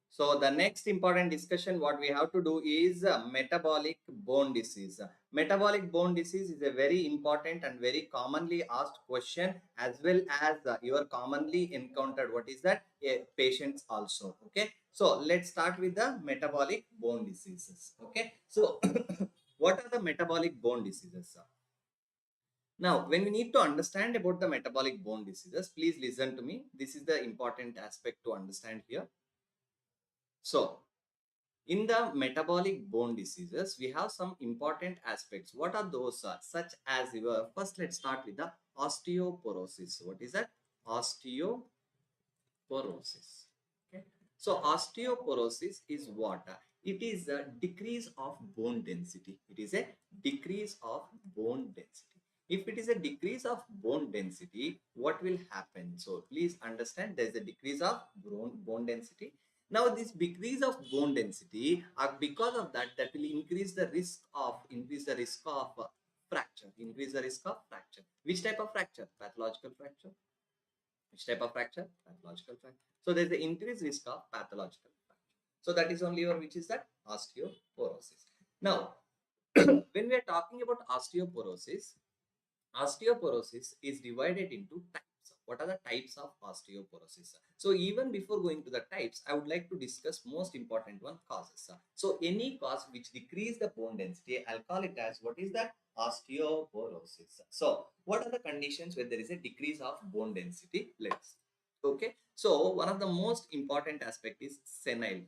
So the next important discussion what we have to do is metabolic bone disease. Metabolic bone disease is a very important and very commonly asked question, as well as you are commonly encountered. What is that? Patients also. Okay. So let's start with the metabolic bone diseases. Okay. So what are the metabolic bone diseases? Now, when we need to understand about the metabolic bone diseases, please listen to me. This is the important aspect to understand here. So, in the metabolic bone diseases, we have some important aspects. What are those? Such as your first, let's start with the osteoporosis. What is that? Osteoporosis. Okay. So osteoporosis is what? It is a decrease of bone density. It is a decrease of bone density. If it is a decrease of bone density, what will happen? So please understand there is a decrease of bone density. Now this decrease of bone density, because of that, that will increase the risk of fracture. Increase the risk of fracture. Which type of fracture? Pathological fracture. Which type of fracture? Pathological fracture. So there is the increased risk of pathological fracture. So that is only one which is that osteoporosis. Now, when we are talking about osteoporosis, osteoporosis is divided into types. What are the types of osteoporosis? So even before going to the types, I would like to discuss most important one, causes. So any cause which decrease the bone density, I'll call it as what is that? Osteoporosis. So what are the conditions where there is a decrease of bone density? Let's. Okay. So one of the most important aspect is senile.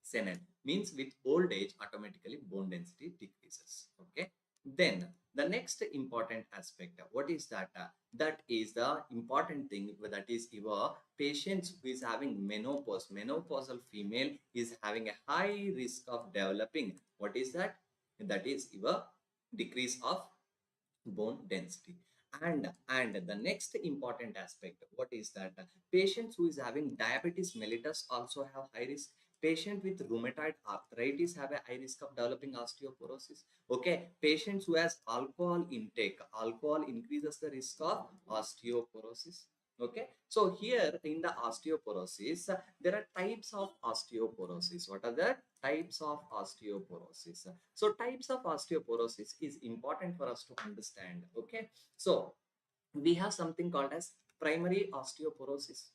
Senile means with old age, automatically bone density decreases. Okay. Then the next important aspect, what is that? That is the important thing, that is your patients who is having menopause. Menopausal female is having a high risk of developing. What is that? That is your decrease of bone density. And the next important aspect, what is that? Patients who is having diabetes mellitus also have high risk. Patient with rheumatoid arthritis have a high risk of developing osteoporosis. Okay. Patients who has alcohol intake, alcohol increases the risk of osteoporosis. Okay. So here in the osteoporosis, there are types of osteoporosis. What are the types of osteoporosis? So types of osteoporosis is important for us to understand. Okay. So we have something called as primary osteoporosis.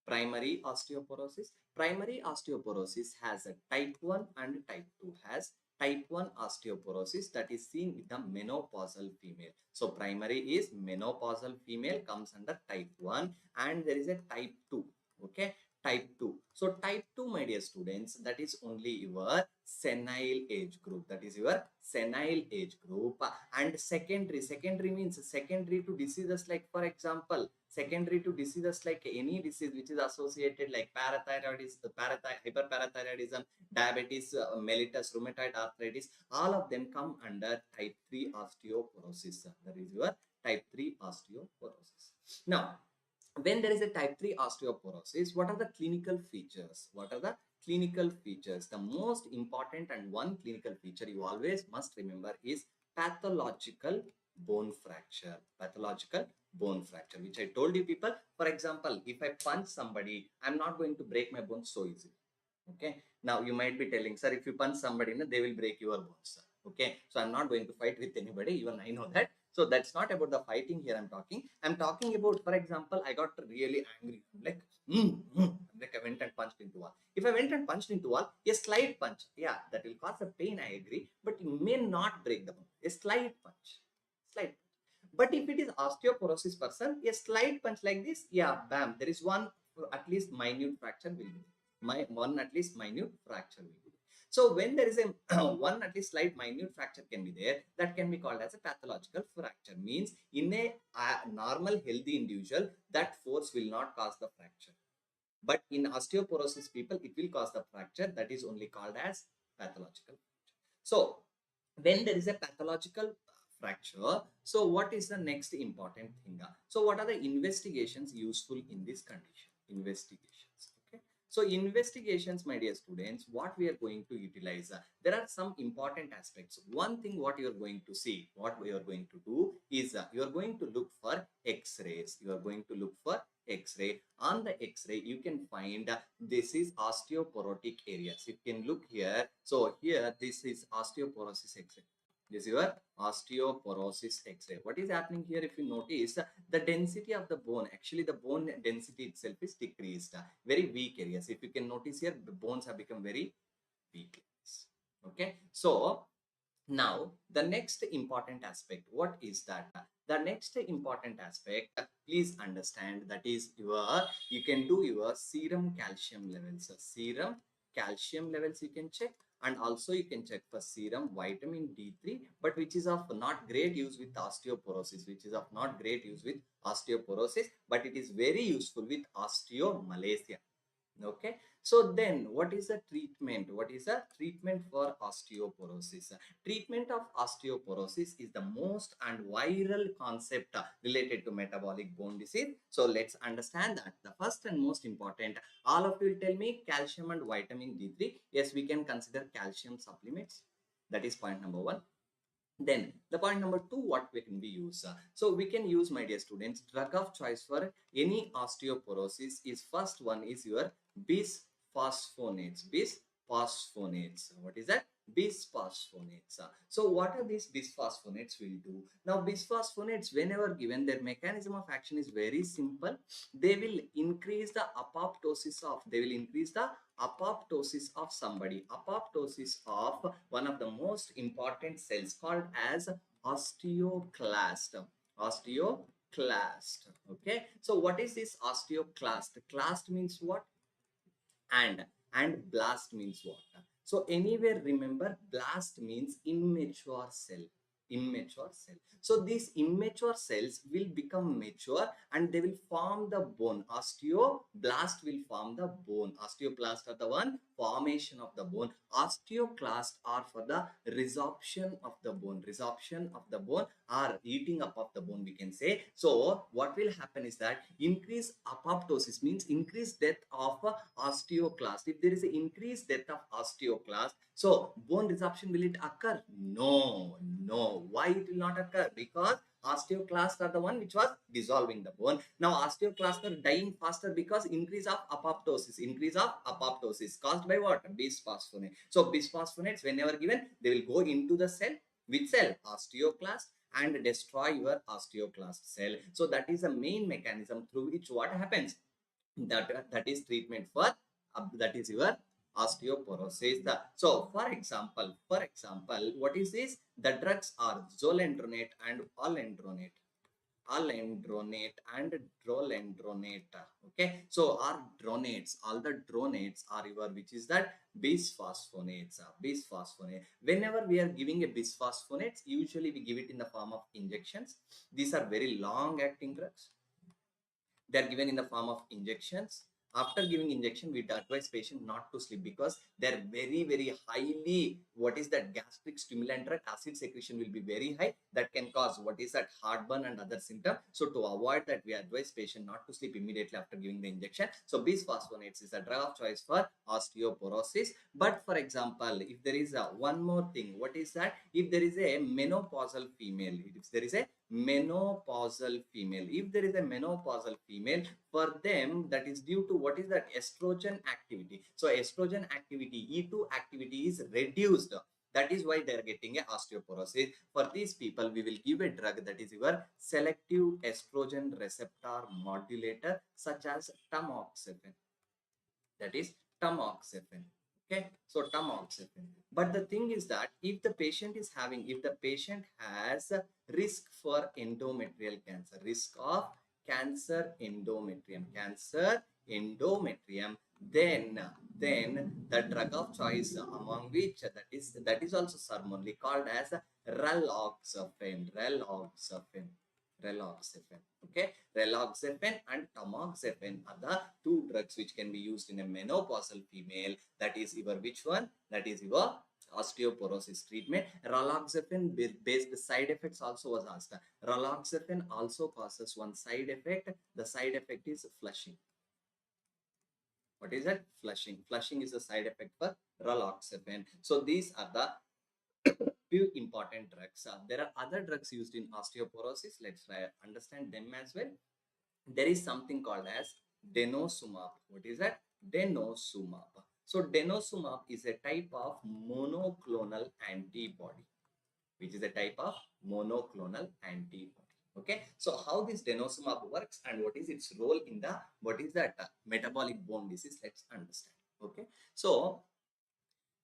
Primary osteoporosis. Primary osteoporosis has a type 1 and type 2. Has type 1 osteoporosis that is seen with the menopausal female. So primary is menopausal female, comes under type 1, and there is a type 2. Okay. Type 2. So type 2, my dear students, that is only your senile age group. That is your senile age group. And secondary means secondary to diseases like, for example, secondary to diseases like any disease which is associated like parathyroidism, hyperparathyroidism, diabetes mellitus, rheumatoid arthritis, all of them come under type 3 osteoporosis. That is your type 3 osteoporosis. Now, when there is a type 3 osteoporosis, what are the clinical features? What are the clinical features? The most important and one clinical feature you always must remember is pathological bone fracture. Pathological bone fracture, which I told you people. For example, if I punch somebody, I'm not going to break my bones so easily. Okay. Now you might be telling, sir, if you punch somebody, they will break your bones, sir. Okay. So I'm not going to fight with anybody. Even I know that. So that's not about the fighting here I'm talking. I'm talking about, for example, I got really angry. I'm like, like I went and punched into wall. If I went and punched into wall, a slight punch, yeah, that will cause a pain, I agree, but it may not break the bone. A slight punch. Slight. But if it is osteoporosis person, a slight punch like this, yeah, bam, there is one at least minute fracture will be. One at least minute fracture will be. So when there is a one at least slight minute fracture can be there, that can be called as a pathological fracture. Means in a normal healthy individual, that force will not cause the fracture. But in osteoporosis people, it will cause the fracture. That is only called as pathological fracture. So when there is a pathological fracture, so what is the next important thing? So what are the investigations useful in this condition? Investigations. Okay. So investigations, my dear students, what we are going to utilize, there are some important aspects. One thing what you are going to see, what we are going to do is you are going to look for X-rays. You are going to look for X-ray. On the X-ray, you can find this is osteoporotic areas. You can look here. So here, this is osteoporosis X-ray. This is your osteoporosis X-ray. What is happening here? If you notice, the density of the bone, actually the bone density itself is decreased. Very weak areas. If you can notice here, the bones have become very weak. Okay. So now the next important aspect, what is that? The next important aspect, please understand, that is you can do your serum calcium levels. Serum calcium levels you can check, and also you can check for serum vitamin D3, but which is of not great use with osteoporosis, but it is very useful with osteomalacia. Okay, so then what is the treatment? What is the treatment for osteoporosis? Treatment of osteoporosis is the most and viral concept related to metabolic bone disease. So let's understand that. The first and most important, all of you will tell me calcium and vitamin D3. Yes, we can consider calcium supplements. That is point number one. Then the point number two, what we can be use? So we can use, my dear students, drug of choice for any osteoporosis is, first one is your bisphosphonates. Bisphosphonates. What is that? Bisphosphonates. So what are these bisphosphonates will do? Now bisphosphonates, whenever given, their mechanism of action is very simple. They will increase the apoptosis of somebody, apoptosis of one of the most important cells called as osteoclast. Okay, so what is this osteoclast? Clast means what? And blast means what? So anywhere, remember, blast means immature cell. So these immature cells will become mature and they will form the bone. Osteoblast will form the bone. Osteoblast are the one formation of the bone. Osteoclast are for the resorption of the bone. Or eating up of the bone, we can say. So what will happen is that increase apoptosis means increased death of osteoclast. If there is an increased death of osteoclast, so bone resorption, will it occur? No. Why it will not occur? Because osteoclasts are the one which was dissolving the bone. Now osteoclasts are dying faster because increase of apoptosis caused by what? Bisphosphonate. So bisphosphonates, whenever given, they will go into the cell. Which cell? Osteoclast, and destroy your osteoclast cell. So that is the main mechanism through which what happens, that is treatment for that is your osteoporosis. So for example, what is this? The drugs are zolendronate and alendronate and drolendronate. Okay, so our dronates, all the dronates are your, which is that bisphosphonates. Whenever we are giving a bisphosphonates, usually we give it in the form of injections. These are very long acting drugs. They are given in the form of injections. After giving injection, we advise patient not to sleep because they're very highly, what is that, gastric stimulant drug, acid secretion will be very high. That can cause, what is that, heartburn and other symptoms. So to avoid that, we advise patient not to sleep immediately after giving the injection. So bisphosphonates is a drug of choice for osteoporosis. But for example, if there is one more thing, what is that? If there is a menopausal female, if there is a menopausal female, for them, that is due to, what is that, estrogen activity. So estrogen activity, E2 activity is reduced. That is why they are getting a osteoporosis. For these people, we will give a drug, that is your selective estrogen receptor modulator, such as tamoxifen. That is tamoxifen. Okay, so tamoxifen. But the thing is that if the patient has a risk for endometrial cancer, risk of cancer endometrium, then the drug of choice, among which that is also sermonly called as raloxifene. Okay, raloxifene and tamoxifen are the two drugs which can be used in a menopausal female. That is your which one? That is your osteoporosis treatment. Raloxifene based side effects also was asked. Raloxifene also causes one side effect. The side effect is flushing. What is that? Flushing. Flushing is a side effect for raloxifene. So these are the few important drugs. There are other drugs used in osteoporosis. Let's try understand them as well. There is something called as denosumab. What is that? Denosumab. So denosumab is a type of monoclonal antibody, which is a type of monoclonal antibody. Okay, so how this denosumab works and what is its role in the what is that metabolic bone disease? Let's understand. Okay, so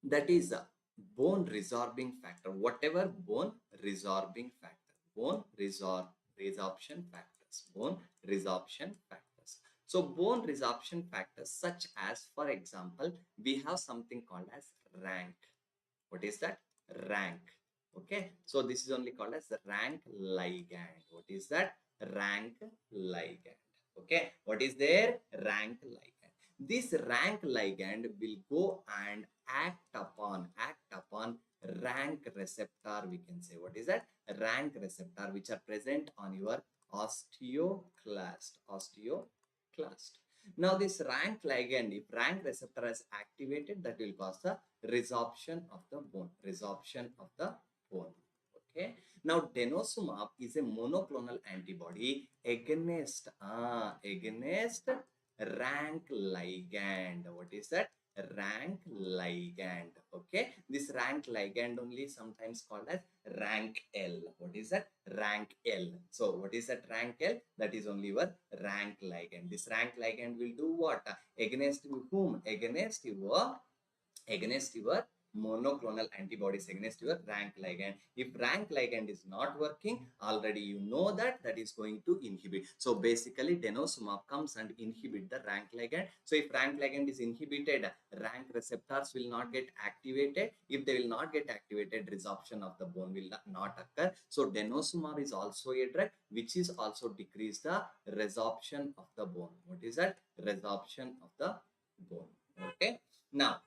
that is a bone resorbing factor, whatever bone resorbing factor, resorption factors, bone resorption factors. So bone resorption factors such as, for example, we have something called as rank. What is that? Rank. Okay, so this is only called as the rank ligand. What is that? Rank ligand. Okay, what is there? Rank ligand. This rank ligand will go and act upon rank receptor, we can say. What is that? Rank receptor, which are present on your osteoclast. Now this rank ligand, if rank receptor is activated, that will cause the resorption of the bone. Okay. Now denosumab is a monoclonal antibody against rank ligand. What is that? Rank ligand. Okay, this rank ligand only sometimes called as rank L. What is that? Rank L. So what is that rank L? That is only your rank ligand. This rank ligand will do what? Against whom? Against your monoclonal antibodies, against your rank ligand. If rank ligand is not working, already you know that is going to inhibit. So basically denosumab comes and inhibit the rank ligand. So if rank ligand is inhibited, rank receptors will not get activated. If they will not get activated, resorption of the bone will not occur. So denosumab is also a drug which is also decrease the resorption of the bone. What is that? Resorption of the bone. Okay, now,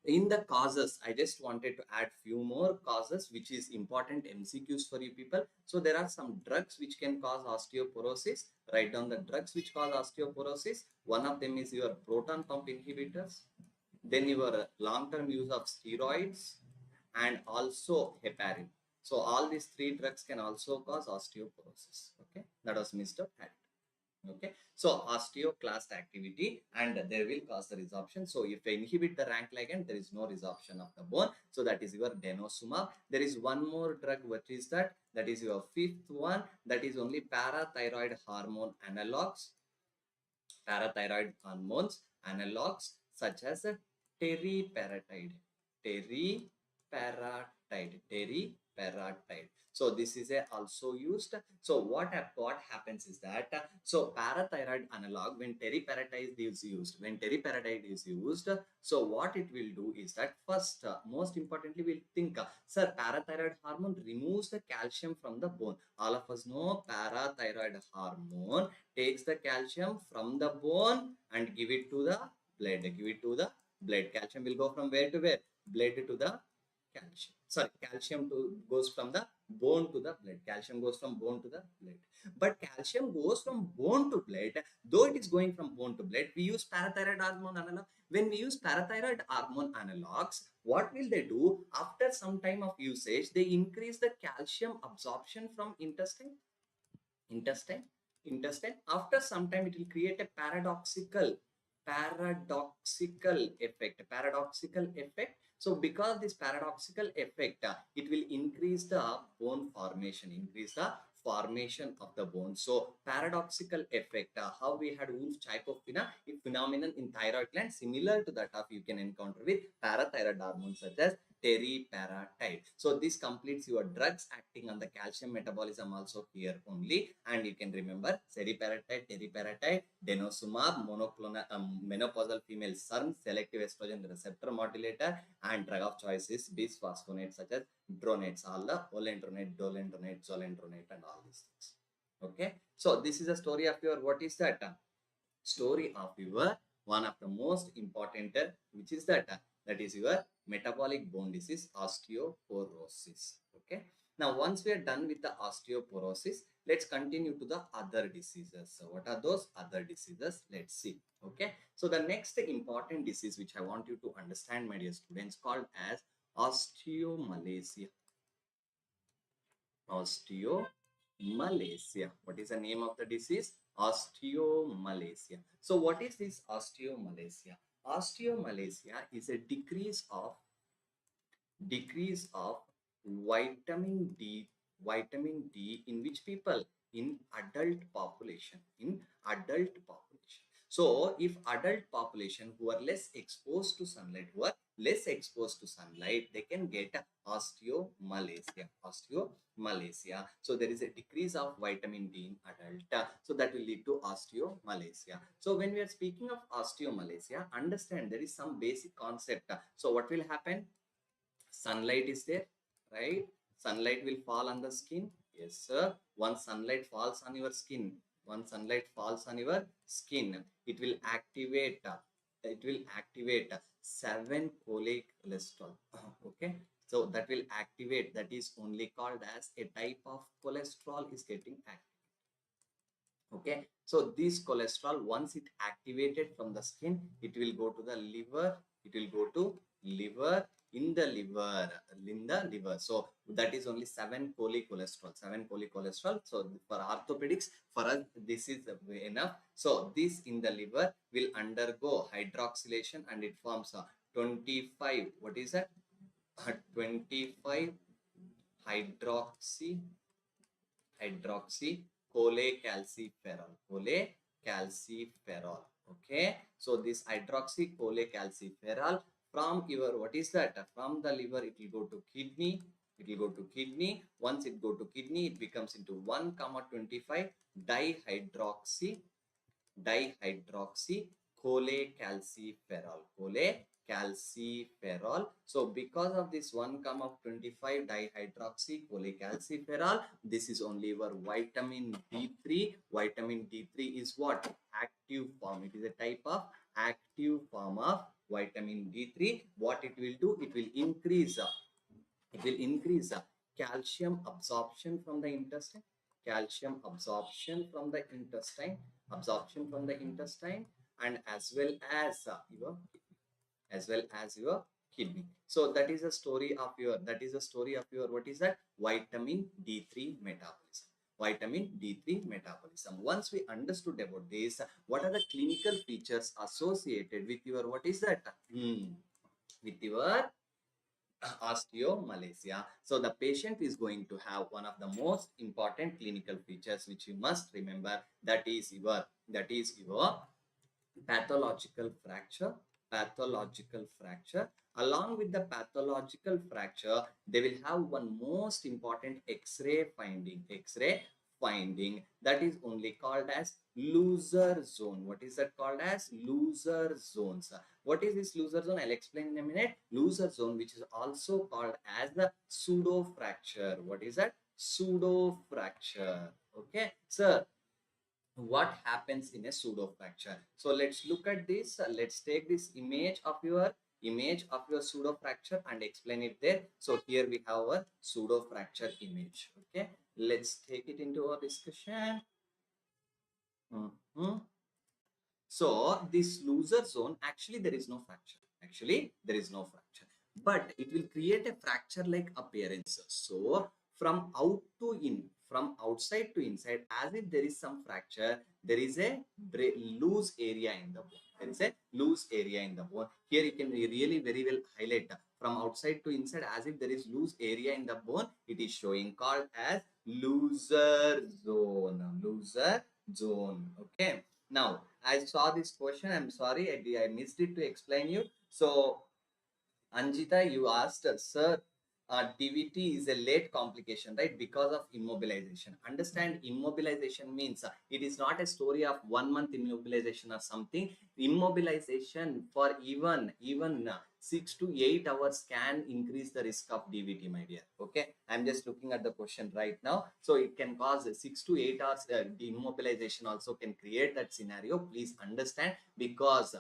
in the causes, I just wanted to add few more causes, which is important MCQs for you people. So there are some drugs which can cause osteoporosis. Write down the drugs which cause osteoporosis. One of them is your proton pump inhibitors. Then your long-term use of steroids and also heparin. So all these three drugs can also cause osteoporosis. Okay, that was Mr. Harry. Okay, so osteoclast activity and there will cause the resorption. So if they inhibit the rank ligand, there is no resorption of the bone. So that is your denosumab. There is one more drug. What is that? That is your fifth one. That is only parathyroid hormone analogs. Parathyroid hormones analogs such as teriparatide. Teriparatide. So this is also used. So what happens is that so parathyroid analog, when teriparatide is used, so what it will do is that first, most importantly, we'll think, sir, parathyroid hormone removes the calcium from the bone. All of us know parathyroid hormone takes the calcium from the bone and give it to the blood. Calcium will go from where to where? Blood to the calcium. Sorry, calcium goes from the bone to the blood. Calcium goes from bone to the blood. But calcium goes from bone to blood. Though it is going from bone to blood, we use parathyroid hormone analog. When we use parathyroid hormone analogs, what will they do? After some time of usage, they increase the calcium absorption from intestine. After some time, it will create a paradoxical effect. So because this paradoxical effect, it will increase the bone formation, of the bone. So paradoxical effect, how we had Wolff-Chaikoff phenomenon in thyroid gland, similar to that of you can encounter with parathyroid hormones such as teriparatide. So this completes your drugs acting on the calcium metabolism also here only, and you can remember teriparatide, denosumab, monoclonal menopausal female SERM, selective estrogen receptor modulator, and drug of choice is bisphosphonates such as dronates, all the olendronate, dolendronate, zolendronate, and all these things. Okay, so this is a story of your what is that? Story of your one of the most important, which is that is your metabolic bone disease, osteoporosis. Okay, Now, once we are done with the osteoporosis, let's continue to the other diseases. So what are those other diseases? Let's see. Okay. So the next important disease which I want you to understand, my dear students, called as osteomalacia. Osteomalacia. What is the name of the disease? Osteomalacia. So what is this osteomalacia? Osteomalacia is a decrease of vitamin D in which people? In adult population. So if adult population who are less exposed to sunlight, they can get osteomalacia. So there is a decrease of vitamin D in adult, so that will lead to osteomalacia. So when we are speaking of osteomalacia, understand there is some basic concept. So what will happen? Sunlight is there, right? Sunlight will fall on the skin. Yes, sir. Once sunlight falls on your skin, it will activate 7-cholesterol. Okay. So that will activate, that is only called as a type of cholesterol is getting activated. Okay, so this cholesterol, once it activated from the skin, it will go to the liver. In the liver. So that is only 7-cholesterol. So for orthopedics, for us, this is enough. So this in the liver will undergo hydroxylation and it forms a 25. What is that? 25 hydroxy cholecalciferol. Okay, so this hydroxy cholecalciferol from your, what is that? From the liver it will go to kidney. Once it go to kidney, it becomes into 1,25 dihydroxy cholecalciferol. So because of this 1,25 dihydroxy cholecalciferol, this is only your vitamin D3. Vitamin D3 is what? Active form. It is a type of active form of vitamin D3. What it will do? It will increase calcium absorption from the intestine, and as well as your kidney. So that is a story of your, what is that? Vitamin D3 metabolism. Once we understood about this, what are the clinical features associated with your, what is that? With your osteomalacia. So the patient is going to have one of the most important clinical features which you must remember, that is your pathological fracture. Along with the pathological fracture, they will have one most important x-ray finding, that is only called as loser zone. What is that called as? Loser zones. What is this loser zone? I'll explain in a minute. Loser zone, which is also called as the pseudo fracture. What is that? Pseudo fracture. Okay, sir, what happens in a pseudo fracture? So let's look at this. Let's take this image of your pseudo fracture and explain it there. So here we have a pseudo fracture image. Okay, let's take it into our discussion. Mhm. So this loser zone, actually there is no fracture. But it will create a fracture-like appearance. So from outside to inside, as if there is some fracture, there is a loose area in the bone. Here you can really very well highlight from outside to inside, as if there is loose area in the bone. It is showing, called as loser zone. Okay. Now, I saw this question. I'm sorry, I missed it to explain you. So, Anjita, you asked, sir, DVT is a late complication, right? Because of immobilization. Understand, immobilization means it is not a story of 1 month immobilization or something. Immobilization for even 6 to 8 hours can increase the risk of DVT, my dear. Okay, I'm just looking at the question right now. So it can cause 6 to 8 hours immobilization also can create that scenario. Please understand, because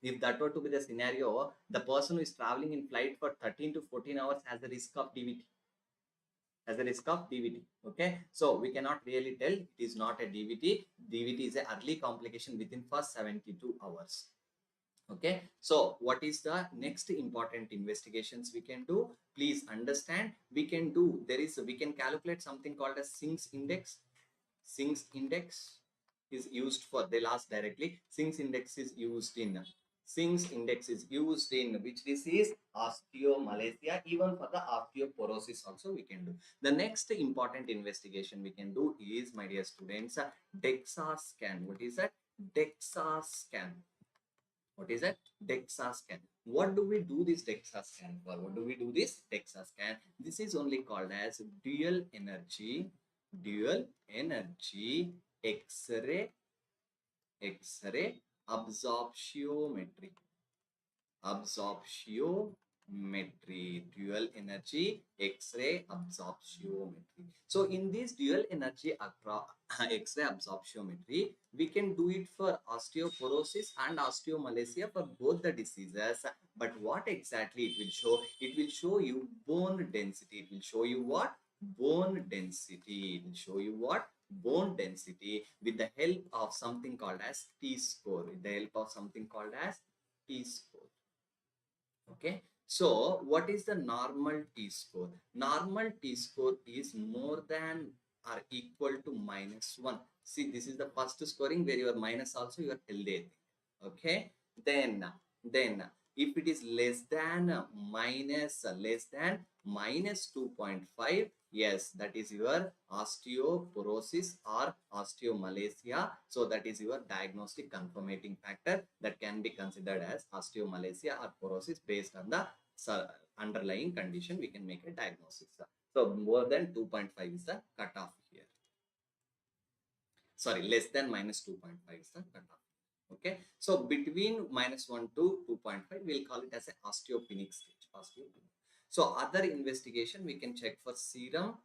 if that were to be the scenario, the person who is traveling in flight for 13 to 14 hours has the risk of DVT. as a risk of DVT. Okay, so we cannot really tell it is not a DVT. DVT is an early complication within first 72 hours. Okay, so what is the next important investigations we can do? Please understand, we can do, we can calculate something called as Singh's index. Singh's index is used for, they'll ask directly, Singh's index is used in which disease? Osteomalacia. Even for the osteoporosis also we can do. The next important investigation we can do is, my dear students, DEXA scan. What is that? DEXA scan. What is that? DEXA scan. What do we do this DEXA scan for? What do we do this DEXA scan? This is only called as dual energy X-ray absorptiometry. Dual energy X-ray absorptiometry. So in this dual energy X-ray absorptiometry, we can do it for osteoporosis and osteomalacia for both the diseases. But what exactly it will show? It will show you bone density. It will show you what? Bone density. It will show you what? Bone density with the help of something called as T-score. With the help of something called as T-score. Okay, so what is the normal T-score? Normal T-score is more than or equal to -1. See, this is the first scoring where you are minus also you are healthy. Okay, then if it is less than -2.5, yes, that is your osteoporosis or osteomalacia. So that is your diagnostic confirming factor that can be considered as osteomalacia or porosis based on the underlying condition. We can make a diagnosis. So more than 2.5 is the cutoff here. Sorry, less than -2.5 is the cutoff. Okay, so between -1 to 2.5, we'll call it as an osteopenic stage. So other investigation, we can check for serum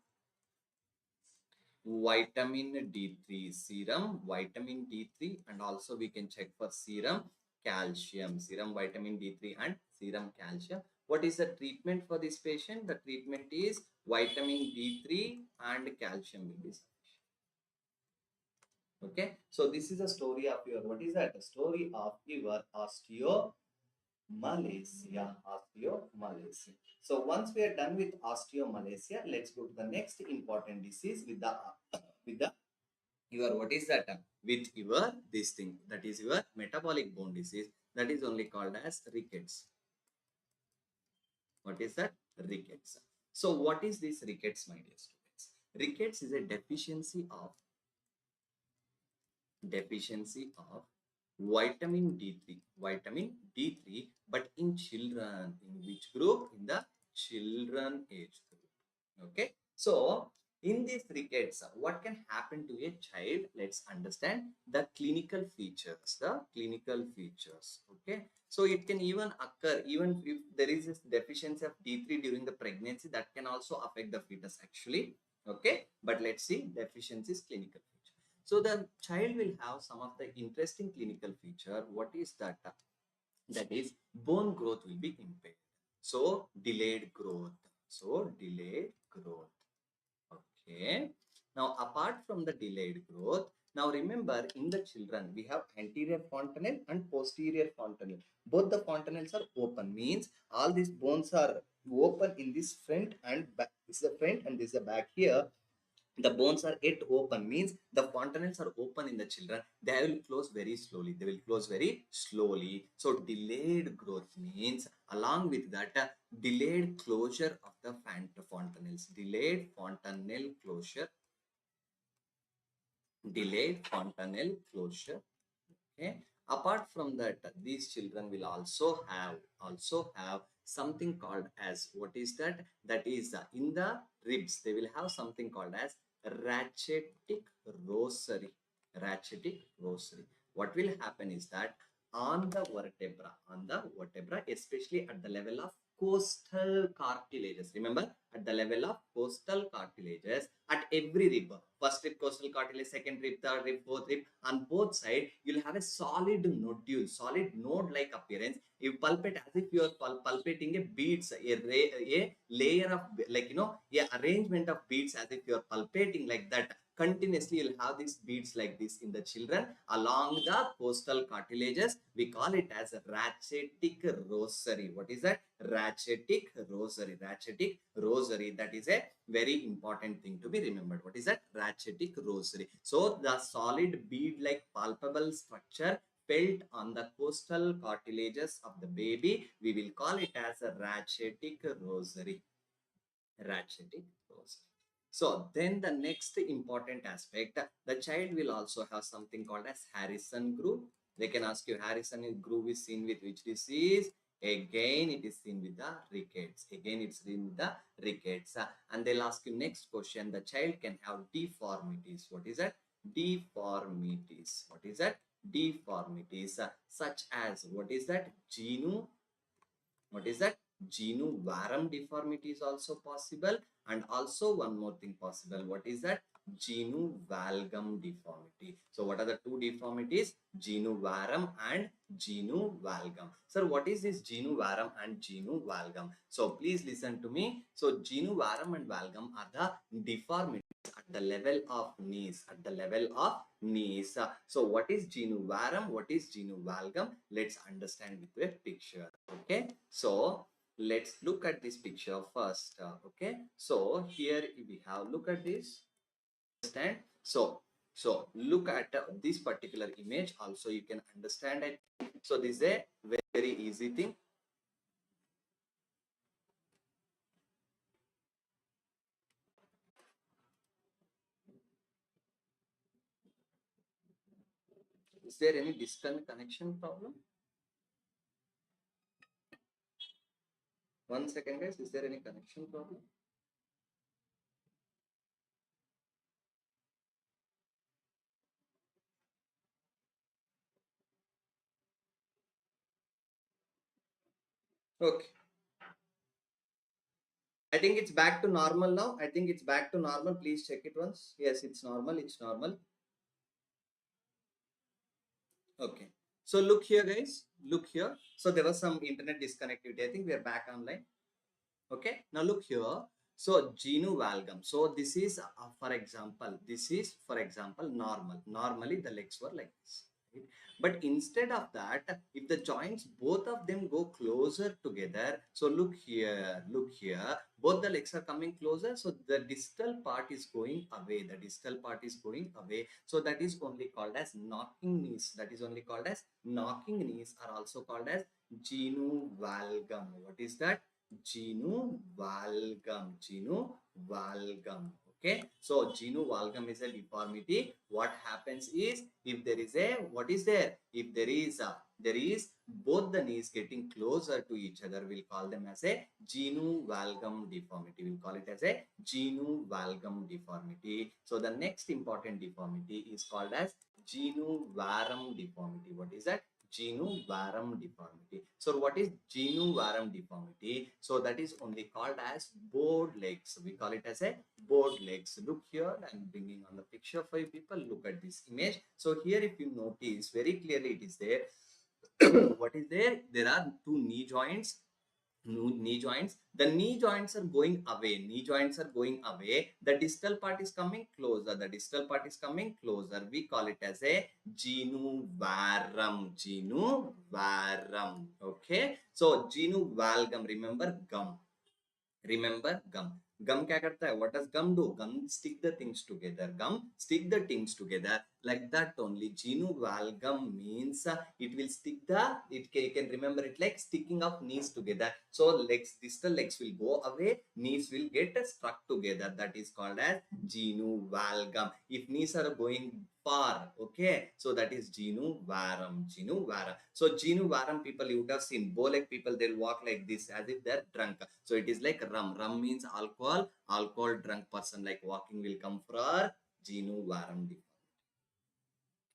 vitamin D3, and also we can check for serum calcium, serum vitamin D3 and serum calcium. What is the treatment for this patient? The treatment is vitamin D3 and calcium will be sufficient. Okay, so this is a story of your, what is that? The story of your osteomalacia. So once we are done with osteomalacia, let's go to the next important disease with the your, what is that? With your this thing, that is your metabolic bone disease, that is only called as rickets. What is that? Rickets. So what is this rickets, my dear students? Rickets is a deficiency of vitamin D3, but in children. In which group? In the children age group. Okay, so in these rickets, what can happen to a child? Let's understand the clinical features. Okay, so it can even occur even if there is this deficiency of D3 during the pregnancy. That can also affect the fetus actually. Okay, but let's see deficiencies, clinical features. So the child will have some of the interesting clinical feature. What is that? That is bone growth will be impaired. So delayed growth. Okay. Now apart from the delayed growth, now remember in the children we have anterior fontanelle and posterior fontanelle. Both the fontanelles are open, means all these bones are open in this front and back. This is the front and this is the back here. The bones are yet open, means the fontanelles are open in the children. They will close very slowly. So delayed growth means along with that delayed closure of the fontanelles. Delayed fontanelle closure. Okay. Apart from that, these children will also have something called as, what is that? That is in the ribs they will have something called as rachetic rosary. What will happen is that on the vertebra, especially at the level of costal cartilages. Remember, at the level of costal cartilages at every rib. First rib costal cartilage, second rib, third rib, fourth rib. On both sides, you'll have a solid nodule, solid node-like appearance. You palpate as if you are palpating a beads, a layer of, like, a arrangement of beads, as if you are palpating like that. Continuously, you'll have these beads like this in the children along the costal cartilages. We call it as a rachetic rosary. What is that? Rachetic rosary. Rachetic rosary. That is a very important thing to be remembered. What is that? Rachetic rosary. So the solid bead-like palpable structure felt on the costal cartilages of the baby, we will call it as a rachetic rosary. Rachetic rosary. So then the next important aspect, the child will also have something called as Harrison groove. They can ask you, Harrison groove is seen with which disease? Again, it is seen with the rickets. Again, it's seen with the rickets. And they'll ask you next question, the child can have deformities. What is that? Deformities. What is that? Deformities. Such as, what is that? What is that? Genu varum deformity is also possible, and also one more thing possible. What is that? Genu valgum deformity. So what are the two deformities? Genu varum and genu valgum. Sir, what is this genu varum and genu valgum? So please listen to me. So genu varum and valgum are the deformities at the level of knees. At the level of knees. So what is genu varum? What is genu valgum? Let's understand with a picture. Okay. So let's look at this picture first. Okay, so here we have, look at this, understand. So look at this particular image, also you can understand it. So this is a very, very easy thing. Is there any distant connection problem? One second guys, is there any connection problem? Okay, I think it's back to normal now. I think it's back to normal. Please check it once. Yes, it's normal. It's normal. Okay. So look here, guys. Look here. So there was some internet disconnectivity. I think we are back online. Okay. Now look here. So genu valgum. So this is, for example, normal. Normally the legs were like this. Right? But instead of that, if the joints, both of them go closer together. So look here, both the legs are coming closer. So the distal part is going away. The distal part is going away. So that is only called as knocking knees. That is only called as knocking knees, are also called as genu valgum. What is that? Genu valgum. Genu valgum. Okay, so genu valgum is a deformity. What happens is, if there is a, what is there? If there is both the knees getting closer to each other, we'll call them as a genu valgum deformity. We'll call it as a genu valgum deformity. So the next important deformity is called as genu varum deformity. What is that? Genu varum deformity. So what is genu varum deformity? So that is only called as board legs. We call it as a board legs. Look here, I'm bringing on the picture for you people. Look at this image. So here, if you notice very clearly, it is there. What is there? There are two knee joints. The knee joints are going away. The distal part is coming closer. We call it as a genu varum. Okay, so genu valgum, remember gum क्या करता है? What does gum do? Gum stick the things together like that only. Genu valgum means it will stick you can remember it like sticking of knees together. So distal legs will go away, knees will get stuck together. That is called as genu valgum. If knees are going far, okay, so that is genu varum. So genu varum people, you would have seen bow leg people, they'll walk like this as if they're drunk. So it is like rum means alcohol drunk person, like walking will come for genu varum.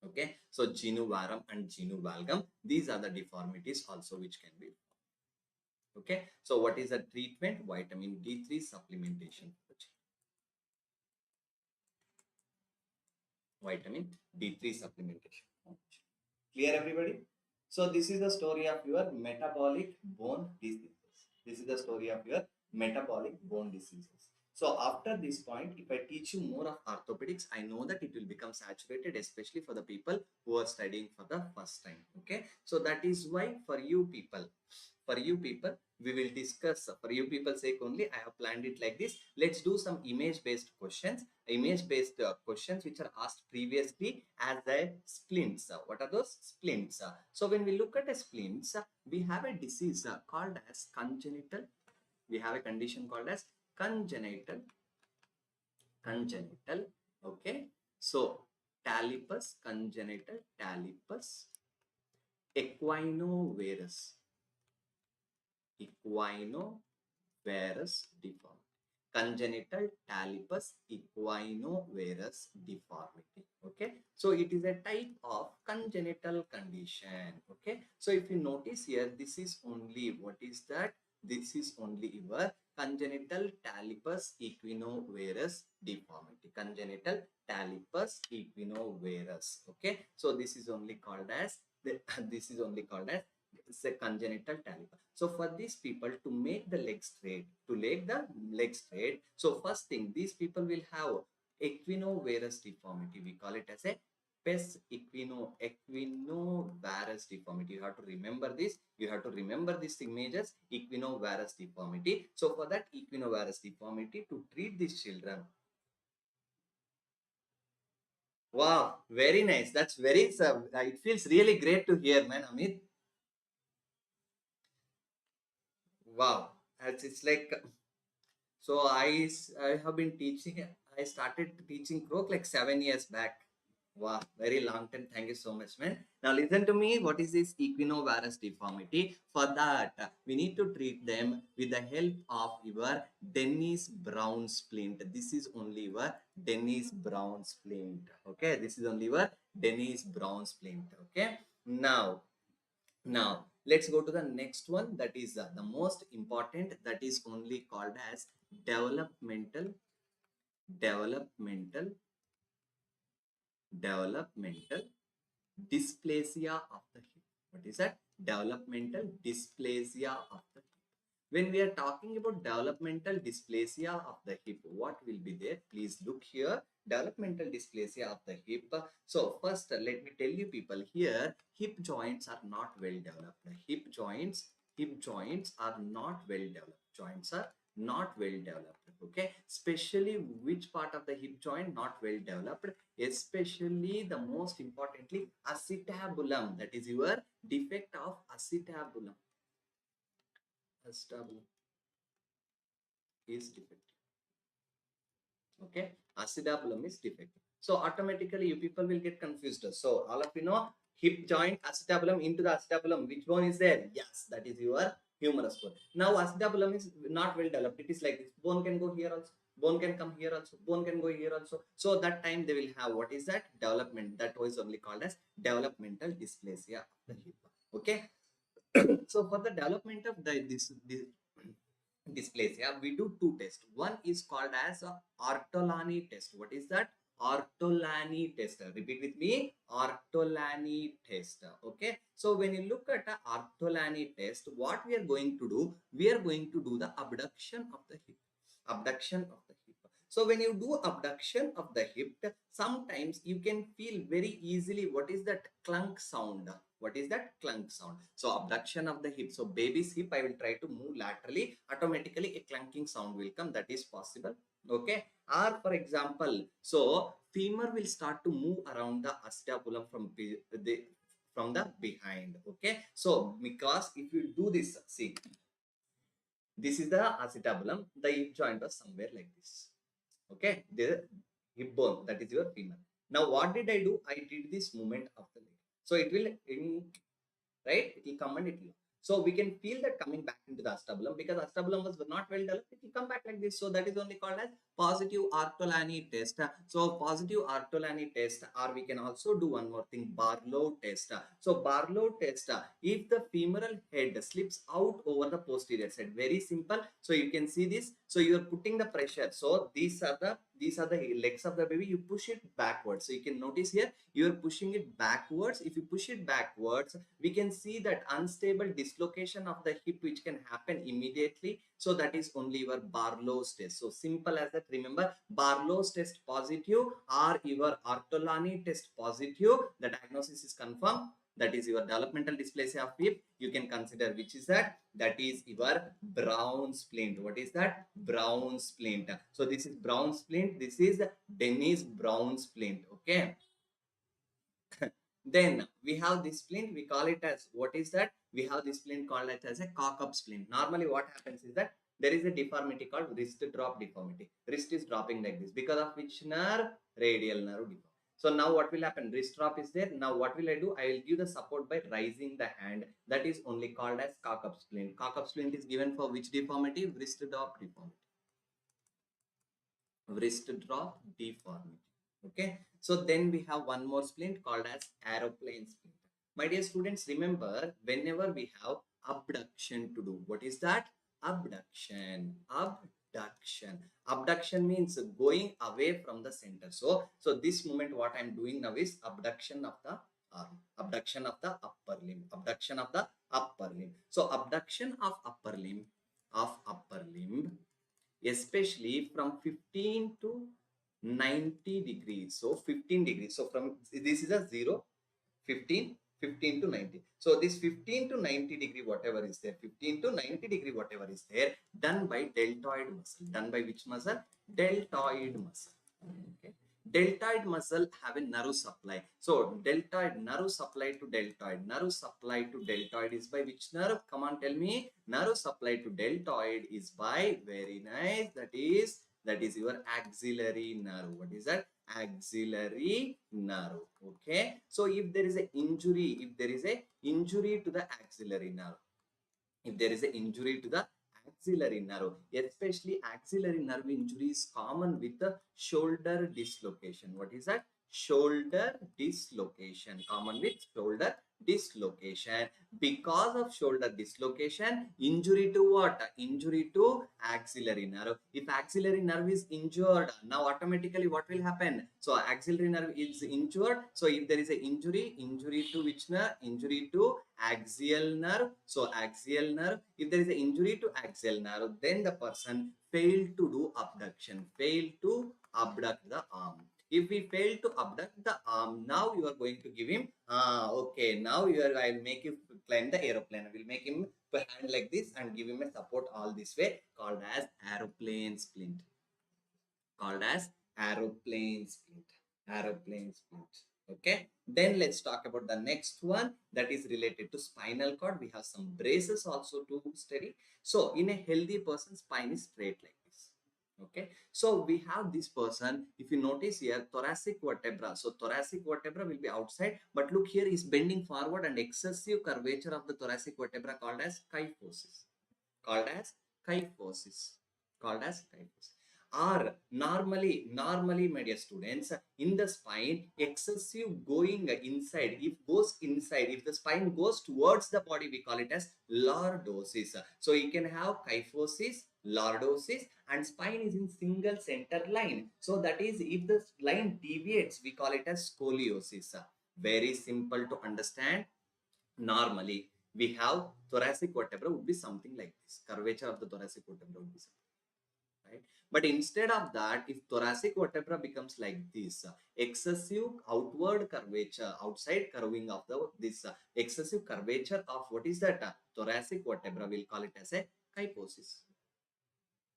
Okay, so genu varum and genu valgum, these are the deformities also which can be. Okay, so what is the treatment? Vitamin D3 supplementation. Vitamin D3 supplementation. Clear, everybody? So this is the story of your metabolic bone diseases. This is the story of your metabolic bone diseases. So after this point, if I teach you more of orthopedics, I know that it will become saturated, especially for the people who are studying for the first time. Okay, so that is why for you people, we will discuss, for you people sake only, I have planned it like this. Let's do some image based questions which are asked previously as a splints. What are those splints? So when we look at a splints, we have a disease called as congenital. We have a condition called as congenital. Okay, so congenital talipus equinovarus deformity. Congenital talipus equinovarus deformity. Okay, so it is a type of congenital condition. Okay, so if you notice here, this is only, what is that? This is only your congenital talipus equinovarus deformity. Congenital talipus equinovarus. Okay, so this is only called as this is only called as it's a congenital talipus. So for these people to make the leg straight, so first thing, these people will have equinovarus deformity. We call it as a equinovarus deformity. You have to remember this. You have to remember these images, equinovarus deformity. So for that equinovarus deformity, to treat these children. Wow, very nice. That's very, it feels really great to hear, man, Amit. Wow, it's like, so I have been teaching. I started teaching croak like 7 years back. Wow, very long time. Thank you so much, man. Now listen to me. What is this equinovarus deformity? For that, we need to treat them with the help of your Dennis Brown splint. This is only your Dennis Brown splint. Okay, this is only your Dennis Brown splint. Okay, now, let's go to the next one. That is the most important. That is only called as developmental, developmental, developmental dysplasia of the hip. What is that? Developmental dysplasia of the hip. When we are talking about developmental dysplasia of the hip, what will be there? Please look here. Developmental dysplasia of the hip. So first, let me tell you people here, hip joints are not well developed. Hip joints are not well developed. Joints are not well developed. Okay, especially which part of the hip joint not well developed? Especially the most importantly, acetabulum. That is your defect of acetabulum. Acetabulum is defective. Okay, acetabulum is defective. So automatically you people will get confused. So all of you know, hip joint, acetabulum, into the acetabulum, which bone is there? Yes, that is your humerus bone. Now acetabulum is not well developed. It is like this. Bone can go here also. Bone can come here also. Bone can go here also. So that time they will have, what is that? Development. That was only called as developmental dysplasia of the hip. Okay. So for the development of this dysplasia, we do two tests. One is called as a Ortolani test. What is that? Ortolani test. Repeat with me. Ortolani test. Okay. So when you look at a Ortolani test, what we are going to do? We are going to do the abduction of the hip. Abduction of the hip. So when you do abduction of the hip, sometimes you can feel very easily what is that clunk sound. What is that clunk sound? So abduction of the hip. So baby's hip, I will try to move laterally. Automatically a clunking sound will come. That is possible. Okay. Or for example, so femur will start to move around the acetabulum from the behind. Okay. So because if you do this, see, this is the acetabulum. The hip joint was somewhere like this. Okay, the hip bone, that is your femur. Now what did I do? I did this movement of the leg. So it will right, it will come and it will. So we can feel that coming back into the acetabulum, because acetabulum was not well developed. It will come back like this. So that is only called as positive ortolani test. So positive ortolani test, or we can also do one more thing, Barlow test. So Barlow test, if the femoral head slips out over the posterior side, very simple. So you can see this. So you are putting the pressure. So these are the legs of the baby. You push it backwards. So you can notice here you are pushing it backwards. If you push it backwards, we can see that unstable dislocation of the hip which can happen immediately. So that is only your Barlow's test. So simple as that. Remember, Barlow's test positive or your Ortolani test positive, the diagnosis is confirmed. That is your developmental dysplasia of hip. You can consider which is that. That is your Brown splint. What is that? Brown splint. So this is Brown splint. This is Dennis Brown splint. Okay. Then we have this splint, we call it as, what is that? We have this splint called as a cock-up splint. Normally what happens is that there is a deformity called wrist drop deformity. Wrist is dropping like this, because of which nerve? Radial nerve deformity. So now what will happen? Wrist drop is there. Now what will I do? I will give the support by raising the hand. That is only called as cock-up splint. Cock-up splint is given for which deformity? Wrist drop deformity. Wrist drop deformity. Okay. So then we have one more splint called as aeroplane splint. My dear students, remember, whenever we have abduction to do, what is that? Abduction. Abduction. Abduction means going away from the center. So this moment what I'm doing now is abduction of the arm, abduction of the upper limb, abduction of the upper limb. So abduction of upper limb, especially from 15 to 90 degrees. So 15 degrees. So from this is a 0, 15, 15 to 90. So this 15 to 90 degree whatever is there, 15 to 90 degree whatever is there, done by deltoid muscle. Done by which muscle? Deltoid muscle. Okay. Deltoid muscle have a nerve supply. So deltoid nerve supply to deltoid. Nerve supply to deltoid is by which nerve? Come on, tell me. Nerve supply to deltoid is by, very nice, that is your axillary nerve. What is that? Axillary nerve. Okay. So if there is a injury, to the axillary nerve, if there is an injury to the axillary nerve, especially axillary nerve injury is common with the shoulder dislocation. What is that? Shoulder dislocation. Common with shoulder dislocation. Because of shoulder dislocation, injury to what? Injury to axillary nerve. If axillary nerve is injured, now automatically what will happen? So axillary nerve is injured. So if there is an injury to which nerve? Injury to axial nerve. So axial nerve. If there is an injury to axial nerve, then the person failed to do abduction, failed to abduct the arm. If we fail to abduct the arm, now you are going to give him, okay, now I'll make you climb the aeroplane. I will make him put hand like this and give him a support all this way, called as aeroplane splint. Called as aeroplane splint. Aeroplane splint. Okay. Then let's talk about the next one that is related to spinal cord. We have some braces also to study. So in a healthy person, spine is straight like this. Okay. So we have this person, if you notice here, thoracic vertebra. So thoracic vertebra will be outside, but look here is bending forward, and excessive curvature of the thoracic vertebra called as kyphosis. Called as kyphosis. Called as kyphosis. Or normally, my dear students, in the spine, excessive going inside. If the spine goes towards the body, we call it as lordosis. So you can have kyphosis, lordosis, and spine is in single center line. So that is, if the line deviates, we call it as scoliosis. Very simple to understand. Normally, we have thoracic vertebra would be something like this. Curvature of the thoracic vertebra would be something. Right? But instead of that, if thoracic vertebra becomes like this, excessive outward curvature, outside curving of this excessive curvature of, what is that? Thoracic vertebra, we'll call it as a kyphosis.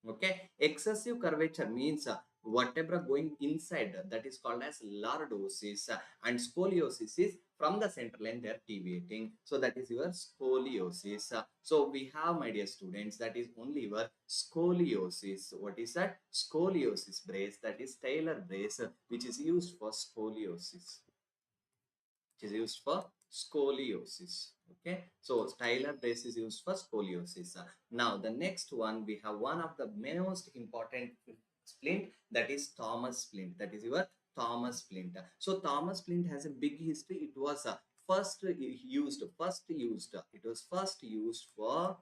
Okay, excessive curvature means vertebra going inside, that is called as lordosis, and scoliosis is from the center line they are deviating, so that is your scoliosis. So we have, my dear students, that is only your scoliosis. What is that? Scoliosis brace, that is Taylor brace, which is used for scoliosis. Okay, so Taylor brace is used for scoliosis. Now the next one, we have one of the most important splint, that is Thomas splint. That is your Thomas splint. So Thomas splint has a big history. It was first used. It was first used for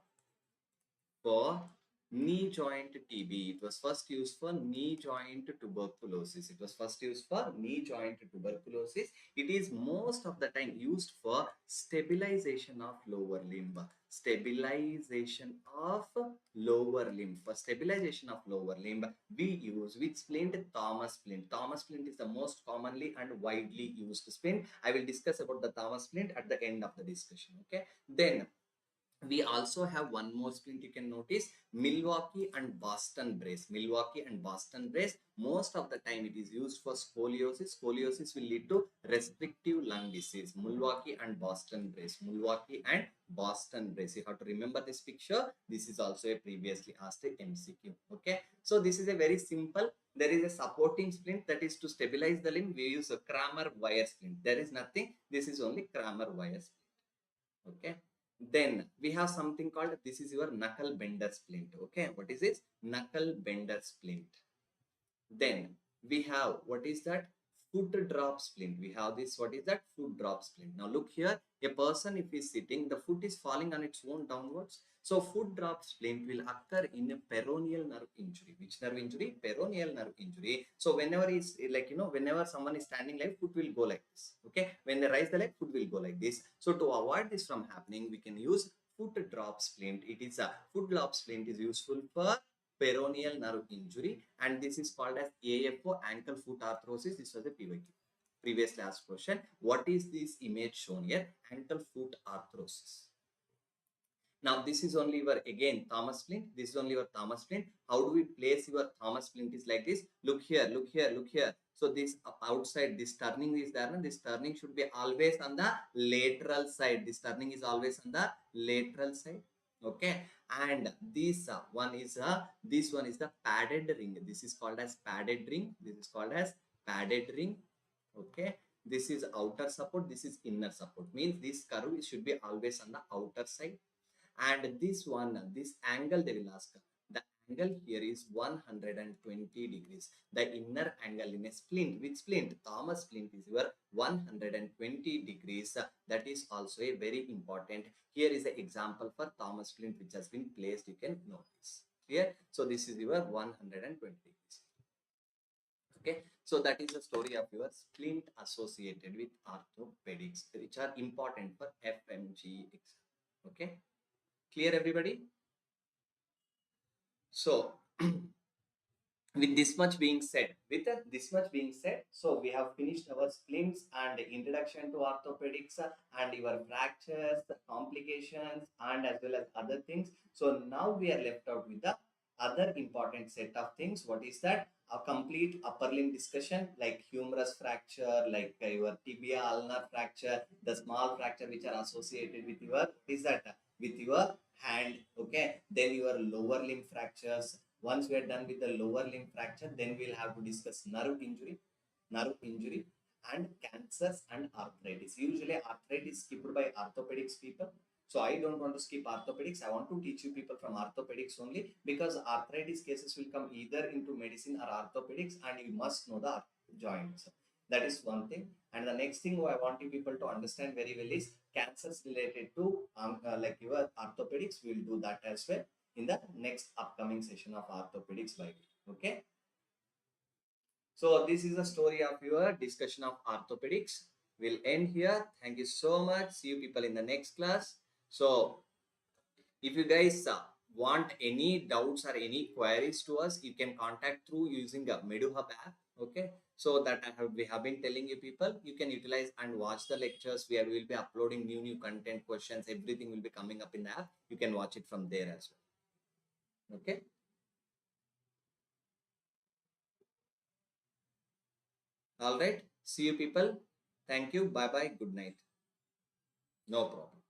knee joint TB. It was first used for knee joint tuberculosis. It was first used for knee joint tuberculosis. It is most of the time used for stabilization of lower limb. Stabilization of lower limb. For stabilization of lower limb, we use which splint? Thomas splint. Thomas splint is the most commonly and widely used splint. I will discuss about the Thomas splint at the end of the discussion. Okay. Then we also have one more splint. You can notice Milwaukee and Boston brace. Milwaukee and Boston brace, most of the time it is used for scoliosis. Scoliosis will lead to restrictive lung disease. Milwaukee and Boston brace. Milwaukee and Boston brace. You have to remember this picture. This is also a previously asked MCQ. Okay. So this is a very simple. There is a supporting splint that is to stabilize the limb. We use a Kramer wire splint. There is nothing. This is only Kramer wire splint. Okay. Then we have something called, this is your knuckle bender splint. Okay, what is this? Knuckle bender splint. Then we have, what is that? Foot drop splint. We have this, what is that? Foot drop splint. Now look here, a person if he's sitting, the foot is falling on its own downwards. So foot drop splint will occur in a peroneal nerve injury. Which nerve injury? Peroneal nerve injury. So whenever it's like, whenever someone is standing like, foot will go like this. Okay. When they rise the leg, foot will go like this. So to avoid this from happening, we can use foot drop splint. It is a foot drop splint is useful for peroneal nerve injury, and this is called as AFO, ankle foot arthrosis. This was a PYQ. Previously asked question. What is this image shown here? Ankle foot arthrosis. Now this is only your, again, Thomas splint. This is only your Thomas splint. How do we place your Thomas splint? Is like this. Look here, look here, look here. So this outside, this turning is there, and this turning should be always on the lateral side. This turning is always on the lateral side. Okay, and this one is the padded ring. This is called as padded ring. This is called as padded ring. Okay, this is outer support. This is inner support. Means this curve should be always on the outer side. And this one, this angle they will ask. The angle here is 120 degrees. The inner angle in a splint, which splint? Thomas splint is your 120 degrees. That is also a very important. Here is an example for Thomas splint which has been placed. You can notice. Clear? So this is your 120 degrees. Okay. So that is the story of your splint associated with orthopedics, which are important for FMGE exam. Okay. Clear, everybody? So with this much being said, so we have finished our splints and introduction to orthopedics and your fractures, complications, and as well as other things. So now we are left out with the other important set of things. What is that? A complete upper limb discussion, like humerus fracture, like your tibia ulnar fracture, the small fracture which are associated with your, with your hand. Okay, then your lower limb fractures. Once we are done with the lower limb fracture, then we'll have to discuss nerve injury, and cancers and arthritis. Usually arthritis skipped by orthopedics people. So I don't want to skip orthopedics. I want to teach you people from orthopedics only, because arthritis cases will come either into medicine or orthopedics, and you must know the joints. That is one thing. And the next thing I want you people to understand very well is cancers related to like your orthopedics. We'll do that as well in the next upcoming session of orthopedics by week. Okay. So this is the story of your discussion of orthopedics. We'll end here. Thank you so much. See you people in the next class. So if you guys want any doubts or any queries to us, you can contact through using a Meduhub app. Okay. So that we have been telling you people, you can utilize and watch the lectures where we will be uploading new content, questions, everything will be coming up in the app. You can watch it from there as well. Okay. All right. See you people. Thank you. Bye bye. Good night. No problem.